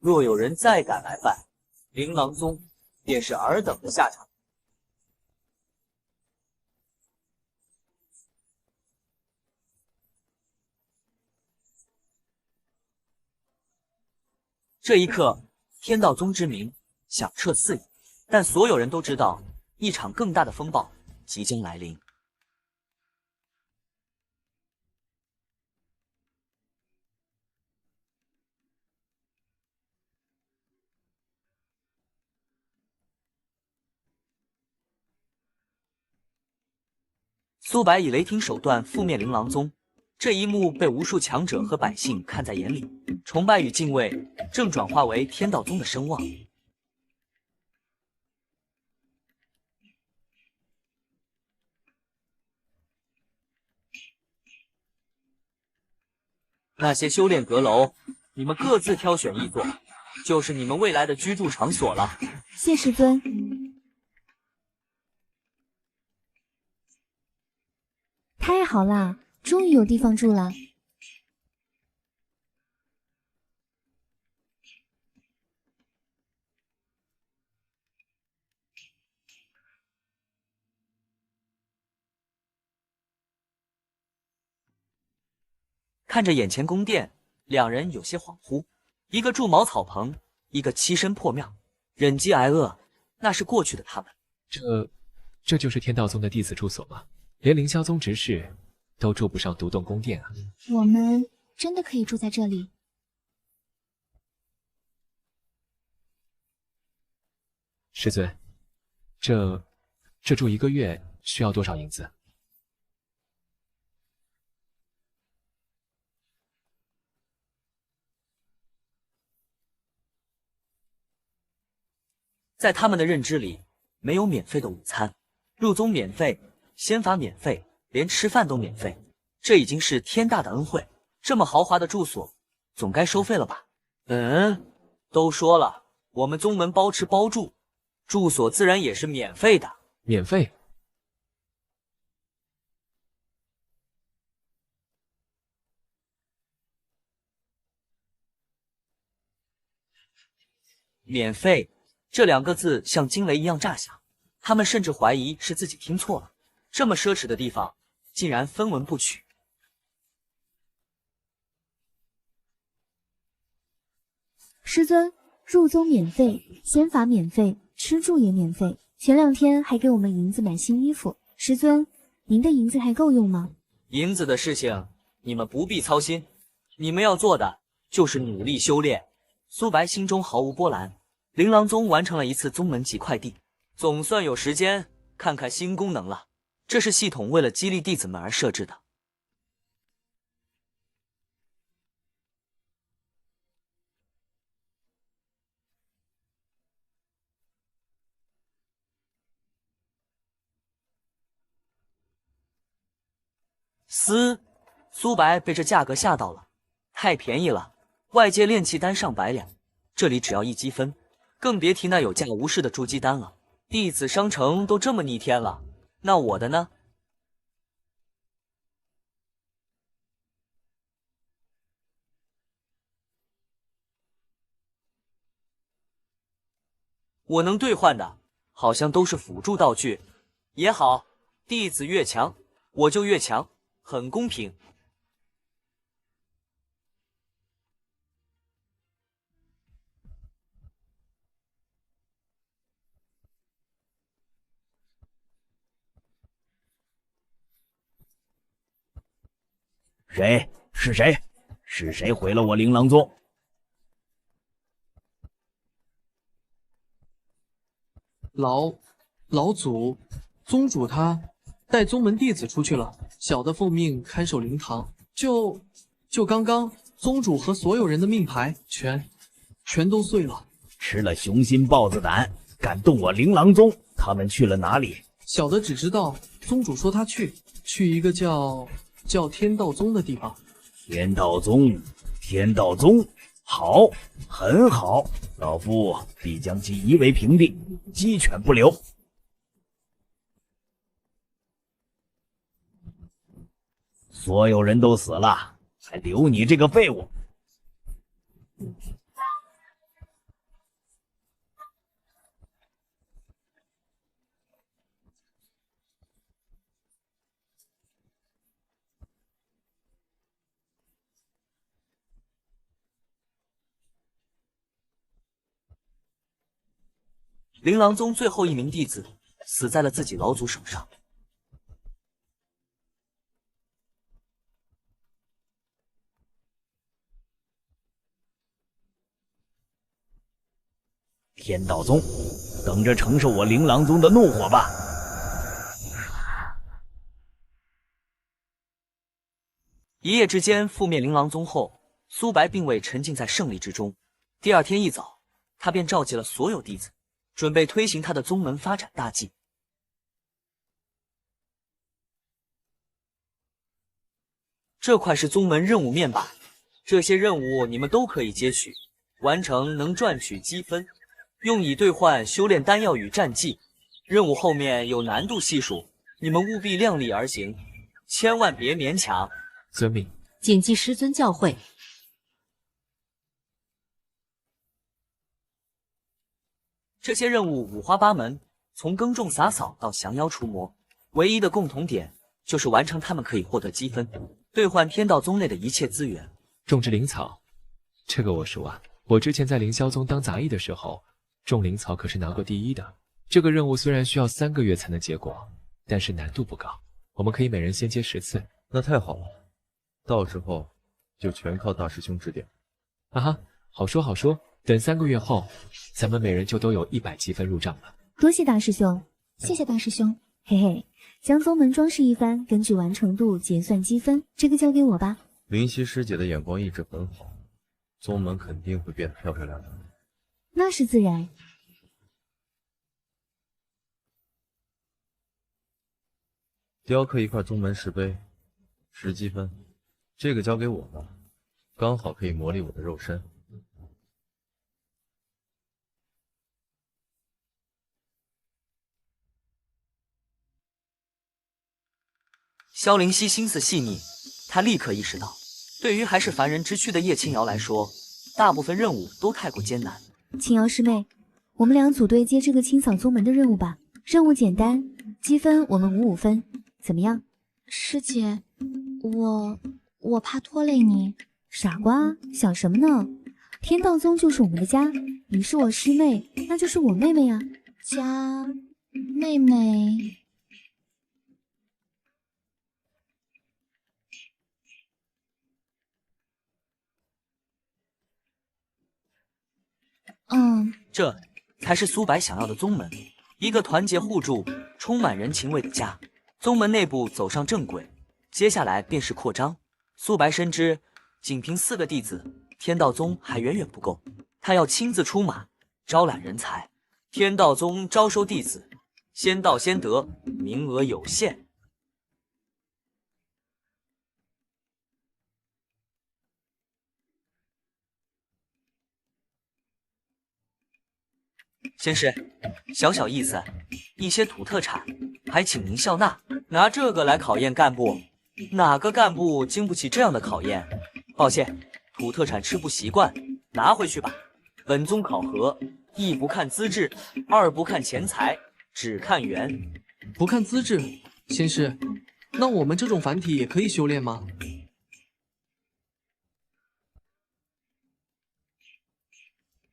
若有人再敢来犯，琳琅宗便是尔等的下场。这一刻，天道宗之名响彻四野，但所有人都知道，一场更大的风暴即将来临。苏白以雷霆手段覆灭琳琅宗，这一幕被无数强者和百姓看在眼里，崇拜与敬畏正转化为天道宗的声望。那些修炼阁楼，你们各自挑选一座，就是你们未来的居住场所了。谢师尊。太好啦，终于有地方住了。看着眼前宫殿，两人有些恍惚。一个住茅草棚，一个栖身破庙，忍饥挨饿，那是过去的他们。这就是天道宗的弟子住所吗？连凌霄宗执事都住不上独栋宫殿啊！我们真的可以住在这里？师尊，这住1个月需要多少银子？在他们的认知里，没有免费的午餐，入宗免费，仙法免费，连吃饭都免费，这已经是天大的恩惠。这么豪华的住所，总该收费了吧？都说了，我们宗门包吃包住，住所自然也是免费的。免费？免费这2个字像惊雷一样炸响，他们甚至怀疑是自己听错了。这么奢侈的地方，竟然分文不取。师尊，入宗免费，仙法免费，吃住也免费。前2天还给我们银子买新衣服。师尊，您的银子还够用吗？银子的事情你们不必操心，你们要做的就是努力修炼。苏白心中毫无波澜。琳琅宗完成了一次宗门级快递，总算有时间看看新功能了。这是系统为了激励弟子们而设置的。苏白被这价格吓到了，太便宜了，外界炼气丹上百两，这里只要1积分，更别提那有价无市的筑基丹了。弟子商城都这么逆天了，那我的呢？我能兑换的，好像都是辅助道具。也好，弟子越强，我就越强，很公平。谁？是谁？是谁毁了我琳琅宗？老祖，宗主他带宗门弟子出去了，小的奉命看守灵堂。就刚刚，宗主和所有人的命牌全都碎了。吃了雄心豹子胆，敢动我琳琅宗，他们去了哪里？小的只知道宗主说他去一个叫天道宗的地方。天道宗，天道宗，好，很好，老夫必将其夷为平地，鸡犬不留。所有人都死了，还留你这个废物！琳琅宗最后1名弟子死在了自己老祖手上。天道宗，等着承受我琳琅宗的怒火吧！一夜之间覆灭琳琅宗后，苏白并未沉浸在胜利之中。第二天一早，他便召集了所有弟子，准备推行他的宗门发展大计。这块是宗门任务面板，这些任务你们都可以接取，完成能赚取积分，用以兑换修炼丹药与战技。任务后面有难度系数，你们务必量力而行，千万别勉强。遵命。谨记师尊教诲。这些任务五花八门，从耕种洒扫到降妖除魔，唯一的共同点就是完成它们可以获得积分，兑换天道宗内的一切资源。种植灵草，这个我熟啊。我之前在凌霄宗当杂役的时候，种灵草可是拿过第1的。这个任务虽然需要3个月才能结果，但是难度不高，我们可以每人先接10次。那太好了，到时候就全靠大师兄指点。啊哈，好说好说，等3个月后，咱们每人就都有100积分入账了。多谢大师兄。谢谢大师兄。嘿嘿，将宗门装饰一番，根据完成度结算积分，这个交给我吧。灵犀师姐的眼光一直很好，宗门肯定会变得漂漂亮亮的。那是自然。雕刻一块宗门石碑，10积分，这个交给我吧，刚好可以磨砺我的肉身。萧灵溪心思细腻，他立刻意识到，对于还是凡人之躯的叶青瑶来说，大部分任务都太过艰难。青瑶师妹，我们俩组队接这个清扫宗门的任务吧。任务简单，积分我们55分，怎么样？师姐，我怕拖累你。傻瓜，想什么呢？天道宗就是我们的家，你是我师妹，那就是我妹妹呀。家，妹妹。这才是苏白想要的宗门，一个团结互助、充满人情味的家。宗门内部走上正轨，接下来便是扩张。苏白深知，仅凭4个弟子，天道宗还远远不够，他要亲自出马，招揽人才。天道宗招收弟子，先到先得，名额有限。仙师，小小意思，一些土特产，还请您笑纳。拿这个来考验干部，哪个干部经不起这样的考验？抱歉，土特产吃不习惯，拿回去吧。本宗考核，一不看资质，二不看钱财，只看缘。不看资质，仙师，那我们这种凡体也可以修炼吗？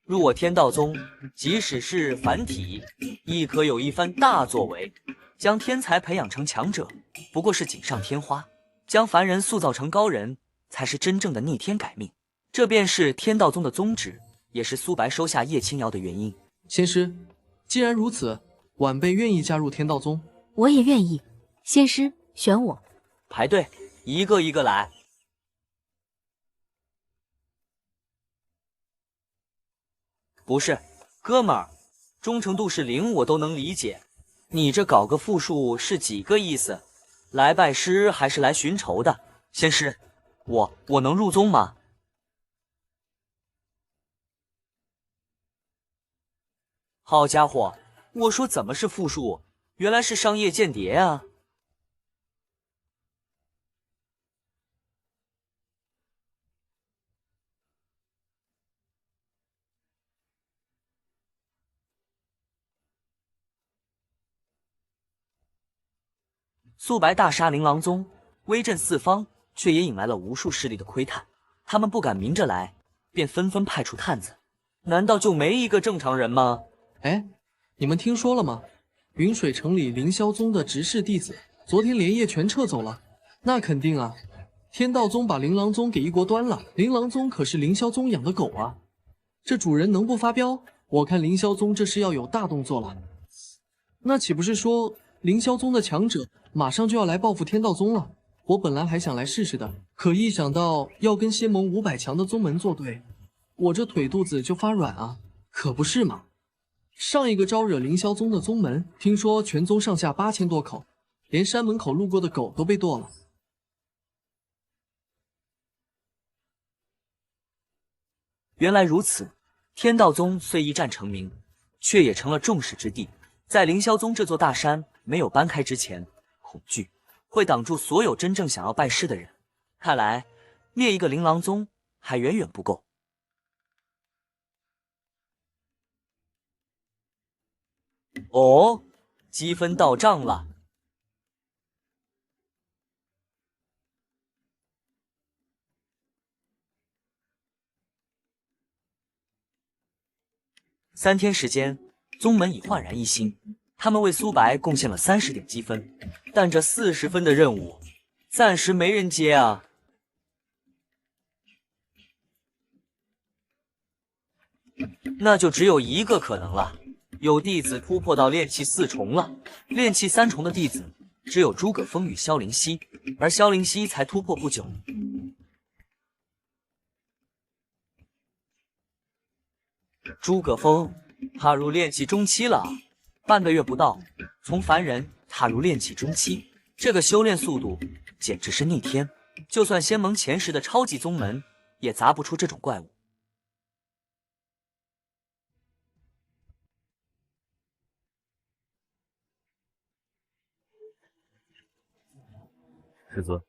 入我天道宗，即使是凡体，亦可有一番大作为。将天才培养成强者，不过是锦上添花；将凡人塑造成高人，才是真正的逆天改命。这便是天道宗的宗旨，也是苏白收下叶青瑶的原因。仙师，既然如此，晚辈愿意加入天道宗。我也愿意。仙师，选我。排队，一个一个来。不是，哥们儿，忠诚度是0，我都能理解。你这搞个复数是几个意思？来拜师还是来寻仇的？仙师，我能入宗吗？好家伙，我说怎么是复数？原来是商业间谍啊！素白大杀琳琅宗，威震四方，却也引来了无数势力的窥探。他们不敢明着来，便纷纷派出探子。难道就没一个正常人吗？哎，你们听说了吗？云水城里凌霄宗的执事弟子，昨天连夜全撤走了。那肯定啊，天道宗把琳琅宗给一锅端了。琳琅宗可是凌霄宗养的狗啊，这主人能不发飙？我看凌霄宗这是要有大动作了。那岂不是说凌霄宗的强者马上就要来报复天道宗了？我本来还想来试试的，可一想到要跟仙盟500强的宗门作对，我这腿肚子就发软啊！可不是嘛，上一个招惹凌霄宗的宗门，听说全宗上下8000多口，连山门口路过的狗都被剁了。原来如此，天道宗虽一战成名，却也成了众矢之的。在凌霄宗这座大山没有搬开之前，恐惧会挡住所有真正想要拜师的人。看来灭一个琳琅宗还远远不够。哦，积分到账了。3天时间，宗门已焕然一新。他们为苏白贡献了30点积分，但这40分的任务，暂时没人接啊。那就只有一个可能了，有弟子突破到炼气4重了。炼气3重的弟子只有诸葛峰与萧灵溪，而萧灵溪才突破不久。诸葛峰踏入炼气中期了，半个月不到，从凡人踏入炼气中期，这个修炼速度简直是逆天。就算仙盟前10的超级宗门，也砸不出这种怪物。师尊，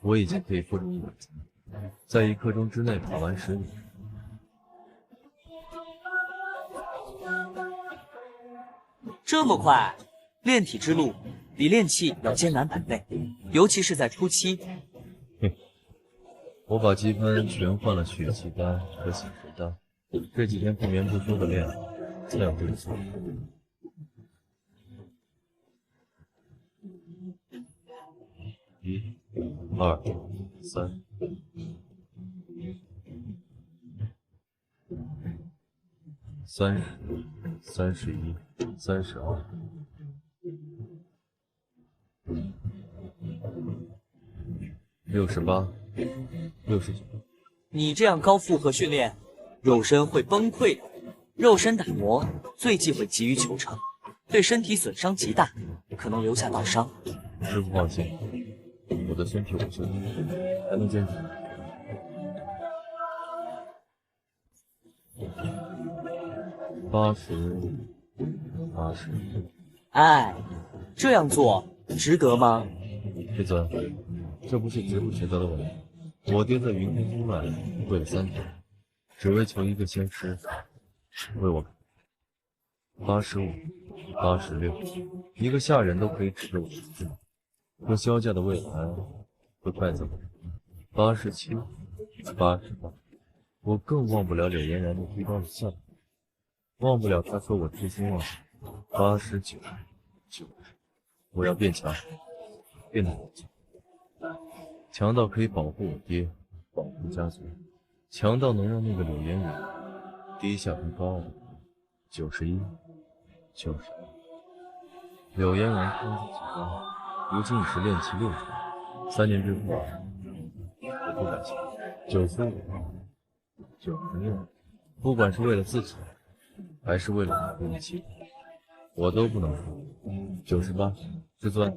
我已经可以复制100级，在1刻钟之内爬完10米。这么快？炼体之路比炼气要艰难百倍，尤其是在初期。我把积分全换了血气丹和醒神丹，这几天不眠不休的练，才有这个速度。1、2、3。30、31、32。68、69。你这样高负荷训练，肉身会崩溃的。肉身打磨最忌讳急于求成，对身体损伤极大，可能留下刀伤。师傅放心，我的身体我修，还能坚持。80。哎，这样做值得吗？师尊，这不是值不值得的问题。我爹在云天宗外跪了3天，只为求一个仙师为我85、86，一个下人都可以指着我的字，可萧家的未来会败在我。87、88，我更忘不了柳嫣然那推刀的笑容，忘不了他说我痴心妄想。89、90，我要变强，变得更强。强到可以保护我爹，保护家族，强到能让那个柳嫣然低下头高傲。91、92，柳嫣然天资极高，如今已是炼气6重，3年之后，我不敢想。95、96，不管是为了自己，还是为了你的妻子，我都不能输。98，师尊，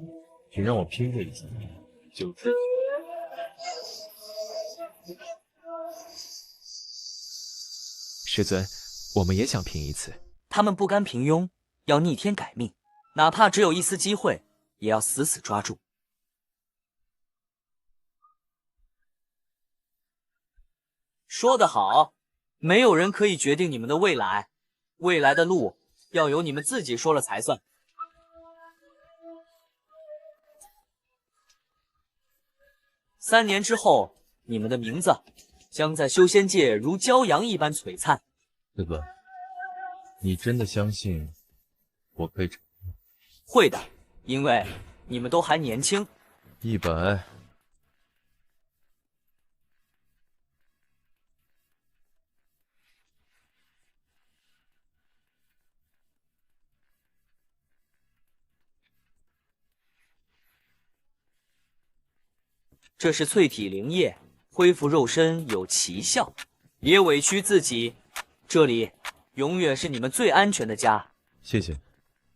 请让我拼这一次。97。师尊，我们也想拼一次。他们不甘平庸，要逆天改命，哪怕只有一丝机会，也要死死抓住。说得好，没有人可以决定你们的未来，未来的路要由你们自己说了才算。3年之后，你们的名字将在修仙界如骄阳一般璀璨。师尊，你真的相信我可以成功？会的，因为你们都还年轻。100。这是淬体灵液，恢复肉身有奇效。别委屈自己，这里永远是你们最安全的家。谢谢，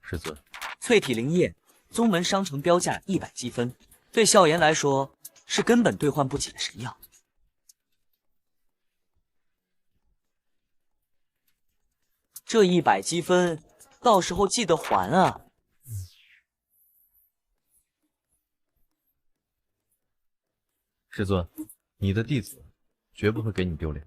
师尊。淬体灵液，宗门商城标价100积分，对萧炎来说是根本兑换不起的神药。这100积分，到时候记得还啊！师尊，你的弟子绝不会给你丢脸。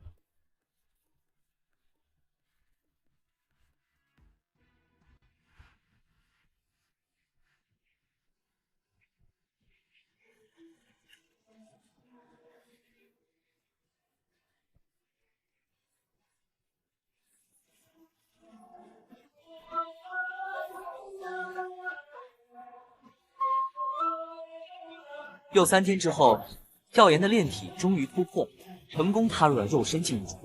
又3天之后，萧炎的炼体终于突破，成功踏入了肉身境界。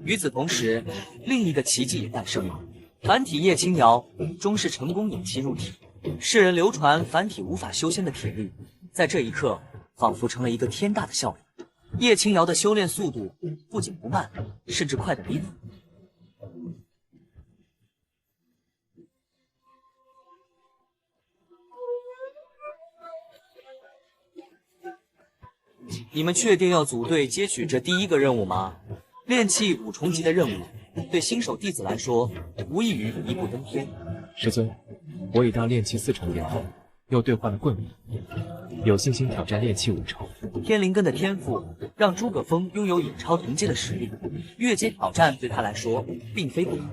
与此同时，另一个奇迹也诞生了。凡体叶青瑶终是成功引其入体，世人流传凡体无法修仙的铁律，在这一刻仿佛成了一个天大的笑话。叶青瑶的修炼速度不仅不慢，甚至快得离谱。你们确定要组队接取这第1个任务吗？炼器5重级的任务，对新手弟子来说，无异于一步登天。师尊，我已到炼器4重巅后，又兑换了棍物，有信心挑战炼器5重。天灵根的天赋让诸葛峰拥有引超同阶的实力，越阶挑战对他来说并非不可。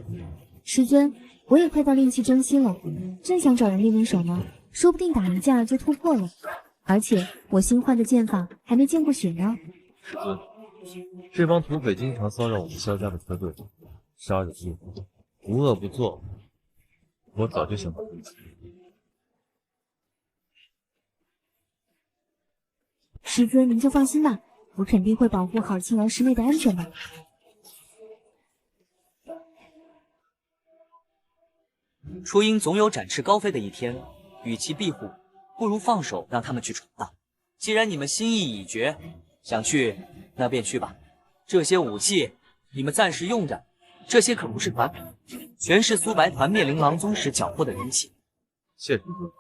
师尊，我也快到炼器中期了，正想找人练练手呢，说不定打一架就突破了。而且我新换的剑法还没见过血呢。师尊，这帮土匪经常骚扰我们萧家的车队，杀人越货，无恶不作，我早就想到这次。师尊，您就放心吧，我肯定会保护好青瑶师妹的安全的。初音总有展翅高飞的一天，与其庇护，不如放手让他们去闯荡。既然你们心意已决，想去那便去吧。这些武器你们暂时用着，这些可不是团品，全是苏白团灭灵狼宗时缴获的人气。谢师尊。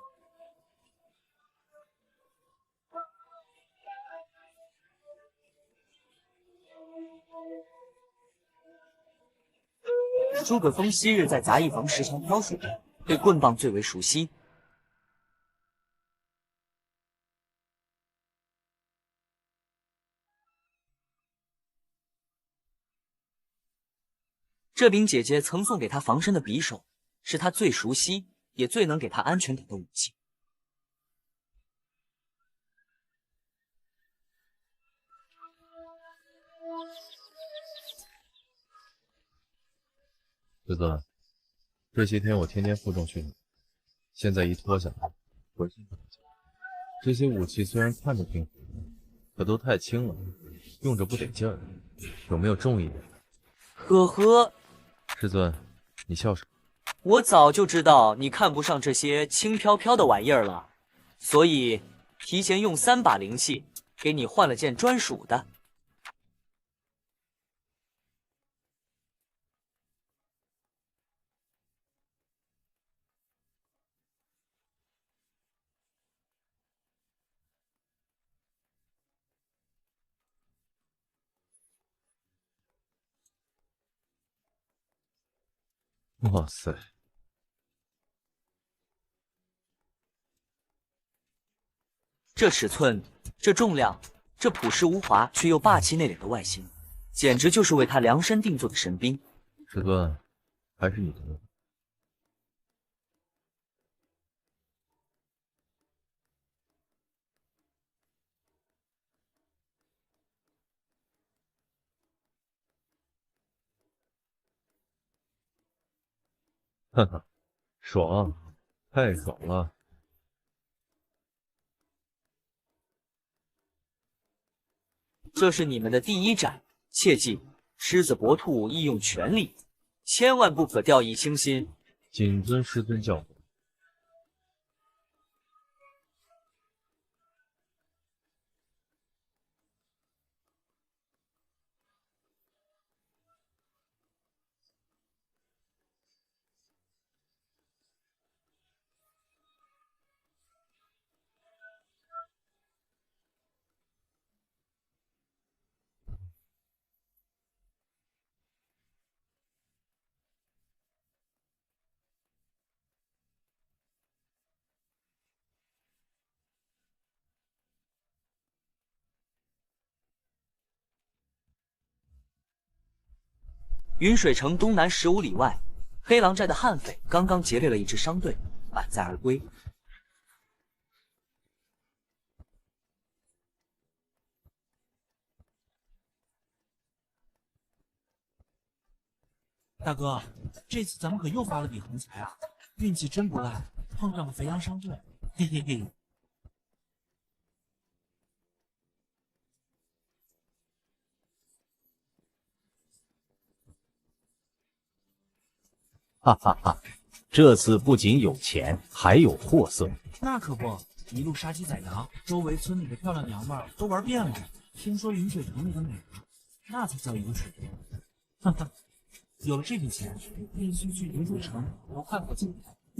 诸葛峰昔日在杂役房时常挑水，对棍棒最为熟悉。这柄姐姐曾送给他防身的匕首，是他最熟悉也最能给他安全感的武器。师尊，这些天我天天负重训练，现在一脱下来，浑身不得劲。这些武器虽然看着平衡，可都太轻了，用着不得劲儿。有没有重一点的？呵呵，师尊，你笑什么？我早就知道你看不上这些轻飘飘的玩意儿了，所以提前用3把灵器给你换了件专属的。哇塞！这尺寸，这重量，这朴实无华却又霸气内敛的外形，简直就是为他量身定做的神兵。师尊，还是你的路。哈哈，爽，太爽了！这是你们的第1斩，切记狮子搏兔亦用全力，千万不可掉以轻心。谨遵师尊教诲。云水城东南15里外，黑狼寨的悍匪刚刚劫掠了一支商队，满载而归。大哥，这次咱们可又发了笔横财啊！运气真不赖，碰上个肥羊商队，嘿嘿嘿。哈哈哈！这次不仅有钱，还有货色。那可不，一路杀鸡宰羊，周围村里的漂亮娘们儿都玩遍了。听说云水城里的女人，那才叫一个水多。哈哈，有了这笔钱，必须去云水城多看看景。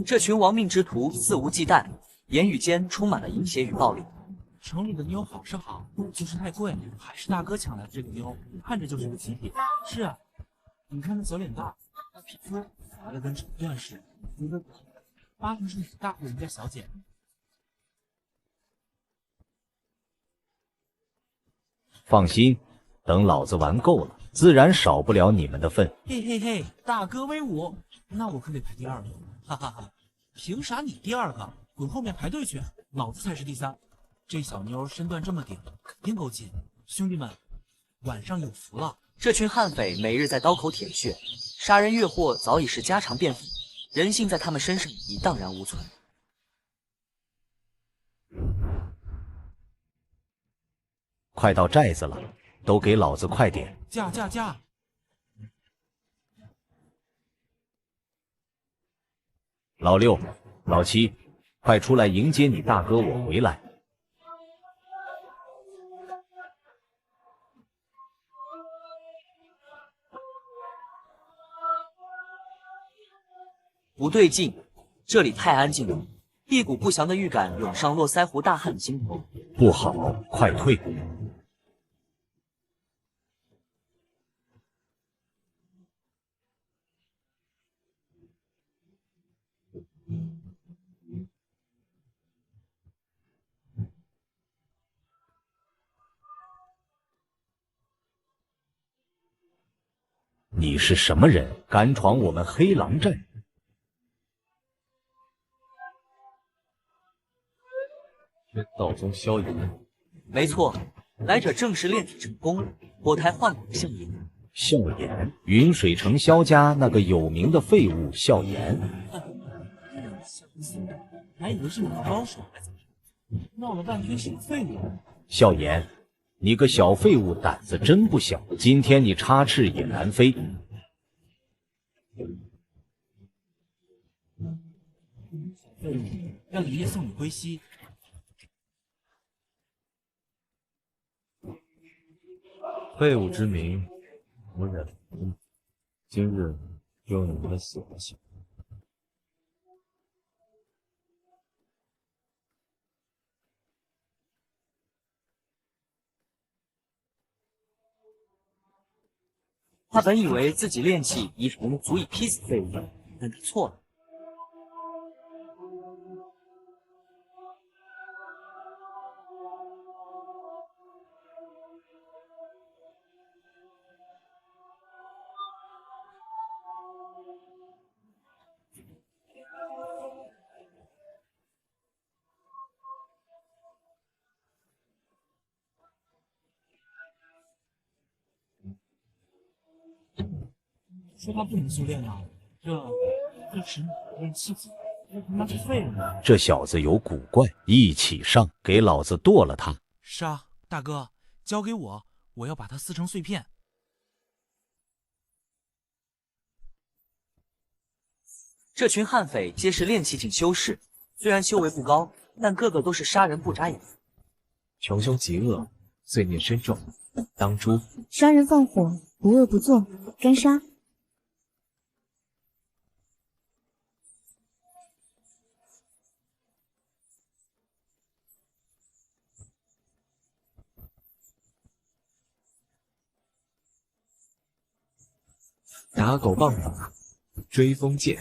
这群亡命之徒肆无忌惮，言语间充满了淫邪与暴力。城里的妞好是好，就是太贵，还是大哥抢来的这个妞，看着就是个极品。是啊，你看那小脸蛋，那皮肤白的跟手缎似的，觉得八成是你大户人家小姐。放心，等老子玩够了，自然少不了你们的份。嘿嘿嘿，大哥威武，那我可得排第二个，哈哈哈！凭啥你第二个？滚后面排队去，老子才是第三。这小妞身段这么顶，肯定够劲。兄弟们，晚上有福了。这群悍匪每日在刀口舔血，杀人越货早已是家常便饭，人性在他们身上已荡然无存。快到寨子了，都给老子快点！驾！老六、老七，快出来迎接你大哥我回来！不对劲，这里太安静了，一股不祥的预感涌上络腮胡大汉的心头。不好，快退！你是什么人，敢闯我们黑狼寨？天道宗萧炎，没错，来者正是炼体成功、脱胎换骨的萧炎。萧炎，云水城萧家那个有名的废物萧炎。还以为是你的高手，闹了半天是个废物。萧炎，你个小废物，胆子真不小！今天你插翅也难飞。废物，让爷爷送你归西。废物之名，我忍不住。今日就你们死了心。他本以为自己炼气已成足以劈死废物，但他错了。说他不能修炼啊，这使你练气子，这他妈是废物！这小子有古怪，一起上，给老子剁了他！是啊，大哥，交给我，我要把它撕成碎片。这群悍匪皆是炼气境修士，虽然修为不高，但个个都是杀人不眨眼。穷凶极恶，罪孽深重，当诛。杀人放火，不恶不作，该杀。打狗棒法，追风剑。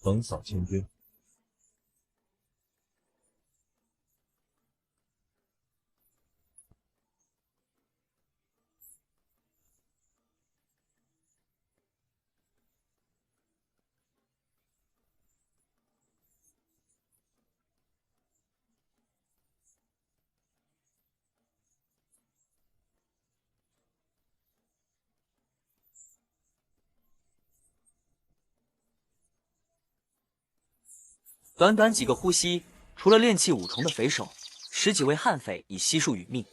横扫千军。短短几个呼吸，除了炼气五重的匪首，10几位悍匪已悉数殒命。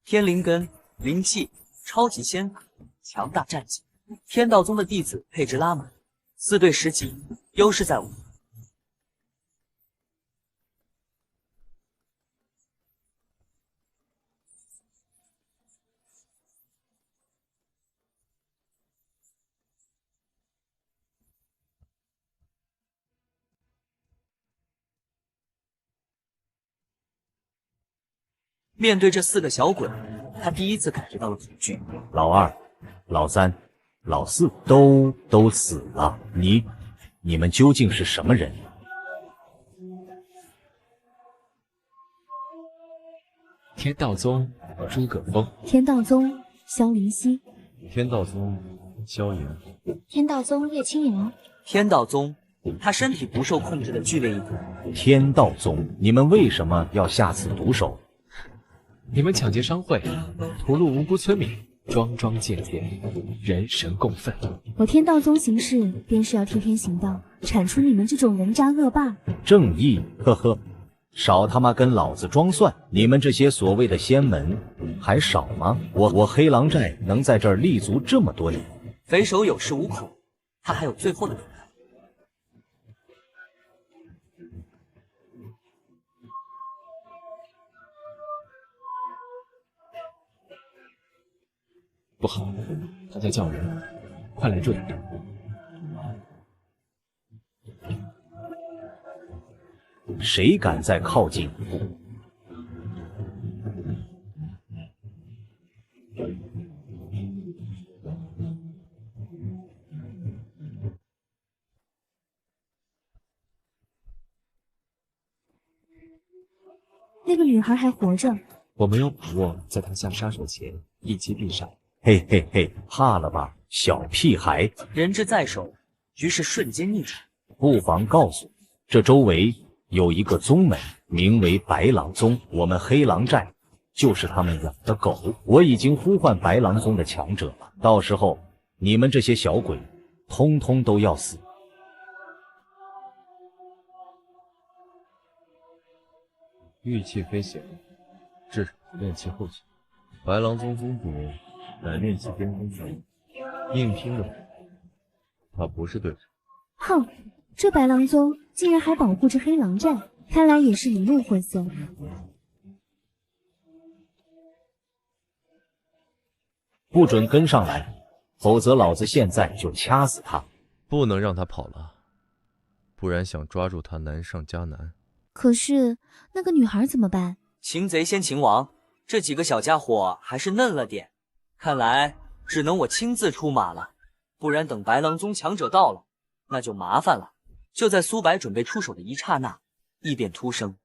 天灵根、灵气、超级仙法、强大战绩，天道宗的弟子配置拉满，4对10几，优势在我。面对这4个小鬼，他第一次感觉到了恐惧。老二、老三、老四都死了，你们究竟是什么人？天道宗诸葛峰，天道宗萧灵溪，天道宗萧炎，天道宗叶清瑶，天道宗，他身体不受控制的剧烈一鼓。天道宗，你们为什么要下此毒手？你们抢劫商会，屠戮无辜村民，桩桩件件，人神共愤。我天道宗行事便是要替天行道，铲除你们这种人渣恶霸。正义，呵呵，少他妈跟老子装蒜！你们这些所谓的仙门还少吗？我黑狼寨能在这儿立足这么多年，匪首有恃无恐，他还有最后的勇敢。不好，他在叫人，快来追！谁敢再靠近？那个女孩还活着，我没有把握在她下杀手前一击必杀。嘿嘿嘿，怕了吧，小屁孩！人质在手，局势瞬间逆转。不妨告诉你，这周围有一个宗门，名为白狼宗，我们黑狼寨就是他们养的狗。我已经呼唤白狼宗的强者了，到时候你们这些小鬼，通通都要死。玉器飞行，至少炼气后期。白狼宗宗主乃炼气巅峰者，硬拼的他不是对手。哼，这白狼宗竟然还保护着黑狼寨，看来也是一路货色。不准跟上来，否则老子现在就掐死他！不能让他跑了，不然想抓住他难上加难。可是那个女孩怎么办？擒贼先擒王，这几个小家伙还是嫩了点，看来只能我亲自出马了，不然等白狼宗强者到了，那就麻烦了。就在苏白准备出手的一刹那，异变突生。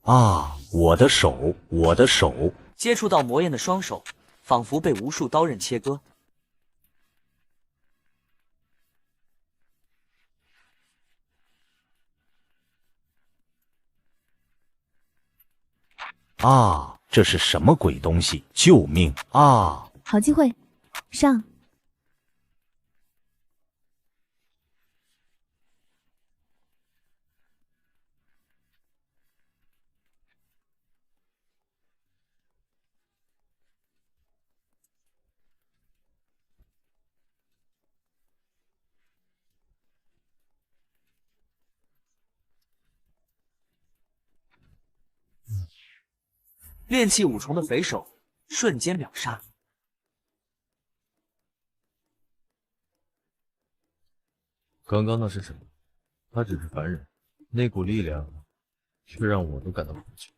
啊！我的手，我的手！接触到魔焰的双手，仿佛被无数刀刃切割。啊，这是什么鬼东西？救命啊！好机会，上！炼气五重的匪首，瞬间秒杀。刚刚那是什么？他只是凡人，那股力量却让我都感到恐惧。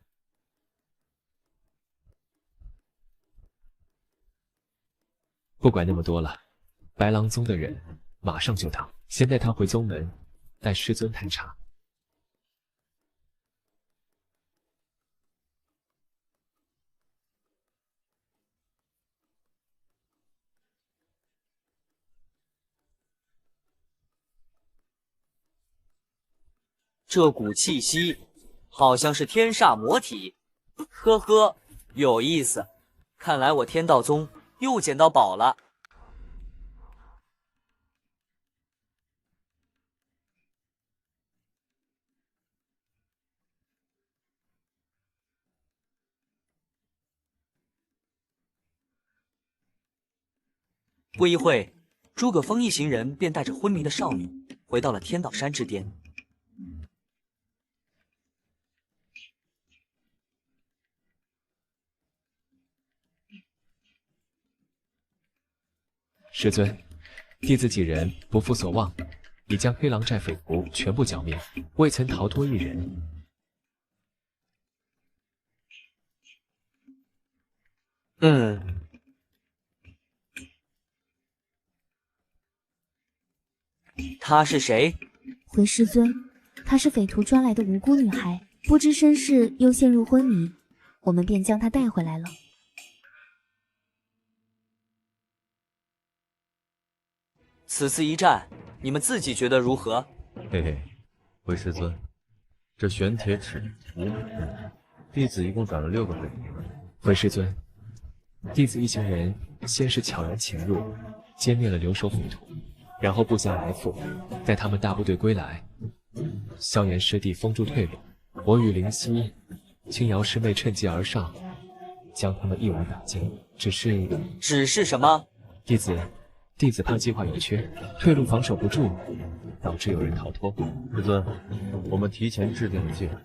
不管那么多了，白狼宗的人马上就到，先带他回宗门，带师尊探查。这股气息，好像是天煞魔体。呵呵，有意思。看来我天道宗又捡到宝了。不一会，诸葛峰一行人便带着昏迷的少女回到了天道山之巅。师尊，弟子几人不负所望，已将黑狼寨匪徒全部剿灭，未曾逃脱一人。她是谁？回师尊，她是匪徒抓来的无辜女孩，不知身世，又陷入昏迷，我们便将她带回来了。此次一战，你们自己觉得如何？嘿嘿，回师尊，这玄铁齿弟子一共斩了6个匪徒。回师尊，弟子一行人先是悄然潜入，歼灭了留守匪徒，然后布下埋伏，待他们大部队归来，萧炎师弟封住退路，我与灵犀、青瑶师妹趁机而上，将他们一网打尽。只是什么？弟子怕计划有缺，退路防守不住，导致有人逃脱。师尊，我们提前制定了计划，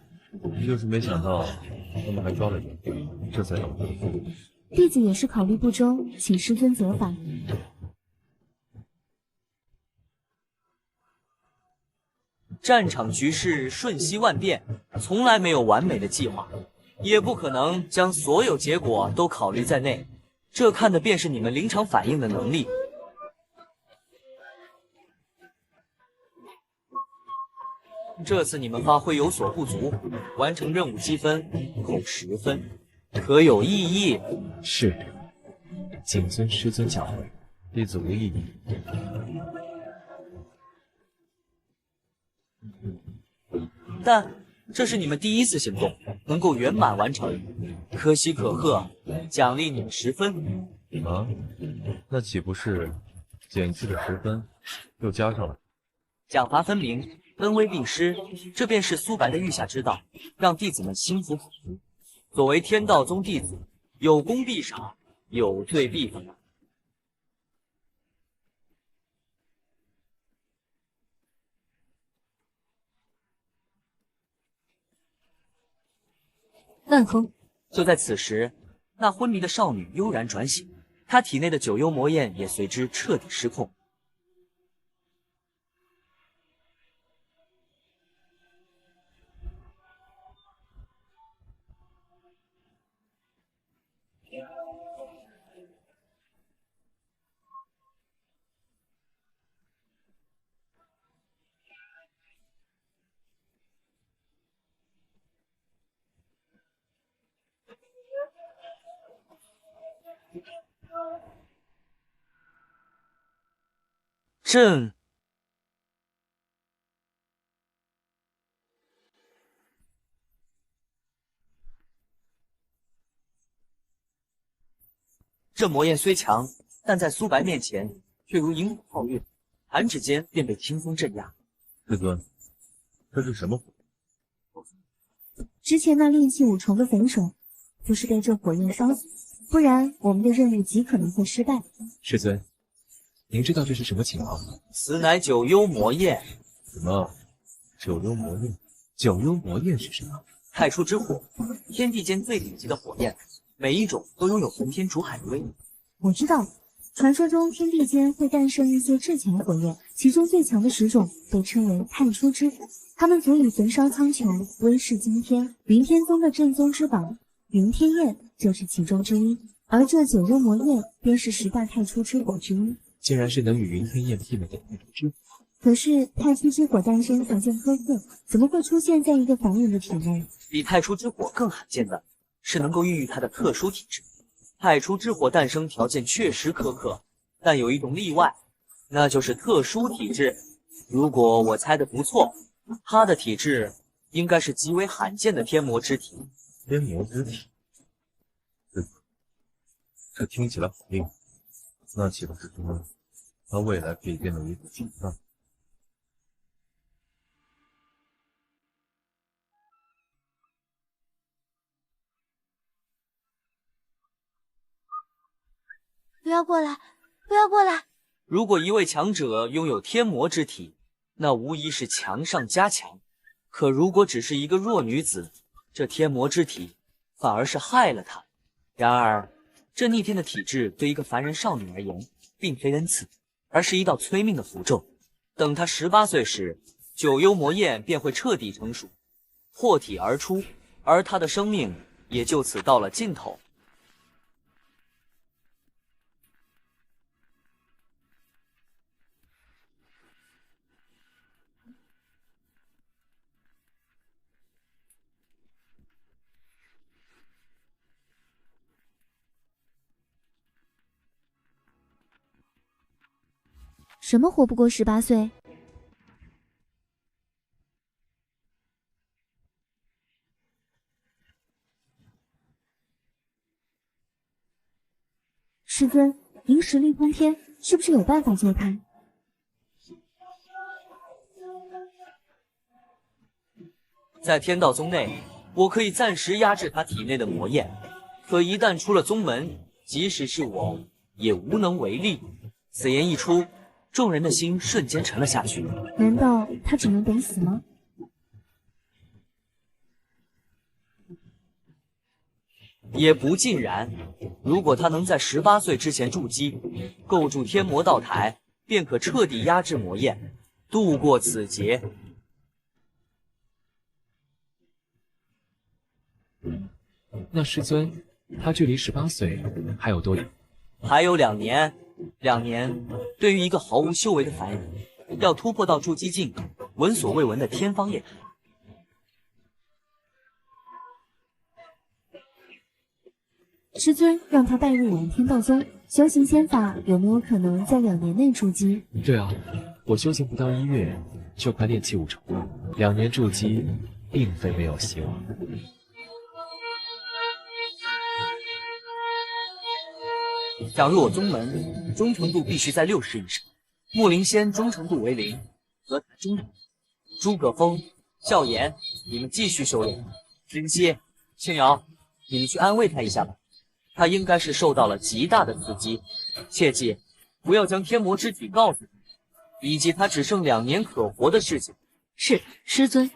就是没想到他们还抓了人，这才导致了后果。弟子也是考虑不周，请师尊责罚。战场局势瞬息万变，从来没有完美的计划，也不可能将所有结果都考虑在内。这看的便是你们临场反应的能力。这次你们发挥有所不足，完成任务积分扣10分，可有异议？是，谨遵师尊教诲。弟子无异议。但这是你们第一次行动，能够圆满完成，可喜可贺，奖励你们10分。啊，那岂不是减去了10分，又加上了？奖罚分明，恩威并施，这便是苏白的御下之道，让弟子们心服口服。作为天道宗弟子，有功必赏，有罪必罚。万峰，就在此时，那昏迷的少女悠然转醒，她体内的九幽魔焰也随之彻底失控。这魔焰虽强，但在苏白面前却如萤火皓月，弹指间便被轻松镇压。师尊，这是什么火？之前那炼气五重的匪首，就是被这火焰烧死，不然我们的任务极可能会失败。师尊，您知道这是什么情况吗？此乃九幽魔焰。什么？九幽魔焰？九幽魔焰是什么？太初之火，天地间最顶级的火焰。每一种都拥有焚天逐海的威力。我知道，传说中天地间会诞生一些至强火焰，其中最强的10种被称为太初之火，它们足以焚烧苍穹，威势惊天。云天宗的镇宗之宝云天焰就是其中之一，而这九幽魔焰便是10大太初之火之一。竟然是能与云天焰媲美的太初之火。可是太初之火诞生条件苛刻，怎么会出现在一个凡人的体内？比太初之火更罕见的是能够孕育它的特殊体质。太初之火诞生条件确实苛刻，但有一种例外，那就是特殊体质。如果我猜的不错，他的体质应该是极为罕见的天魔之体。天魔之体，这听起来好厉害。那岂不是说，他未来可以变成一个主将？不要过来！不要过来！如果一位强者拥有天魔之体，那无疑是强上加强。可如果只是一个弱女子，这天魔之体反而是害了她。然而，这逆天的体质对一个凡人少女而言，并非恩赐，而是一道催命的符咒。等她18岁时，九幽魔焰便会彻底成熟，破体而出，而她的生命也就此到了尽头。什么活不过18岁？师尊，您实力通天，是不是有办法救他？在天道宗内，我可以暂时压制他体内的魔焰，可一旦出了宗门，即使是我，也无能为力。此言一出，众人的心瞬间沉了下去。难道他只能等死吗？也不尽然。如果他能在18岁之前筑基，构筑天魔道台，便可彻底压制魔焰，度过此劫。那师尊，他距离18岁还有多远？还有2年。2年对于一个毫无修为的凡人，要突破到筑基境，闻所未闻的天方夜谭。师尊让他拜入我们天道宗，修行仙法有没有可能在2年内筑基？对啊，我修行不到1月就快炼气5重了，2年筑基并非没有希望。想入我宗门，忠诚度必须在60以上。木灵仙忠诚度为0，何谈忠诚？诸葛峰、笑颜，你们继续修炼。林夕、青瑶，你们去安慰他一下吧。他应该是受到了极大的刺激，切记不要将天魔之体告诉他，以及他只剩2年可活的事情。是，师尊。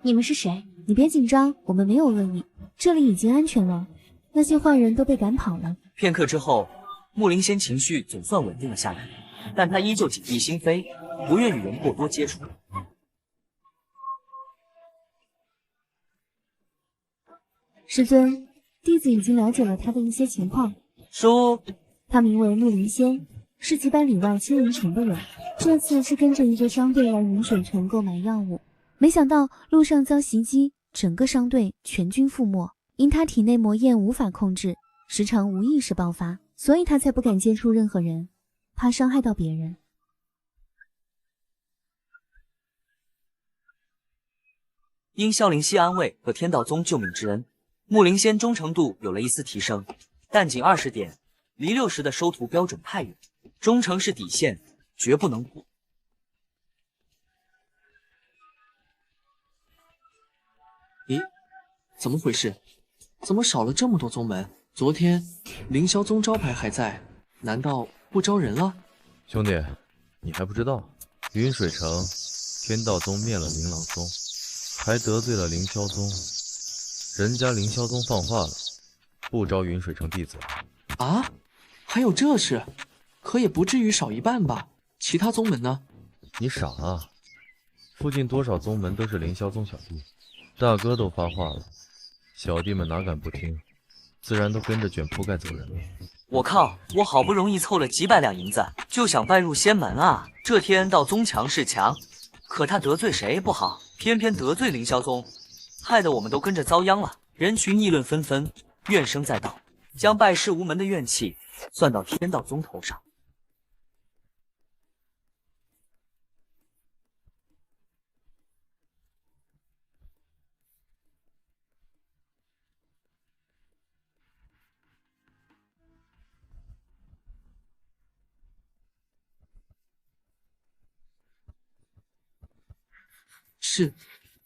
你们是谁？你别紧张，我们没有恶意，这里已经安全了，那些坏人都被赶跑了。片刻之后，木灵仙情绪总算稳定了下来，但他依旧紧闭心扉，不愿与人过多接触。师尊，弟子已经了解了他的一些情况。说，他名为木灵仙，是几百里外千余城的人，这次是跟着一个商队来云水城购买药物，没想到路上遭袭击，整个商队全军覆没。因他体内魔焰无法控制，时常无意识爆发，所以他才不敢接触任何人，怕伤害到别人。因萧灵溪安慰和天道宗救命之恩，木灵仙忠诚度有了一丝提升，但仅20点，离60的收徒标准太远，忠诚是底线，绝不能过。咦，怎么回事？怎么少了这么多宗门？昨天凌霄宗招牌还在，难道不招人了？兄弟，你还不知道，云水城天道宗灭了琳琅宗，还得罪了凌霄宗，人家凌霄宗放话了，不招云水城弟子。啊，还有这事？可也不至于少一半吧？其他宗门呢？你傻啊！附近多少宗门都是凌霄宗小弟，大哥都发话了，小弟们哪敢不听，自然都跟着卷铺盖走人了。我靠！我好不容易凑了几百两银子，就想拜入仙门啊！这天道宗强是强，可他得罪谁不好，偏偏得罪凌霄宗，害得我们都跟着遭殃了。人群议论纷纷，怨声载道，将拜师无门的怨气算到天道宗头上。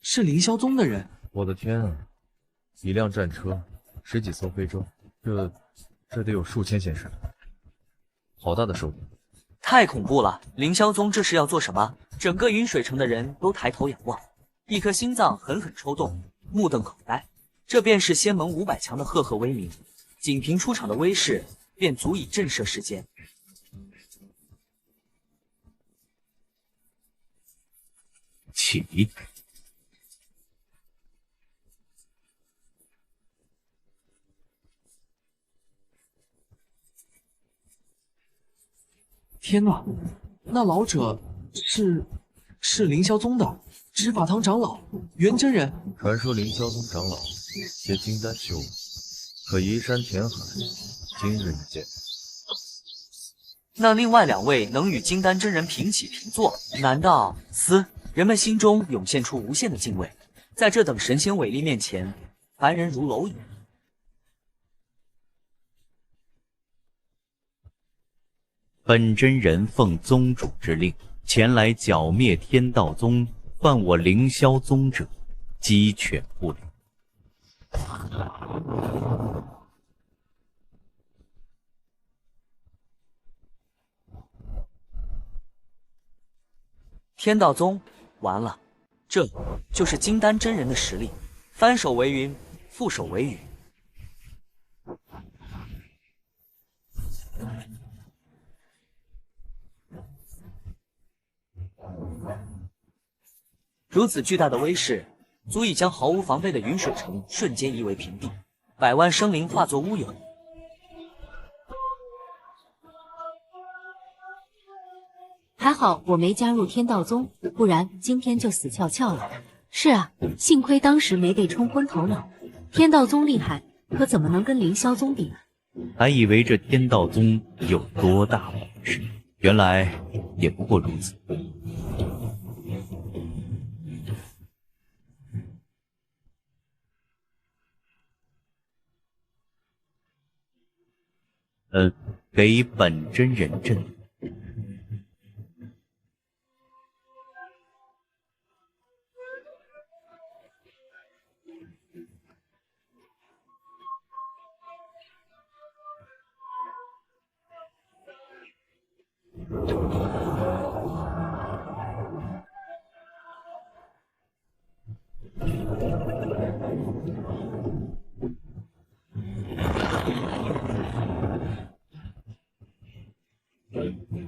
是凌霄宗的人。我的天啊！一辆战车，10几艘非洲，这得有数千仙士，好大的数量！太恐怖了！凌霄宗这是要做什么？整个云水城的人都抬头仰望，一颗心脏狠狠抽动，目瞪口呆。这便是仙盟500强的赫赫威名，仅凭出场的威势，便足以震慑世间。起！天哪，那老者是凌霄宗的执法堂长老元真人。传说凌霄宗长老携金丹修，可移山填海，今日一见。那另外2位能与金丹真人平起平坐，难道人们心中涌现出无限的敬畏。在这等神仙伟力面前，凡人如蝼蚁。本真人奉宗主之令，前来剿灭天道宗，犯我凌霄宗者，鸡犬不留。天道宗完了，这就是金丹真人的实力，翻手为云，覆手为雨。如此巨大的威势，足以将毫无防备的云水城瞬间夷为平地，百万生灵化作乌有。还好我没加入天道宗，不然今天就死翘翘了。是啊，幸亏当时没被冲昏头脑。天道宗厉害，可怎么能跟凌霄宗比呢？还以为这天道宗有多大本事，原来也不过如此。给本真人阵。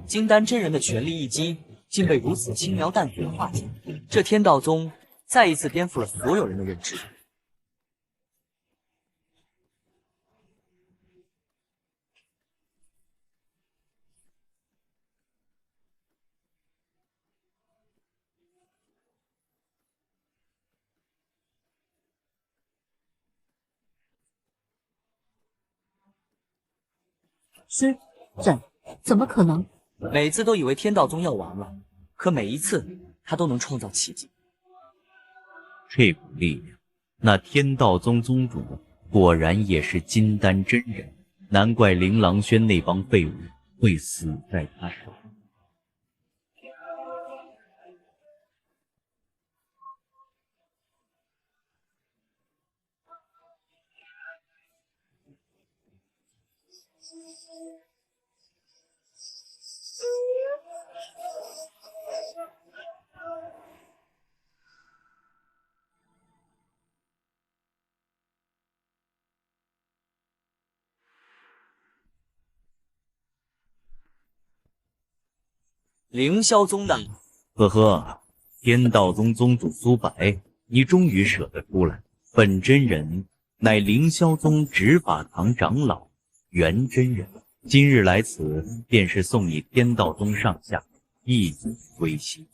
金丹真人的全力一击，竟被如此轻描淡写的化解。这天道宗再一次颠覆了所有人的认知。是，怎么可能？每次都以为天道宗要完了，可每一次他都能创造奇迹。这股力量，那天道宗宗主果然也是金丹真人，难怪琳琅轩那帮废物会死在他手。凌霄宗的，呵呵，天道宗宗主苏白，你终于舍得出来。本真人乃凌霄宗执法堂长老元真人，今日来此，便是送你天道宗上下一起归西。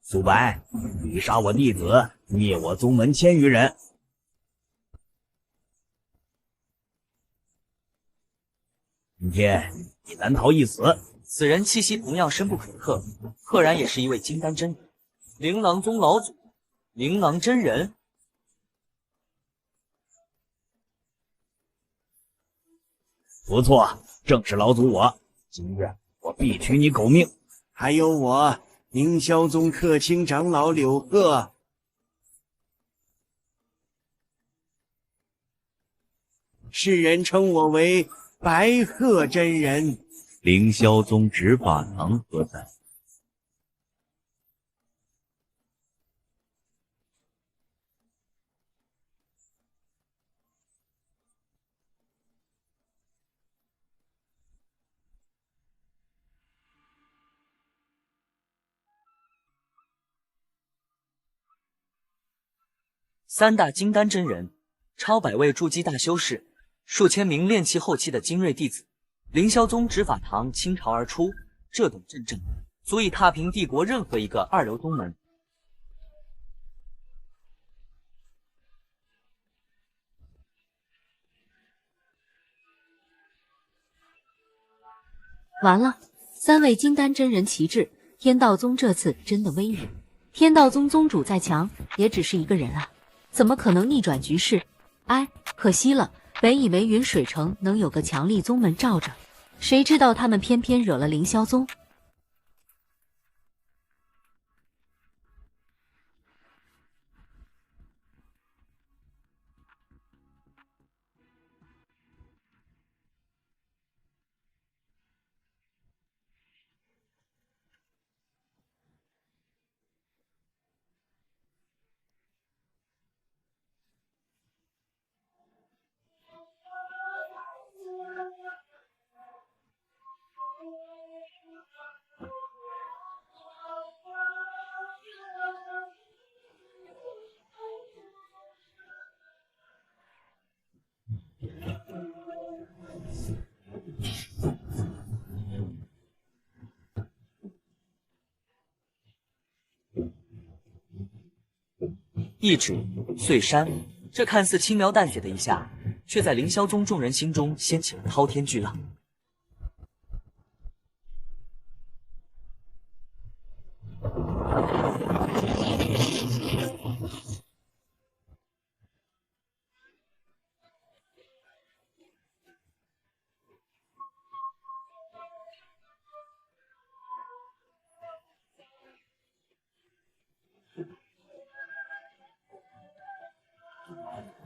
苏白，你杀我弟子，灭我宗门1000余人。今天你难逃一死。此人气息同样深不可测，赫然也是一位金丹真人，琳琅宗老祖，琳琅真人。不错，正是老祖我。今日我必取你狗命。还有我。凌霄宗客卿长老柳鹤，世人称我为白鹤真人。凌霄宗执法堂何在？3大金丹真人，超100位筑基大修士，数千名炼气后期的精锐弟子。凌霄宗执法堂倾巢而出，这等阵阵，足以踏平帝国任何一个二流宗门。完了，3位金丹真人齐至，天道宗这次真的威武。天道宗宗主再强，也只是一个人啊。怎么可能逆转局势？哎，可惜了，本以为云水城能有个强力宗门罩着，谁知道他们偏偏惹了凌霄宗。一指碎山，这看似轻描淡写的一下，却在凌霄宗众人心中掀起了滔天巨浪。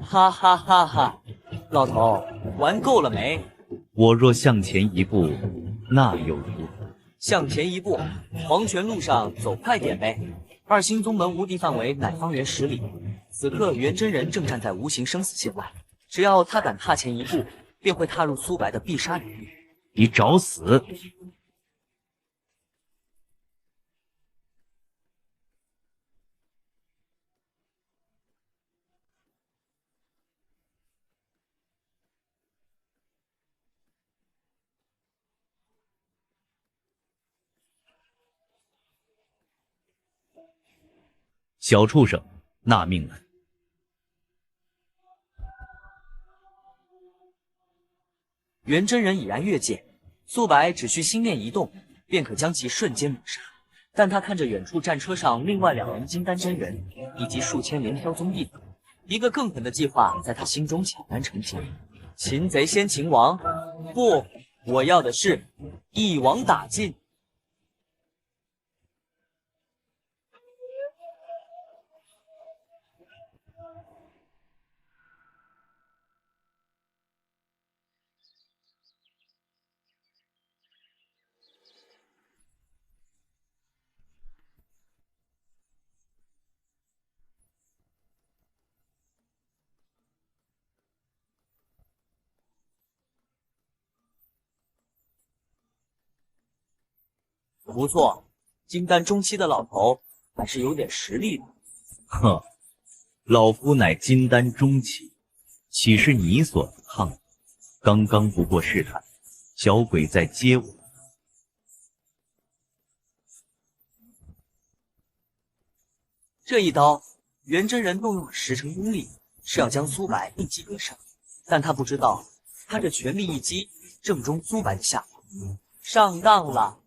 哈哈哈哈！老头，玩够了没？我若向前一步，那又如何？向前一步，黄泉路上走快点呗。2星宗门无敌范围乃方圆10里，此刻元真人正站在无形生死线外，只要他敢踏前一步，便会踏入苏白的必杀领域。你找死！小畜生，纳命了！元真人已然越界，苏白只需心念一动，便可将其瞬间抹杀。但他看着远处战车上另外2人金丹真人以及数千连霄宗弟子，一个更狠的计划在他心中悄然成型。擒贼先擒王，不，我要的是一网打尽。不错，金丹中期的老头还是有点实力的。哼，老夫乃金丹中期，岂是你所能抗的？刚刚不过试探，小鬼在接我。这一刀，元真人动用了10成功力，是要将苏白一击格杀。但他不知道，他这全力一击正中苏白的下方。上当了！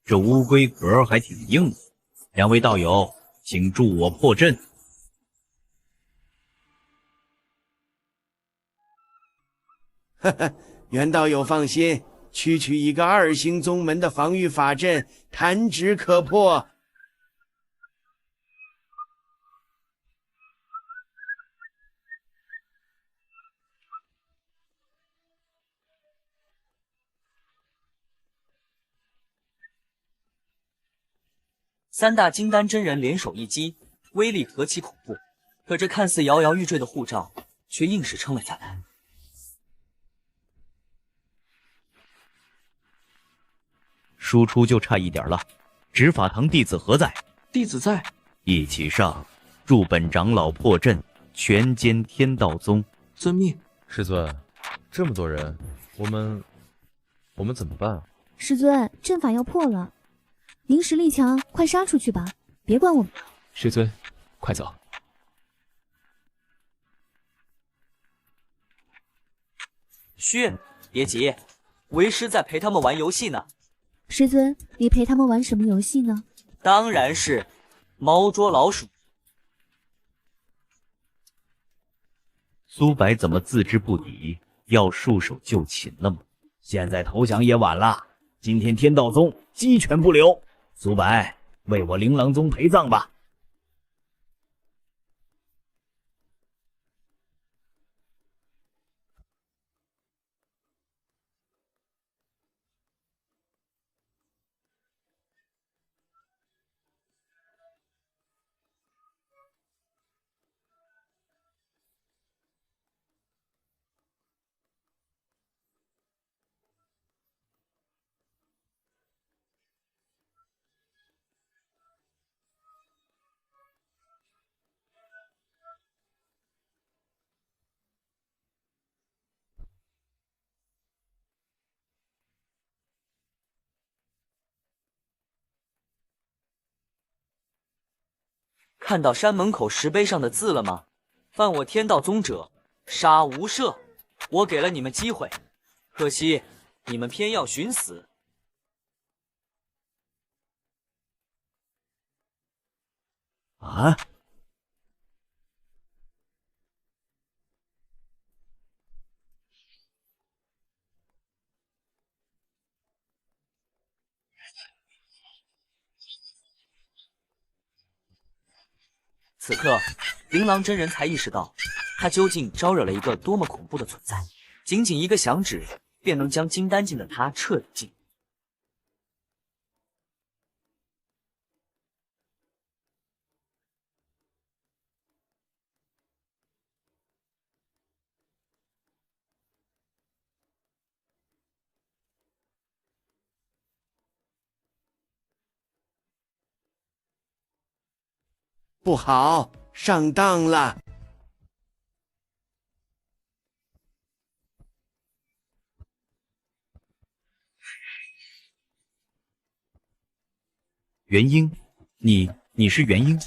这乌龟壳还挺硬的。2位道友，请助我破阵。哈哈，袁道友放心，区区一个2星宗门的防御法阵，弹指可破。3大金丹真人联手一击，威力何其恐怖！可这看似摇摇欲坠的护罩，却硬是撑了下来。输出就差一点了，执法堂弟子何在？弟子在。一起上，助本长老破阵，全歼天道宗。遵命。师尊，这么多人，我们怎么办啊？师尊，阵法要破了。您实力强，快杀出去吧，别管我们。师尊，快走。嘘，别急，为师在陪他们玩游戏呢。师尊，你陪他们玩什么游戏呢？当然是猫捉老鼠。苏白怎么自知不敌，要束手就擒了吗？现在投降也晚了，今天天道宗鸡犬不留。苏白，为我琳琅宗陪葬吧。看到山门口石碑上的字了吗？犯我天道宗者，杀无赦。我给了你们机会，可惜你们偏要寻死。啊！此刻，琳琅真人才意识到，他究竟招惹了一个多么恐怖的存在。仅仅一个响指，便能将金丹境的他彻底禁。不好，上当了。元婴，你是元婴？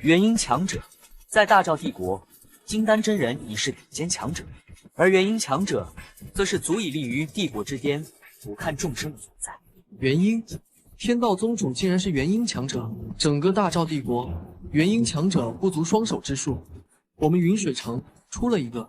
元婴强者，在大赵帝国，金丹真人已是顶尖强者，而元婴强者，则是足以立于帝国之巅，俯瞰众生的存在。元婴，天道宗主竟然是元婴强者，整个大赵帝国，元婴强者不足双手之数。我们云水城出了一个。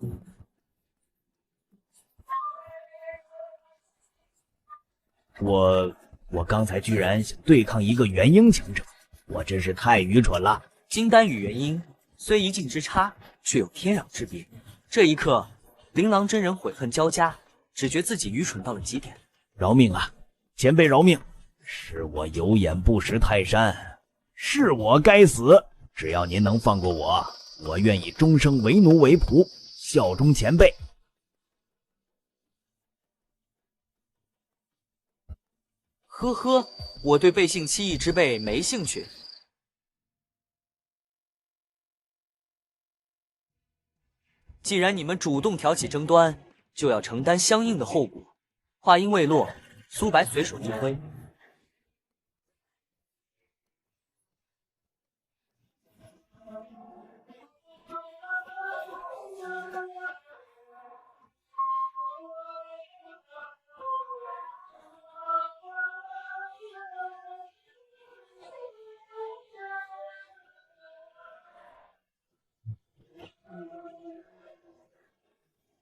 我刚才居然想对抗一个元婴强者，我真是太愚蠢了。金丹与元婴虽一境之差，却有天壤之别。这一刻，琳琅真人悔恨交加，只觉自己愚蠢到了极点。饶命啊，前辈饶命！是我有眼不识泰山，是我该死。只要您能放过我，我愿意终生为奴为仆，效忠前辈。呵呵，我对背信弃义之辈没兴趣。既然你们主动挑起争端，就要承担相应的后果。话音未落，苏白随手一挥，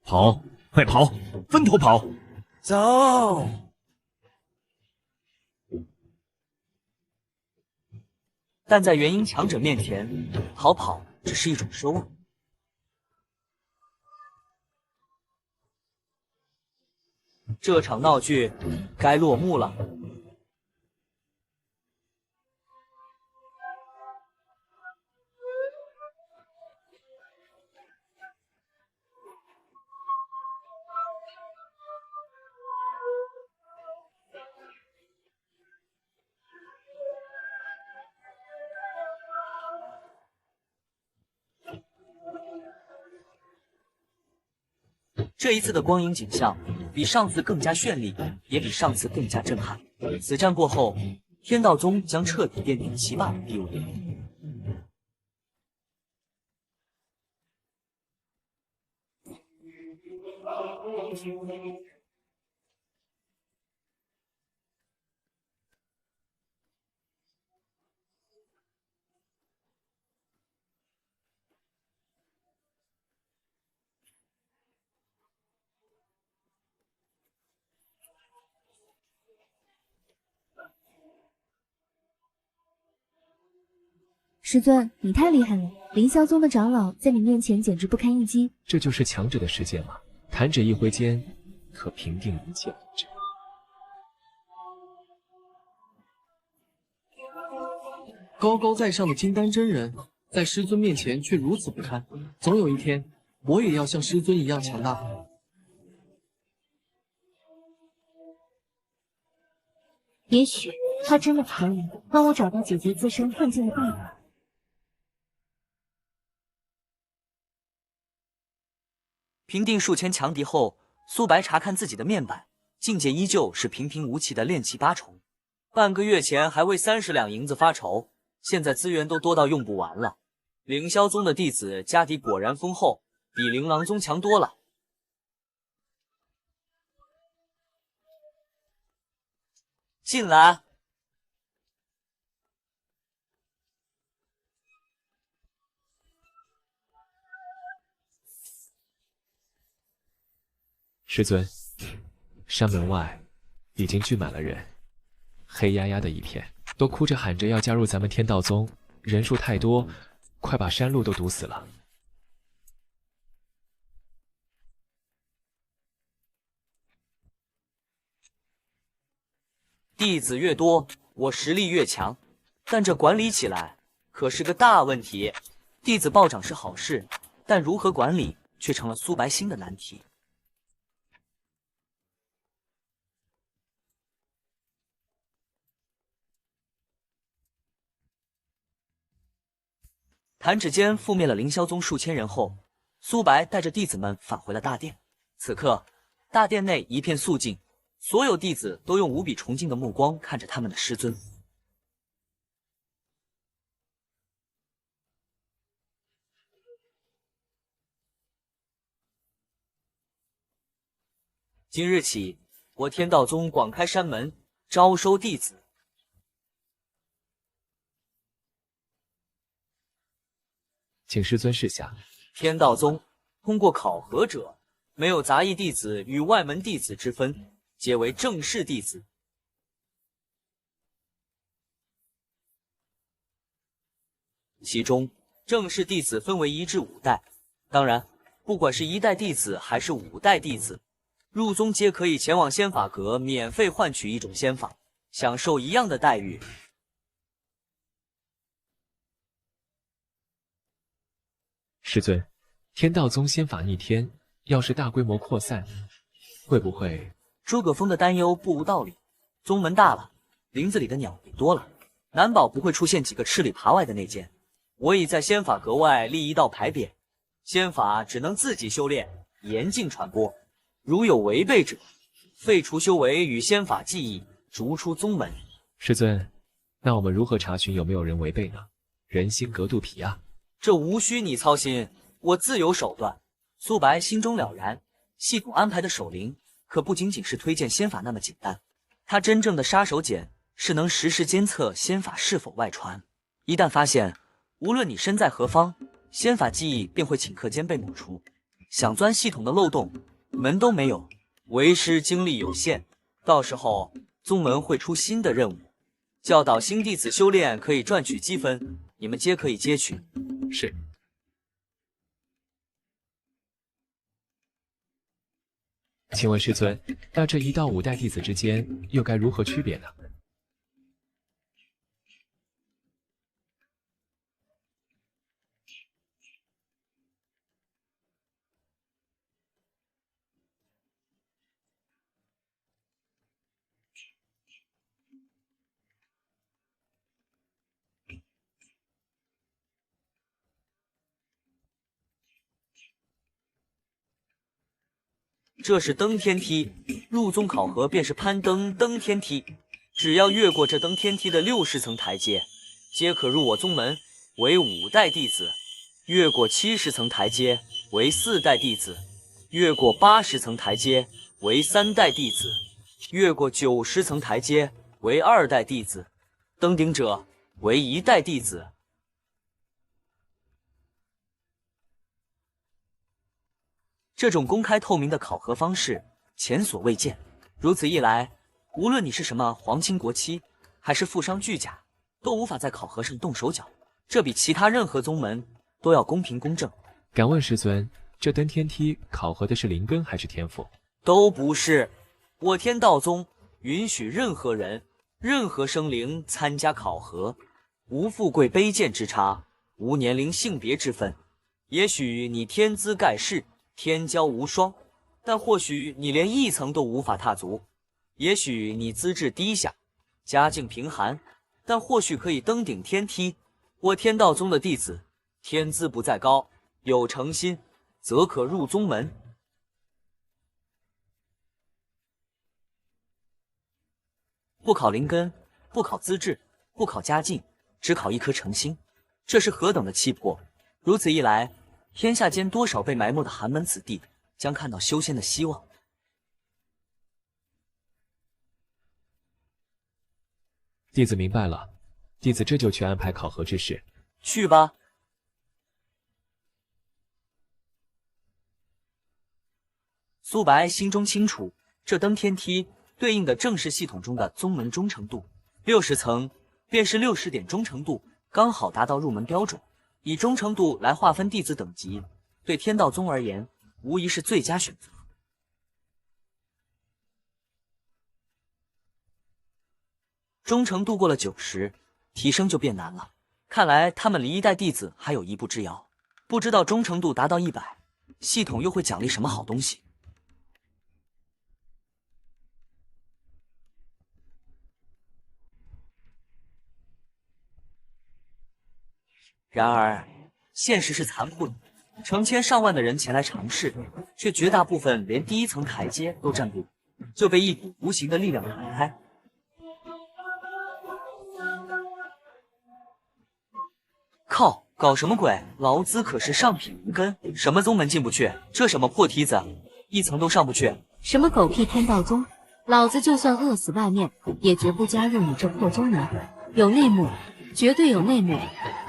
跑，快跑，分头跑！走！但在元婴强者面前，逃跑只是一种奢望。这场闹剧该落幕了。这一次的光影景象比上次更加绚丽，也比上次更加震撼。此战过后，天道宗将彻底奠定其霸的地位。师尊，你太厉害了！凌霄宗的长老在你面前简直不堪一击。这就是强者的世界吗？弹指一挥间，可平定一切纷争。高高在上的金丹真人，在师尊面前却如此不堪。总有一天，我也要像师尊一样强大。也许他真的可以帮我找到解决自身困境的办法。平定数千强敌后，苏白查看自己的面板，境界依旧是平平无奇的炼气八重。半个月前还为30两银子发愁，现在资源都多到用不完了。凌霄宗的弟子家底果然丰厚，比琳琅宗强多了。进来。师尊，山门外已经聚满了人，黑压压的一片，都哭着喊着要加入咱们天道宗，人数太多，快把山路都堵死了。弟子越多，我实力越强，但这管理起来可是个大问题。弟子暴涨是好事，但如何管理却成了苏白新的难题。弹指间覆灭了凌霄宗数千人后，苏白带着弟子们返回了大殿。此刻，大殿内一片肃静，所有弟子都用无比崇敬的目光看着他们的师尊。今日起，我天道宗广开山门，招收弟子。请师尊示下。天道宗通过考核者，没有杂役弟子与外门弟子之分，皆为正式弟子。其中，正式弟子分为1至5代，当然，不管是1代弟子还是5代弟子，入宗皆可以前往仙法阁免费换取一种仙法，享受一样的待遇。师尊，天道宗仙法逆天，要是大规模扩散，会不会？诸葛峰的担忧不无道理。宗门大了，林子里的鸟也多了，难保不会出现几个吃里扒外的内奸。我已在仙法阁外立一道牌匾，仙法只能自己修炼，严禁传播。如有违背者，废除修为与仙法技艺，逐出宗门。师尊，那我们如何查询有没有人违背呢？人心隔肚皮啊！这无需你操心，我自有手段。苏白心中了然，系统安排的守灵可不仅仅是推荐仙法那么简单，他真正的杀手锏是能实时监测仙法是否外传。一旦发现，无论你身在何方，仙法记忆便会顷刻间被抹除。想钻系统的漏洞，门都没有。为师精力有限，到时候宗门会出新的任务，教导新弟子修炼可以赚取积分，你们皆可以接取。是。请问师尊，那这1到5代弟子之间又该如何区别呢？这是登天梯，入宗考核便是攀登登天梯，只要越过这登天梯的60层台阶，皆可入我宗门为5代弟子；越过70层台阶为4代弟子；越过80层台阶为3代弟子；越过90层台阶为2代弟子；登顶者为1代弟子。这种公开透明的考核方式前所未见，如此一来，无论你是什么皇亲国戚，还是富商巨贾，都无法在考核上动手脚。这比其他任何宗门都要公平公正。敢问师尊，这登天梯考核的是灵根还是天赋？都不是。我天道宗允许任何人、任何生灵参加考核，无富贵卑贱之差，无年龄性别之分。也许你天资盖世，天骄无双，但或许你连1层都无法踏足；也许你资质低下，家境贫寒，但或许可以登顶天梯。我天道宗的弟子，天资不在高，有诚心，则可入宗门。不考灵根，不考资质，不考家境，只考一颗诚心，这是何等的气魄！如此一来，天下间多少被埋没的寒门子弟将看到修仙的希望。弟子明白了，弟子这就去安排考核之事。去吧。苏白心中清楚，这登天梯对应的正是系统中的宗门忠诚度，60层便是60点忠诚度，刚好达到入门标准。以忠诚度来划分弟子等级，对天道宗而言，无疑是最佳选择。忠诚度过了90，提升就变难了。看来他们离一代弟子还有一步之遥。不知道忠诚度达到100，系统又会奖励什么好东西？然而，现实是残酷的，成千上万的人前来尝试，却绝大部分连第一层台阶都站不稳，就被一股无形的力量弹开。靠！搞什么鬼？劳资可是上品灵根，什么宗门进不去？这什么破梯子，一层都上不去！什么狗屁天道宗，老子就算饿死外面，也绝不加入你这破宗门。有内幕，绝对有内幕，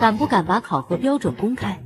敢不敢把考核标准公开？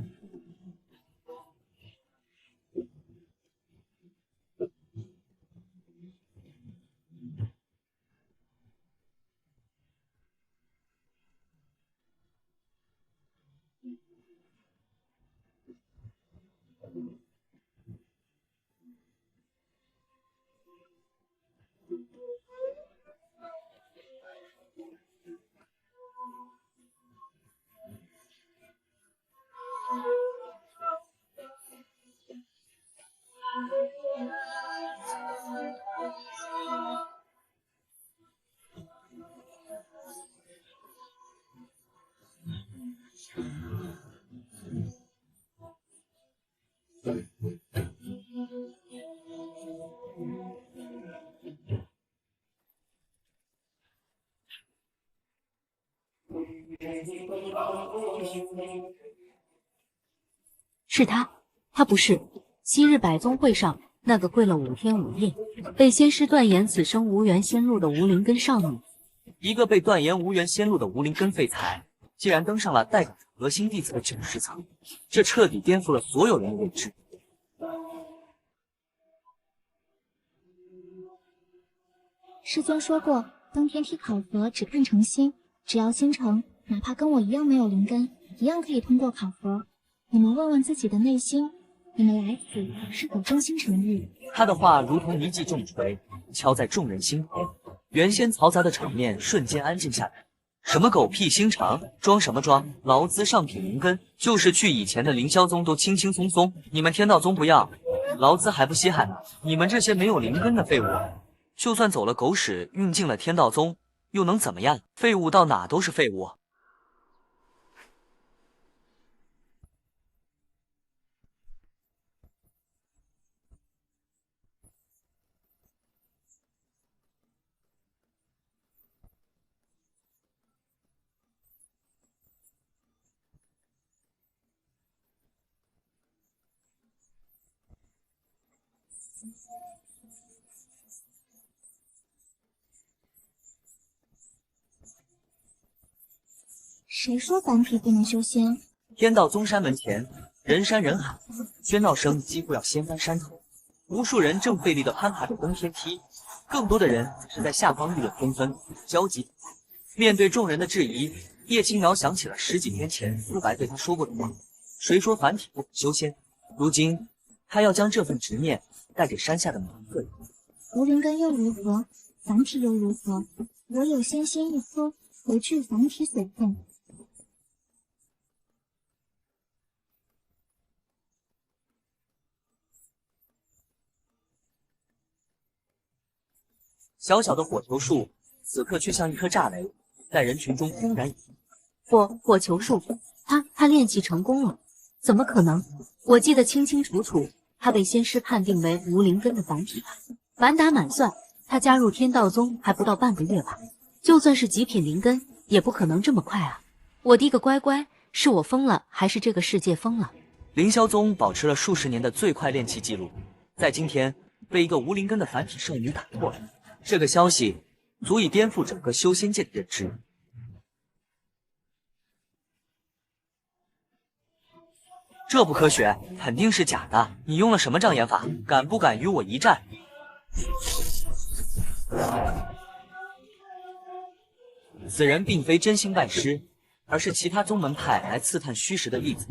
是他，他不是昔日百宗会上那个跪了5天5夜，被仙师断言此生无缘仙路的无灵根少女。一个被断言无缘仙路的无灵根废材，竟然登上了代表核心弟子的90层，这彻底颠覆了所有人的认知。师尊说过，当天梯考核只看诚心，只要心诚，哪怕跟我一样没有灵根，一样可以通过考核。你们问问自己的内心，你们来此是否真心诚意？他的话如同一记重锤，敲在众人心头。原先嘈杂的场面瞬间安静下来。什么狗屁心肠，装什么装？劳资上品灵根，就是去以前的凌霄宗都轻轻松松，你们天道宗不要，劳资还不稀罕呢？你们这些没有灵根的废物，就算走了狗屎运进了天道宗，又能怎么样？废物到哪都是废物。谁说凡体不能修仙？天道宗山门前，人山人海，喧闹声几乎要掀翻山头。无数人正费力地攀爬着登天梯，更多的人是在下方议论纷纷，焦急。面对众人的质疑，叶青苗想起了10几天前苏白对他说过的话：谁说凡体不可修仙？如今他要将这份执念带给山下的每一个人。无灵根又如何？凡体又如何？我有仙心一颗，何惧凡体所困？小小的火球树，此刻却像一颗炸雷，在人群中轰然一火球术，他练气成功了？怎么可能？我记得清清楚楚，他被仙师判定为无灵根的凡体吧？满打满算，他加入天道宗还不到半个月吧？就算是极品灵根，也不可能这么快啊！我的个乖乖，是我疯了，还是这个世界疯了？凌霄宗保持了数十年的最快炼气记录，在今天被一个无灵根的凡体少女打破了。这个消息足以颠覆整个修仙界的认知。这不科学，肯定是假的！你用了什么障眼法？敢不敢与我一战？此人并非真心拜师，而是其他宗门派来刺探虚实的例子。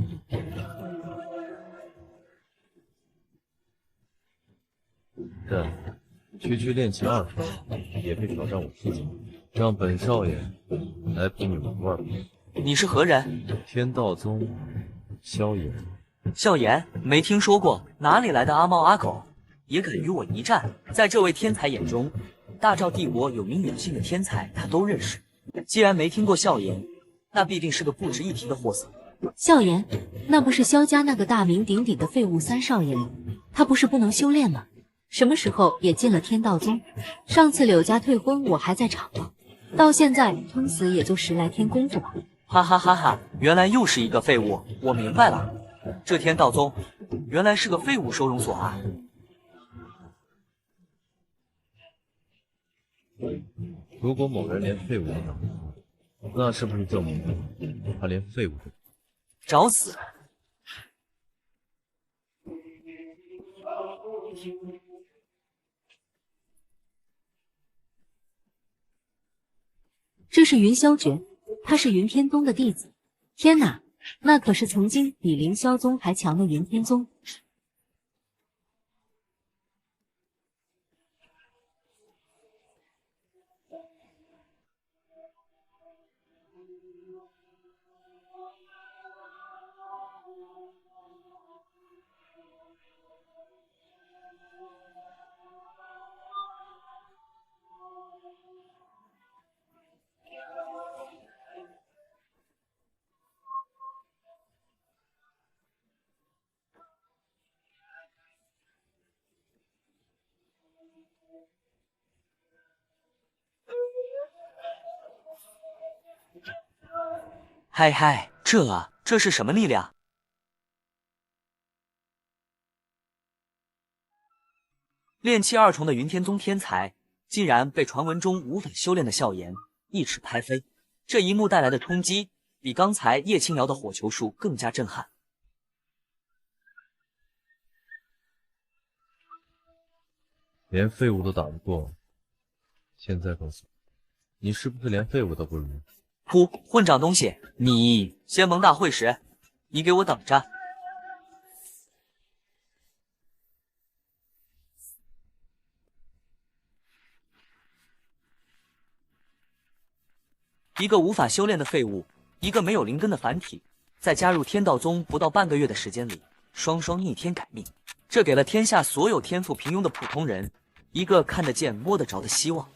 这区区练气20年，也配挑战我师姐？让本少爷来品你们味儿。你是何人？天道宗萧炎。萧炎没听说过，哪里来的阿猫阿狗，也敢与我一战？在这位天才眼中，大赵帝国有名有姓的天才他都认识。既然没听过萧炎，那必定是个不值一提的货色。萧炎，那不是萧家那个大名鼎鼎的废物三少爷吗？他不是不能修炼吗？什么时候也进了天道宗？上次柳家退婚我还在场呢，到现在撑死也就10来天功夫吧。哈哈哈哈！原来又是一个废物，我明白了，这天道宗原来是个废物收容所啊！如果某人连废物都当不出，那是不是证明他连废物都？找死！这是云霄诀，他是云天宗的弟子。天哪，那可是曾经比凌霄宗还强的云天宗。嗨嗨，这是什么力量？炼气2重的云天宗天才，竟然被传闻中无法修炼的萧炎一尺拍飞。这一幕带来的冲击，比刚才叶青瑶的火球术更加震撼。连废物都打不过，现在告诉我，你是不是连废物都不如？噗！混账东西！你仙盟大会时，你给我等着！一个无法修炼的废物，一个没有灵根的凡体，在加入天道宗不到半个月的时间里，双双逆天改命，这给了天下所有天赋平庸的普通人一个看得见摸得着的希望。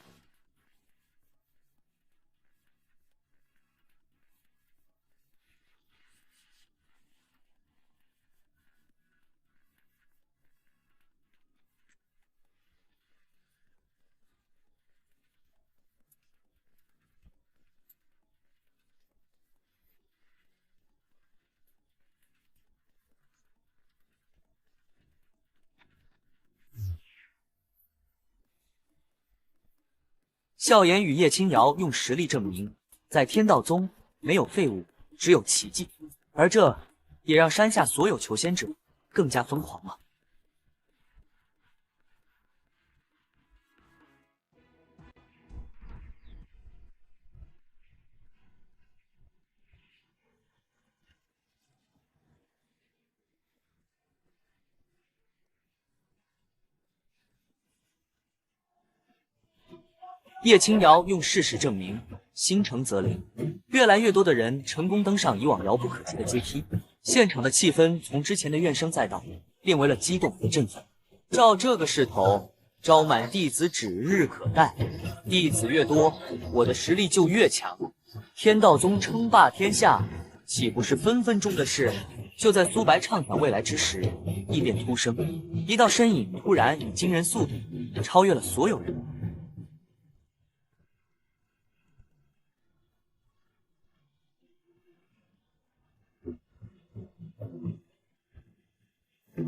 萧炎与叶青瑶用实力证明，在天道宗没有废物，只有奇迹，而这也让山下所有求仙者更加疯狂了。叶青瑶用事实证明，心诚则灵。越来越多的人成功登上以往遥不可及的阶梯，现场的气氛从之前的怨声载道，变为了激动和振奋。照这个势头，招满弟子指日可待。弟子越多，我的实力就越强。天道宗称霸天下，岂不是分分钟的事？就在苏白畅想未来之时，异变突生，一道身影突然以惊人速度超越了所有人。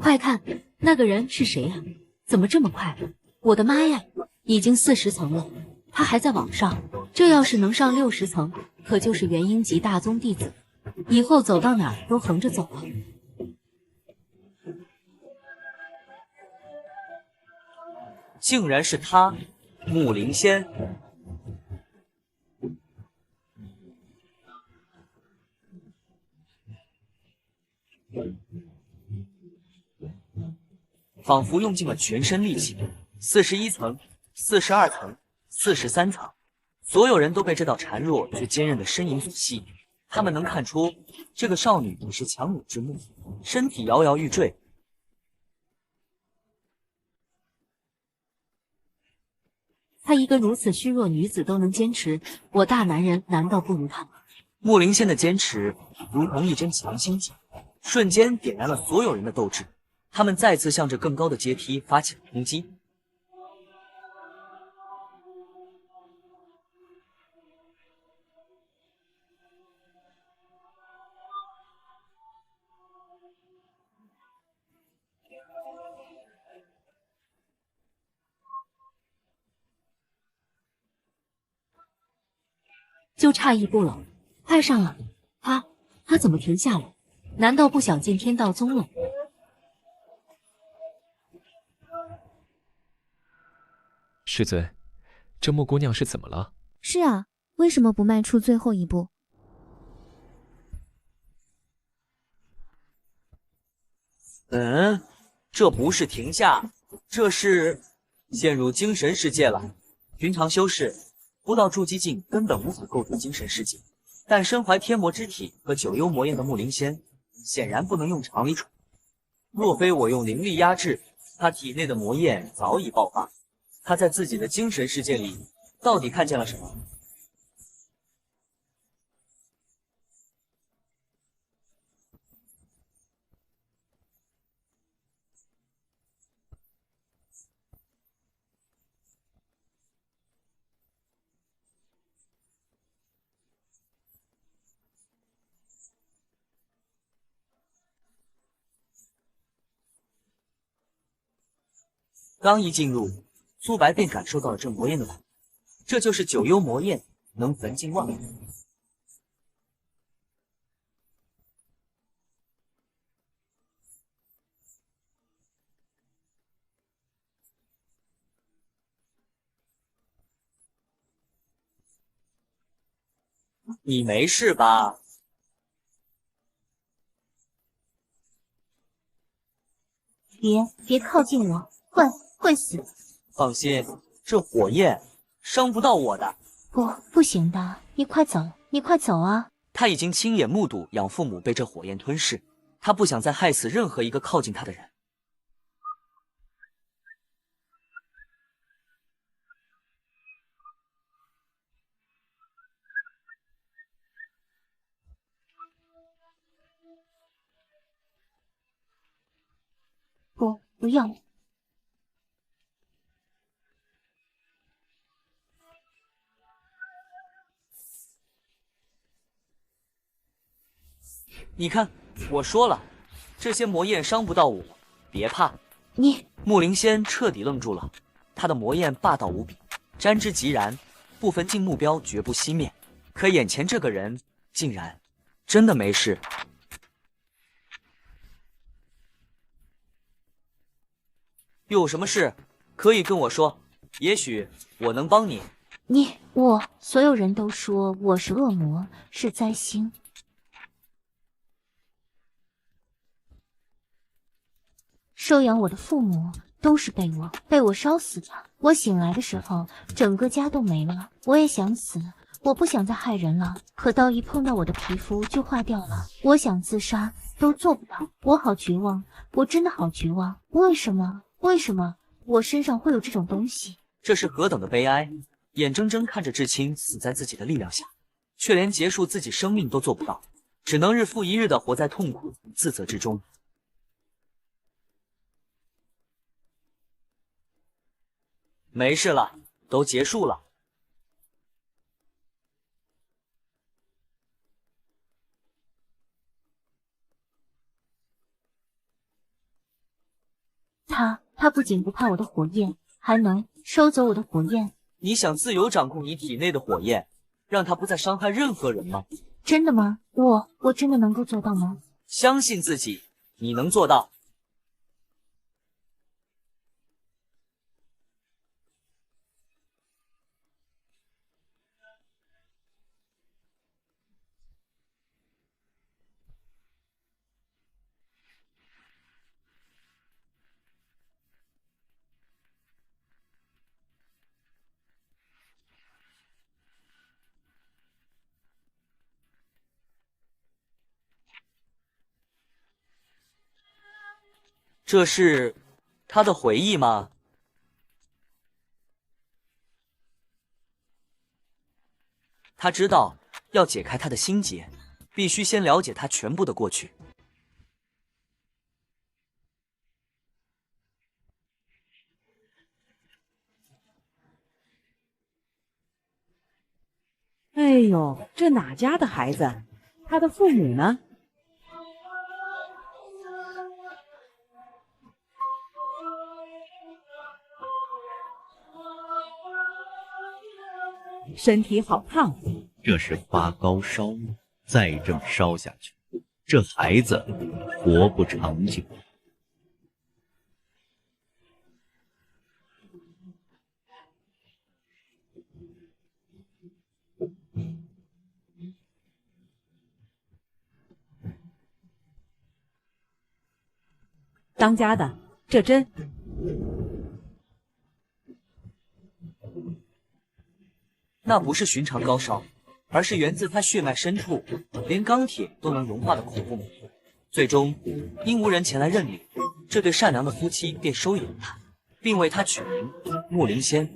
快看，那个人是谁呀？怎么这么快？我的妈呀，已经40层了，他还在往上。这要是能上60层，可就是元婴级大宗弟子，以后走到哪儿都横着走了。竟然是他，木灵仙。仿佛用尽了全身力气，41层、42层、43层、所有人都被这道孱弱却坚韧的身影所吸引，他们能看出这个少女已是强弩之末，身体摇摇欲坠。她一个如此虚弱女子都能坚持，我大男人难道不如她吗？穆灵仙的坚持如同一针强心剂，瞬间点燃了所有人的斗志。他们再次向着更高的阶梯发起了攻击。就差一步了，快上了！他怎么停下了？难道不想进天道宗了？师尊，这木姑娘是怎么了？是啊，为什么不迈出最后一步？这不是停下，这是陷入精神世界了。寻常修士不到筑基境根本无法构筑精神世界，但身怀天魔之体和九幽魔焰的木灵仙显然不能用常理处理。若非我用灵力压制，他体内的魔焰早已爆发。他在自己的精神世界里到底看见了什么？刚一进入，苏白便感受到了这魔焰的感觉，这就是九幽魔焰，能焚尽万物。你没事吧？别靠近我，会死。放心，这火焰伤不到我的。不行的，你快走啊！他已经亲眼目睹养父母被这火焰吞噬，他不想再害死任何一个靠近他的人。不要！你看，我说了，这些魔焰伤不到我，别怕。你……木灵仙彻底愣住了，他的魔焰霸道无比，沾之即燃，不分进目标绝不熄灭。可眼前这个人竟然真的没事。有什么事可以跟我说，也许我能帮你。所有人都说我是恶魔，是灾星。收养我的父母都是被我烧死的。我醒来的时候，整个家都没了。我也想死，我不想再害人了。可刀一碰到我的皮肤就化掉了。我想自杀都做不到，我好绝望，我真的好绝望。为什么我身上会有这种东西？这是何等的悲哀！眼睁睁看着至亲死在自己的力量下，却连结束自己生命都做不到，只能日复一日的活在痛苦与自责之中。没事了，都结束了。他不仅不怕我的火焰，还能收走我的火焰。你想自由掌控你体内的火焰，让它不再伤害任何人吗？真的吗？我真的能够做到吗？相信自己，你能做到。这是他的回忆吗？他知道要解开他的心结，必须先了解他全部的过去。哎呦，这哪家的孩子？他的父母呢？身体好烫，这是发高烧了，再这么烧下去，这孩子活不长久。当家的，这针。那不是寻常高烧，而是源自他血脉深处连钢铁都能融化的恐怖。最终，因无人前来认领，这对善良的夫妻便收养了他，并为他取名木灵仙。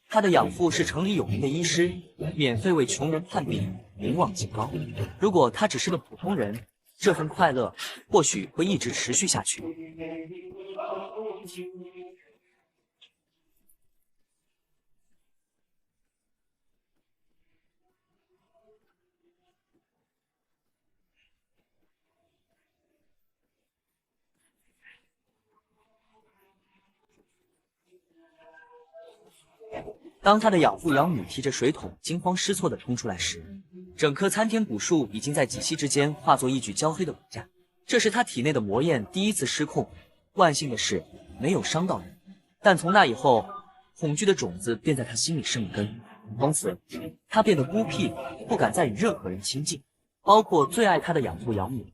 他的养父是城里有名的医师，免费为穷人看病，名望极高。如果他只是个普通人，这份快乐或许会一直持续下去。当他的养父养母提着水桶惊慌失措地冲出来时，整棵参天古树已经在几息之间化作一具焦黑的骨架。这是他体内的魔焰第一次失控，万幸的是没有伤到人。但从那以后，恐惧的种子便在他心里生根，从此他变得孤僻，不敢再与任何人亲近，包括最爱他的养父养母。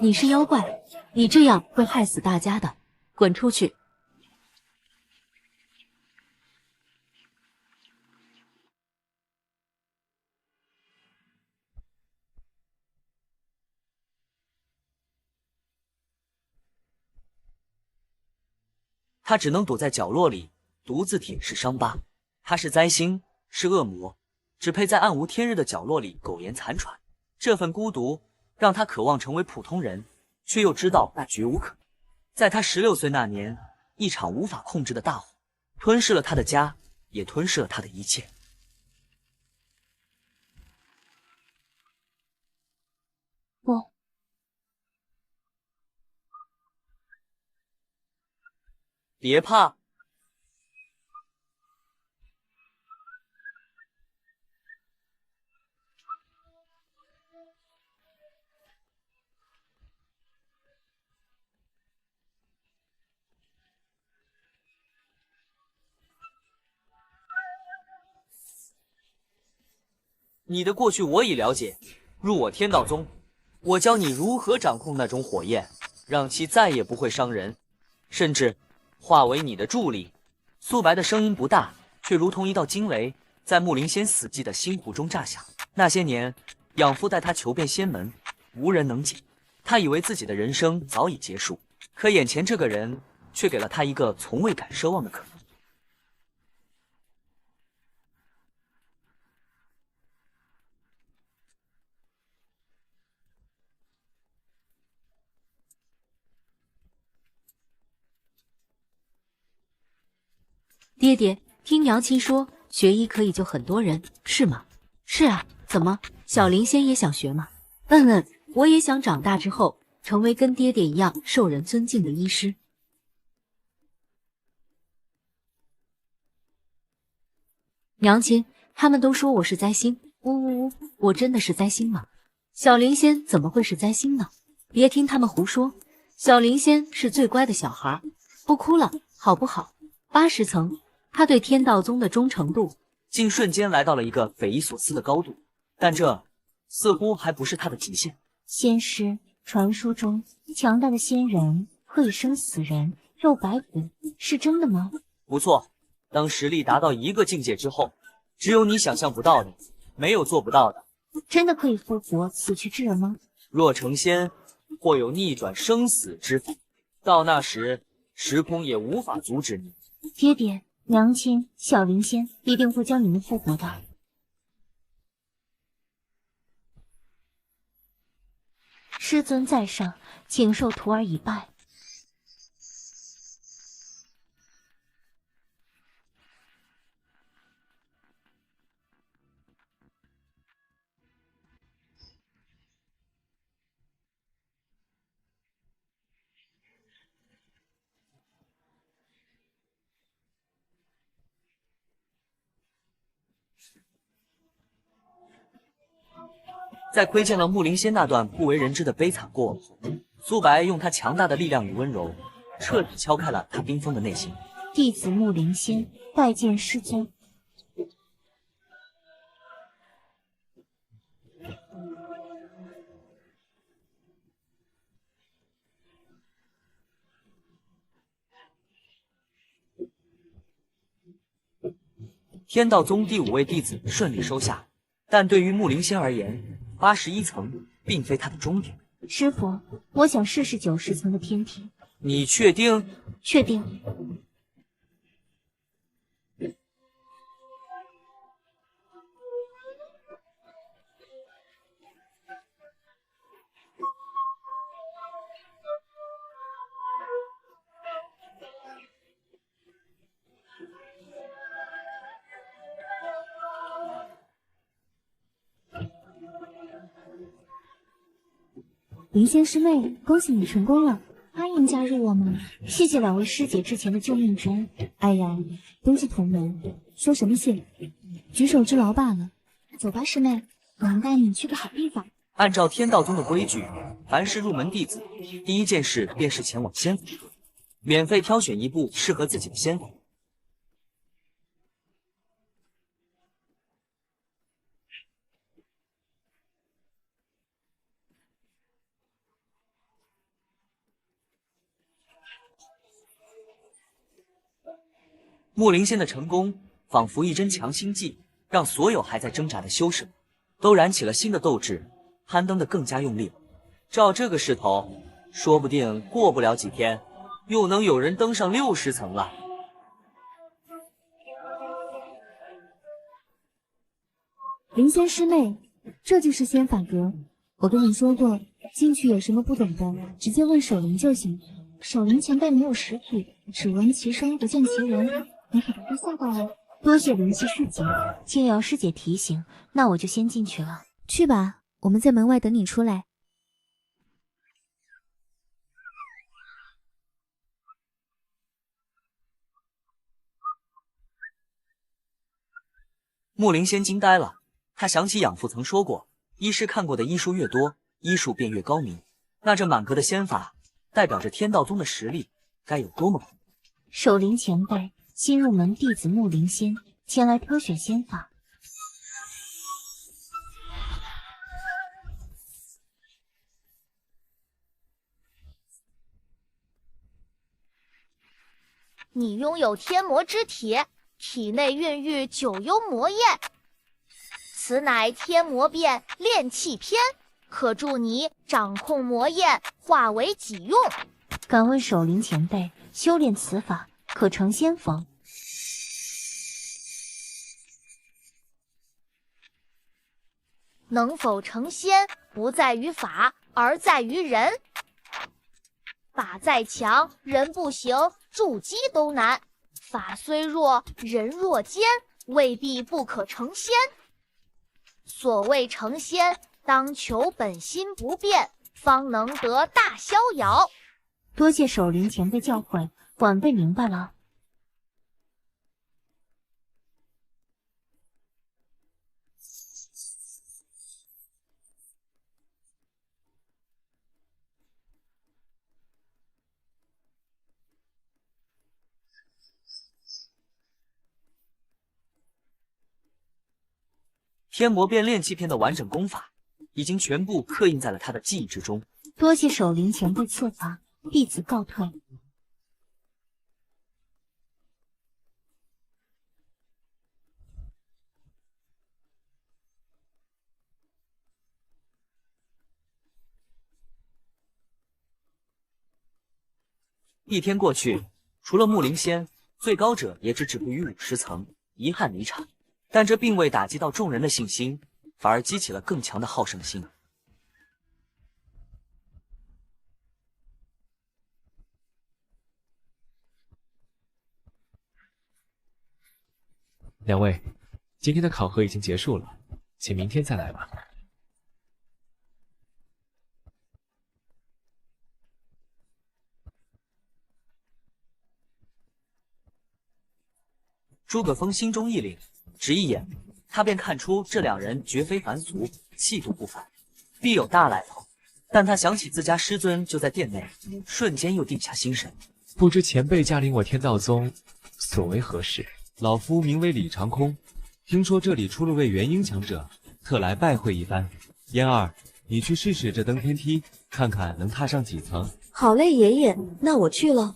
你是妖怪，你这样会害死大家的，滚出去！他只能躲在角落里，独自舔舐伤疤。他是灾星，是恶魔，只配在暗无天日的角落里苟延残喘。这份孤独让他渴望成为普通人，却又知道那绝无可能。在他16岁那年，一场无法控制的大火吞噬了他的家，也吞噬了他的一切。不，别怕，你的过去我已了解，入我天道宗，我教你如何掌控那种火焰，让其再也不会伤人，甚至化为你的助力。素白的声音不大，却如同一道惊雷，在木灵仙死寂的心湖中炸响。那些年，养父带他求遍仙门，无人能解。他以为自己的人生早已结束，可眼前这个人却给了他一个从未敢奢望的可能。爹爹，听娘亲说学医可以救很多人，是吗？是啊，怎么小灵仙也想学吗？我也想长大之后成为跟爹爹一样受人尊敬的医师。娘亲，他们都说我是灾星，我真的是灾星吗？小灵仙怎么会是灾星呢？别听他们胡说，小灵仙是最乖的小孩，不哭了好不好？80层。他对天道宗的忠诚度竟瞬间来到了一个匪夷所思的高度。但这似乎还不是他的极限。仙师，传说中强大的仙人可以生死人，肉白骨，是真的吗？不错，当实力达到一个境界之后，只有你想象不到的，没有做不到的。真的可以复活死去之人吗？若成仙，或有逆转生死之法，到那时，时空也无法阻止你。爹爹，娘亲，小灵仙一定会将你们复活的。师尊在上，请受徒儿一拜。在窥见了木灵仙那段不为人知的悲惨过往后，苏白用他强大的力量与温柔，彻底敲开了他冰封的内心。弟子木灵仙拜见师尊。天道宗第5位弟子顺利收下，但对于木灵仙而言，81层并非他的终点。师傅，我想试试90层的天梯。你确定？确定。灵仙师妹，恭喜你成功了！欢迎加入我们，谢谢2位师姐之前的救命之恩。哎呀，都是同门，说什么谢？举手之劳罢了。走吧，师妹，我能带你去个好地方。按照天道宗的规矩，凡是入门弟子，第一件事便是前往仙府，免费挑选一部适合自己的仙法。木灵仙的成功仿佛一针强心剂，让所有还在挣扎的修士都燃起了新的斗志，攀登得更加用力。照这个势头，说不定过不了几天，又能有人登上60层了。灵仙师妹，这就是仙法阁。我跟你说过，进去有什么不懂的，直接问守灵就行。守灵前辈没有实体，只闻其声不见其人，你可别被吓到了。多谢灵犀师姐，借瑶师姐提醒，那我就先进去了。去吧，我们在门外等你出来。木灵仙惊呆了，他想起养父曾说过，医师看过的医书越多，医术便越高明。那这满格的仙法，代表着天道宗的实力该有多么恐怖。守灵前辈，新入门弟子木灵仙前来挑选仙法。你拥有天魔之体，体内孕育九幽魔焰，此乃天魔变炼气篇，可助你掌控魔焰，化为己用。敢问守灵前辈，修炼此法可成仙否？能否成仙，不在于法，而在于人。法再强，人不行，筑基都难。法虽弱，人若坚，未必不可成仙。所谓成仙，当求本心不变，方能得大逍遥。多谢守灵前辈教诲，晚辈明白了。天魔变炼器篇的完整功法已经全部刻印在了他的记忆之中。多谢守灵前辈赐法，弟子告退。一天过去，除了木灵仙，最高者也只止步于50层，遗憾离场。但这并未打击到众人的信心，反而激起了更强的好胜心。两位，今天的考核已经结束了，请明天再来吧。诸葛峰心中一凛，只一眼，他便看出这两人绝非凡俗，气度不凡，必有大来头。但他想起自家师尊就在殿内，瞬间又定下心神。不知前辈驾临我天道宗，所为何事？老夫名为李长空，听说这里出了位元婴强者，特来拜会一番。嫣儿，你去试试这登天梯，看看能踏上几层。好嘞，爷爷，那我去了。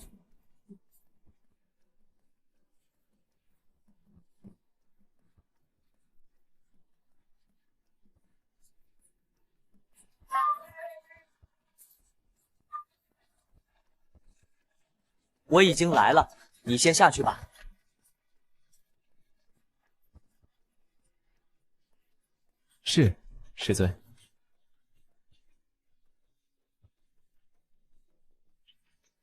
我已经来了，你先下去吧。是，师尊。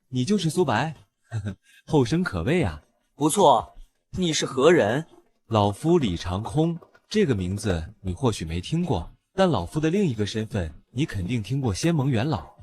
你就是苏白，呵呵，后生可畏啊！不错，你是何人？老夫李长空，这个名字你或许没听过，但老夫的另一个身份，你肯定听过仙盟元老。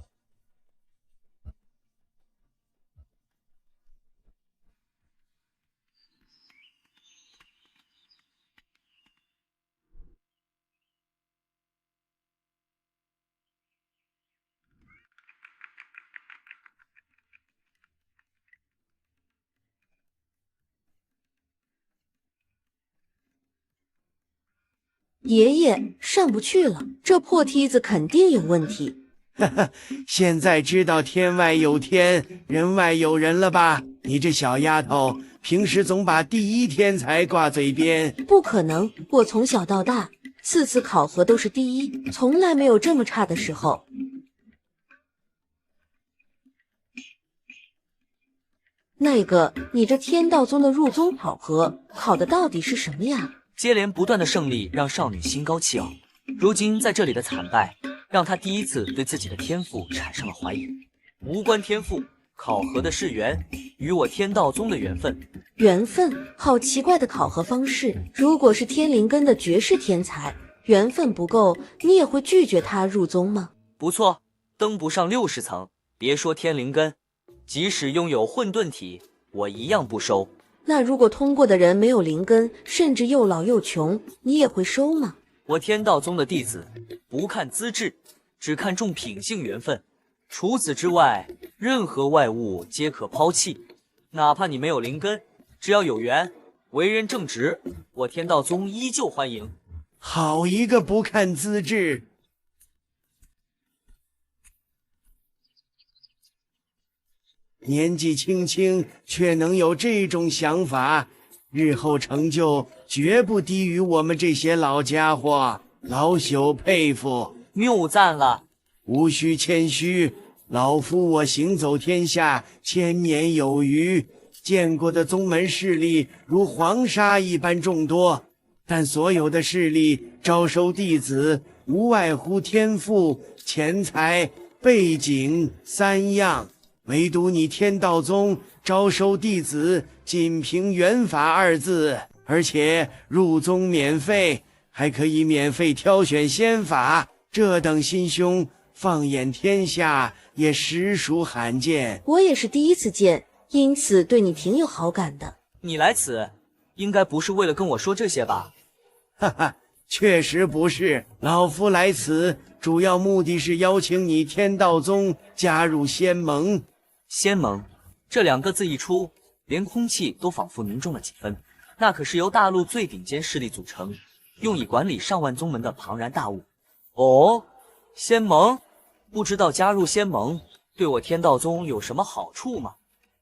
爷爷上不去了，这破梯子肯定有问题。哈哈，现在知道天外有天，人外有人了吧？你这小丫头，平时总把第一天才挂嘴边。不可能，我从小到大，次次考核都是第一，从来没有这么差的时候。那个，你这天道宗的入宗考核考的到底是什么呀？接连不断的胜利让少女心高气傲，如今在这里的惨败，让她第一次对自己的天赋产生了怀疑。无关天赋，考核的是缘，与我天道宗的缘分。缘分？好奇怪的考核方式。如果是天灵根的绝世天才，缘分不够，你也会拒绝他入宗吗？不错，登不上60层，别说天灵根，即使拥有混沌体，我一样不收。那如果通过的人没有灵根，甚至又老又穷，你也会收吗？我天道宗的弟子不看资质，只看重品性缘分，除此之外，任何外物皆可抛弃。哪怕你没有灵根，只要有缘，为人正直，我天道宗依旧欢迎。好一个不看资质！年纪轻轻却能有这种想法，日后成就绝不低于我们这些老家伙，老朽佩服，谬赞了。无需谦虚，老夫我行走天下千年有余，见过的宗门势力如黄沙一般众多，但所有的势力招收弟子无外乎天赋、钱财、背景3样。唯独你天道宗招收弟子仅凭缘法2字，而且入宗免费，还可以免费挑选仙法，这等心胸放眼天下也实属罕见。我也是第一次见，因此对你挺有好感的。你来此应该不是为了跟我说这些吧？哈哈，确实不是，老夫来此主要目的是邀请你天道宗加入仙盟。仙盟这2个字一出，连空气都仿佛凝重了几分。那可是由大陆最顶尖势力组成，用以管理上万宗门的庞然大物。哦，仙盟，不知道加入仙盟对我天道宗有什么好处吗？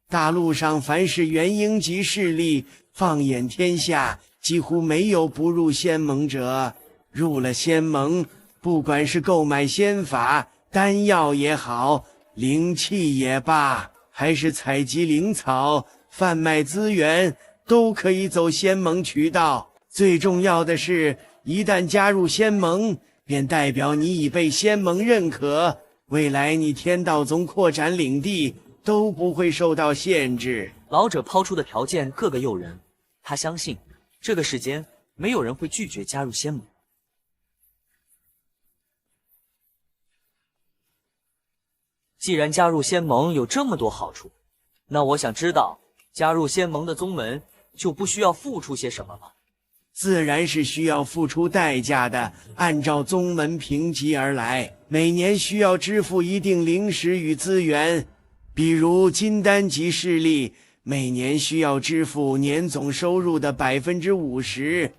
大陆上凡是元婴级势力，放眼天下，几乎没有不入仙盟者。入了仙盟，不管是购买仙法、丹药也好，灵气也罢，还是采集灵草、贩卖资源，都可以走仙盟渠道。最重要的是，一旦加入仙盟，便代表你已被仙盟认可，未来你天道宗扩展领地都不会受到限制。老者抛出的条件个个诱人，他相信这个世间没有人会拒绝加入仙盟。既然加入仙盟有这么多好处，那我想知道，加入仙盟的宗门就不需要付出些什么吗？自然是需要付出代价的，按照宗门评级而来，每年需要支付一定灵石与资源。比如金丹级势力，每年需要支付年总收入的50%。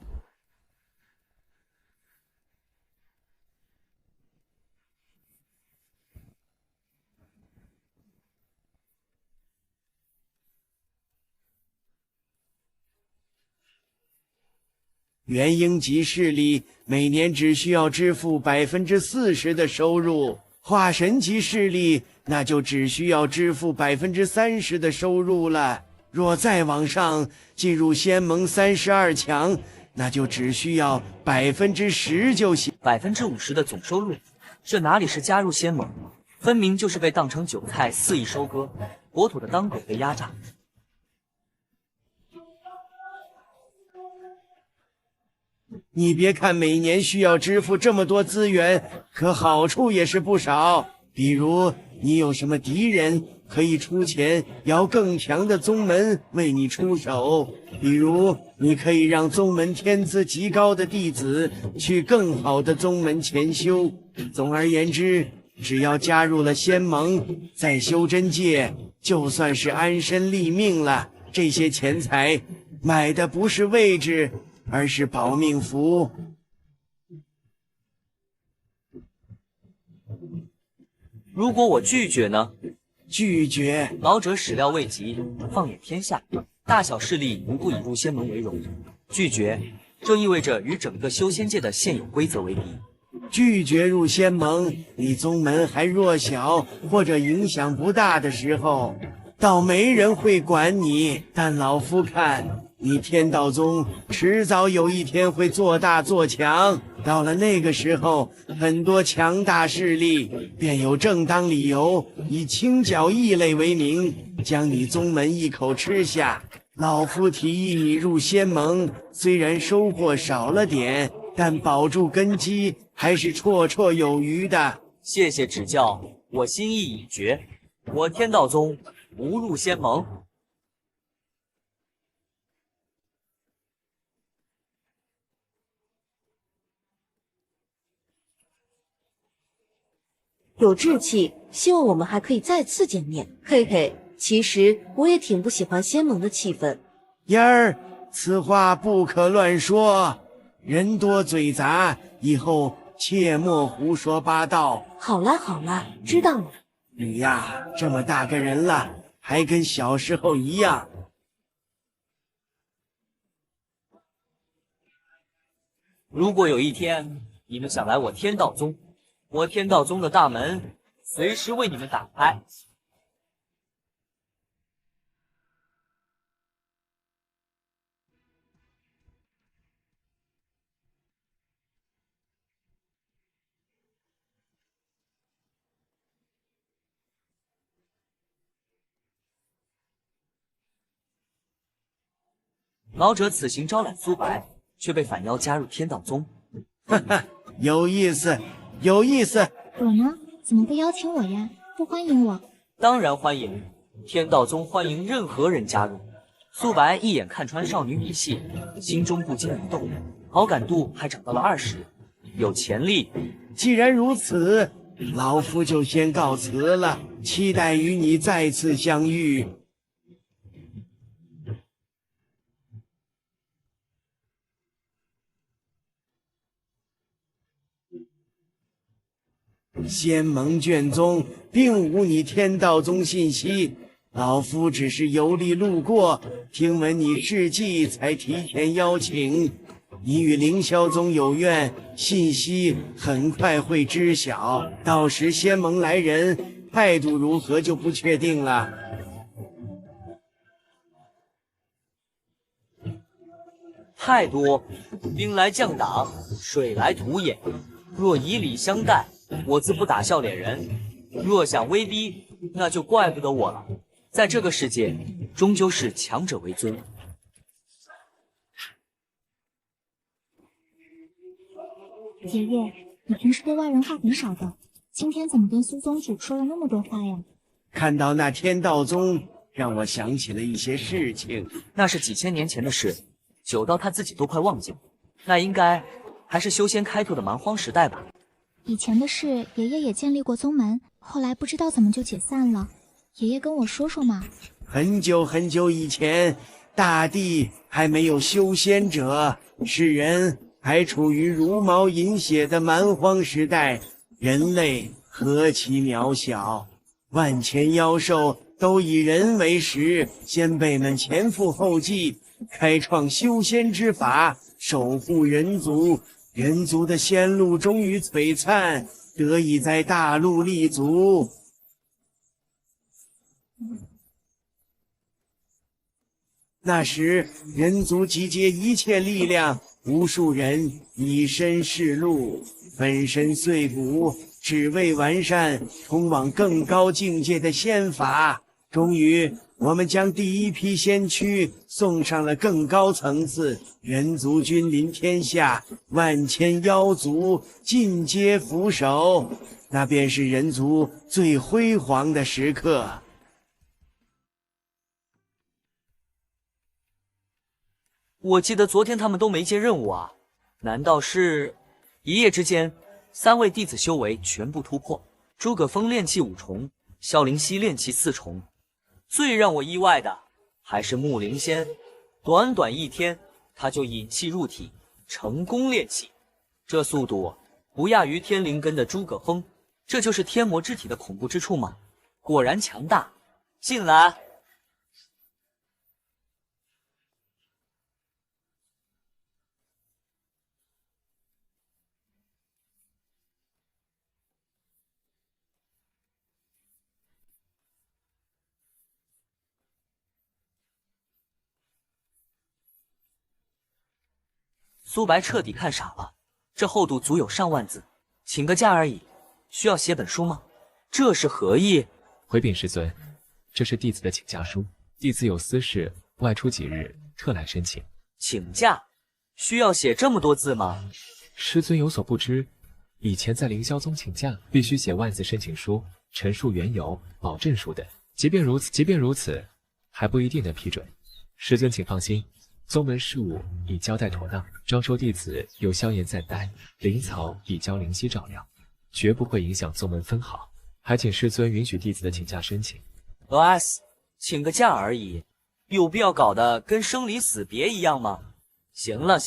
元婴级势力每年只需要支付40%的收入，化神级势力那就只需要支付30%的收入了。若再往上进入仙盟32强，那就只需要10%就行。50%的总收入，这哪里是加入仙盟，分明就是被当成韭菜肆意收割，国土的当狗被压榨。你别看每年需要支付这么多资源，可好处也是不少。比如你有什么敌人，可以出钱邀更强的宗门为你出手；比如你可以让宗门天资极高的弟子去更好的宗门潜修。总而言之，只要加入了仙盟，在修真界就算是安身立命了。这些钱财买的不是位置，而是保命符。如果我拒绝呢？拒绝。老者始料未及，放眼天下，大小势力无不以入仙盟为荣。拒绝，正意味着与整个修仙界的现有规则为敌。拒绝入仙盟，你宗门还弱小或者影响不大的时候，倒没人会管你。但老夫看，你天道宗迟早有一天会做大做强，到了那个时候，很多强大势力便有正当理由以清剿异类为名，将你宗门一口吃下。老夫提议你入仙盟，虽然收获少了点，但保住根基还是绰绰有余的。谢谢指教，我心意已决，我天道宗不入仙盟。有志气，希望我们还可以再次见面。嘿嘿，其实我也挺不喜欢仙盟的气氛。燕儿，此话不可乱说，人多嘴杂，以后切莫胡说八道。好啦好啦，知道了。你呀，这么大个人了，还跟小时候一样。如果有一天你们想来我天道宗，我天道宗的大门随时为你们打开。老者此行招揽苏白，却被反邀加入天道宗。哈哈，有意思，有意思。我呢？怎么不邀请我呀？不欢迎我？当然欢迎，天道宗欢迎任何人加入。苏白一眼看穿少女语气，心中不禁一动，好感度还涨到了20，有潜力。既然如此，老夫就先告辞了，期待与你再次相遇。仙盟卷宗并无你天道宗信息，老夫只是游历路过，听闻你事迹，才提前邀请。你与凌霄宗有怨，信息很快会知晓，到时仙盟来人态度如何就不确定了。态度，兵来将挡，水来土掩。若以礼相待，我自不打笑脸人；若想威逼，那就怪不得我了。在这个世界，终究是强者为尊。爷爷，你平时对外人话挺少的，今天怎么跟苏宗主说了那么多话呀？看到那天道宗，让我想起了一些事情。那是几千年前的事，久到他自己都快忘记了。那应该还是修仙开拓的蛮荒时代吧。以前的事，爷爷也建立过宗门，后来不知道怎么就解散了。爷爷跟我说说嘛。很久很久以前，大地还没有修仙者，世人还处于茹毛饮血的蛮荒时代，人类何其渺小，万千妖兽都以人为食，先辈们前赴后继，开创修仙之法，守护人族。人族的仙路终于璀璨，得以在大陆立足。那时，人族集结一切力量，无数人以身试路，粉身碎骨，只为完善通往更高境界的仙法。终于，我们将第一批仙躯送上了更高层次，人族君临天下，万千妖族尽皆俯首，那便是人族最辉煌的时刻。我记得昨天他们都没接任务啊，难道是一夜之间3位弟子修为全部突破？诸葛峰炼气5重，萧灵溪炼气4重。最让我意外的还是木灵仙，短短1天他就引气入体，成功炼气，这速度不亚于天灵根的诸葛峰，这就是天魔之体的恐怖之处吗？果然强大！进来。苏白彻底看傻了，这厚度足有上万字，请个假而已，需要写本书吗？这是何意？回禀师尊，这是弟子的请假书，弟子有私事外出几日，特来申请。请假？需要写这么多字吗？师尊有所不知，以前在凌霄宗请假，必须写万字申请书，陈述缘由、保证书等。即便如此，还不一定能批准。师尊请放心。宗门事务已交代妥当，招收弟子有萧炎暂代，灵草已交灵犀照料，绝不会影响宗门分毫。还请师尊允许弟子的请假申请。请个假而已，有必要搞得跟生离死别一样吗？行了，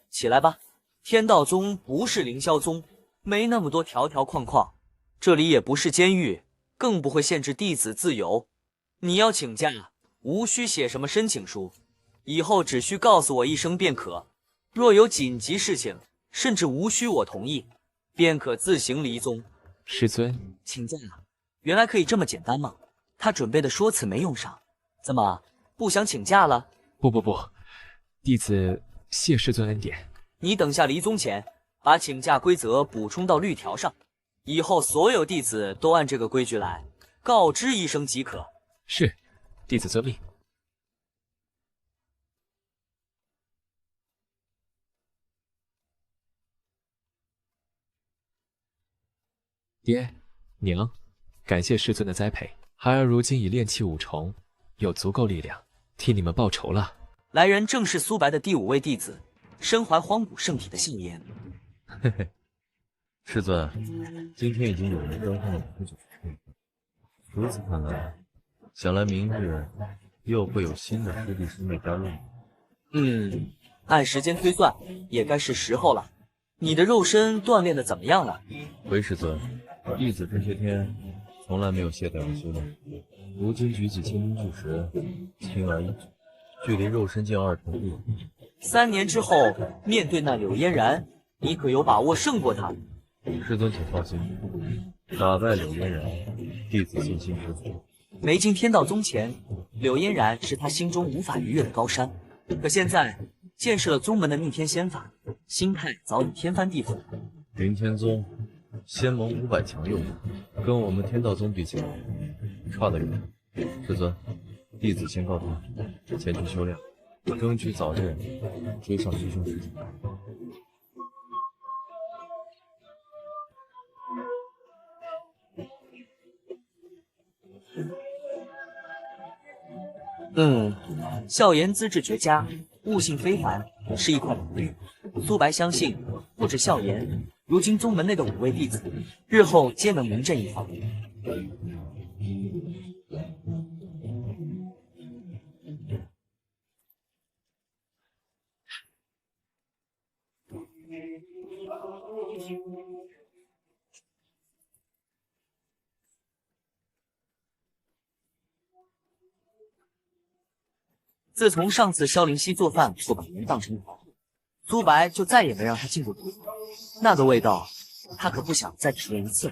起来吧。天道宗不是凌霄宗，没那么多条条框框，这里也不是监狱，更不会限制弟子自由。你要请假，无需写什么申请书。以后只需告诉我一声便可，若有紧急事情，甚至无需我同意，便可自行离宗。师尊，请假原来可以这么简单吗？他准备的说辞没用上，怎么不想请假了？不，弟子谢师尊恩典。你等下离宗前，把请假规则补充到律条上，以后所有弟子都按这个规矩来，告知一声即可。是，弟子遵命。爹娘，感谢师尊的栽培，孩儿如今已炼气5重，有足够力量替你们报仇了。来人正是苏白的第5位弟子，身怀荒古圣体的萧炎。嘿嘿，师尊，今天已经有人交换了不久的如此看来，想来明日又会有新的师弟师妹加入。按时间推算，也该是时候了。你的肉身锻炼的怎么样了？回师尊，弟子这些天从来没有懈怠过修炼，如今举起千斤巨石，轻而易举，距离肉身境2重不远。3年之后，面对那柳嫣然，你可有把握胜过他？师尊请放心，打败柳嫣然，弟子信心十足。没进天道宗前，柳嫣然是他心中无法逾越的高山。可现在见识了宗门的逆天仙法，心态早已天翻地覆。凌天宗仙盟500强右，跟我们天道宗比起来，差得远。师尊，弟子先告退，前去修炼，争取早日追上师兄师姐。笑颜资质绝佳，悟性非凡，是一块宝玉。苏白相信，不止笑颜，如今宗门内的5位弟子，日后皆能名震一方。自从上次萧灵溪做饭不把人当成宝，苏白就再也没让他进过厨房。那个味道，他可不想再体验一次。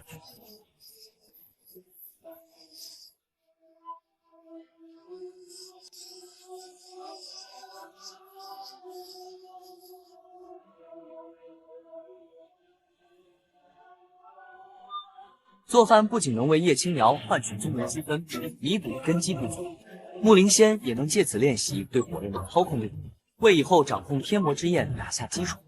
做饭不仅能为叶青瑶换取宗门积分，弥补根基不足。木灵仙也能借此练习对火焰的操控力，为以后掌控天魔之焰打下基础。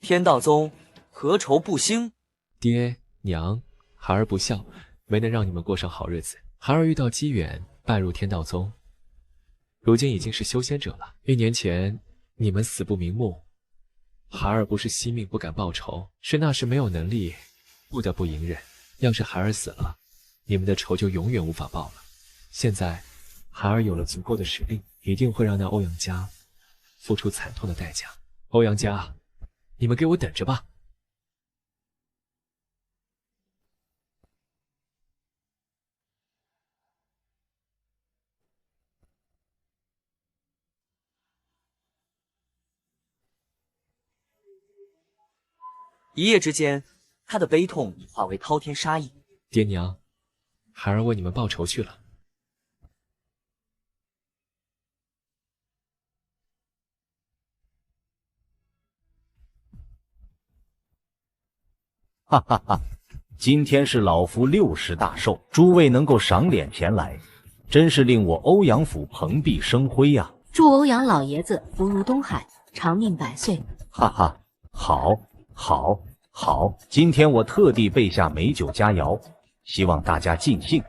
天道宗何愁不兴？爹娘，孩儿不孝，没能让你们过上好日子。孩儿遇到机缘，拜入天道宗，如今已经是修仙者了。1年前你们死不瞑目，孩儿不是惜命不敢报仇，是那时没有能力，不得不隐忍。要是孩儿死了，你们的仇就永远无法报了。现在，孩儿有了足够的实力，一定会让那欧阳家付出惨痛的代价。欧阳家，你们给我等着吧！一夜之间，他的悲痛化为滔天杀意。爹娘，孩儿为你们报仇去了。哈哈哈！今天是老夫60大寿，诸位能够赏脸前来，真是令我欧阳府蓬荜生辉呀！祝欧阳老爷子福如东海，长命100岁！哈哈，好！今天我特地备下美酒佳肴，希望大家尽兴。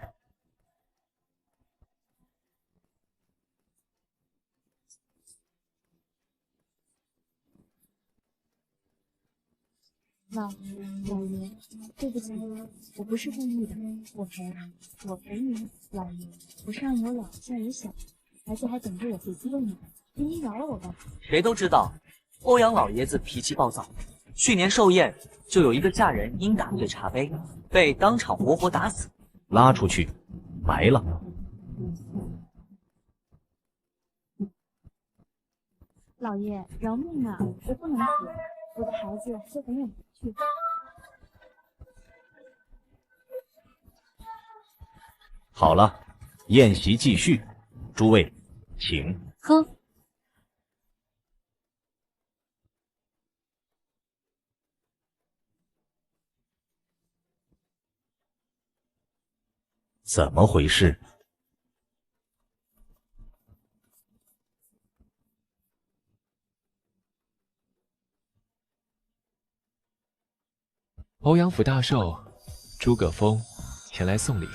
老爷，对不起，我不是故意的，我陪您，老爷，我上有老下有小，孩子还等着我回鸡问呢，请您饶了我吧。谁都知道，欧阳老爷子脾气暴躁，去年寿宴就有一个下人因打碎茶杯，被当场活活打死。拉出去，埋了。老爷，饶命啊！我不能死，我的孩子还在等我回去。好了，宴席继续，诸位，请喝。怎么回事？欧阳府大寿，诸葛峰前来送礼。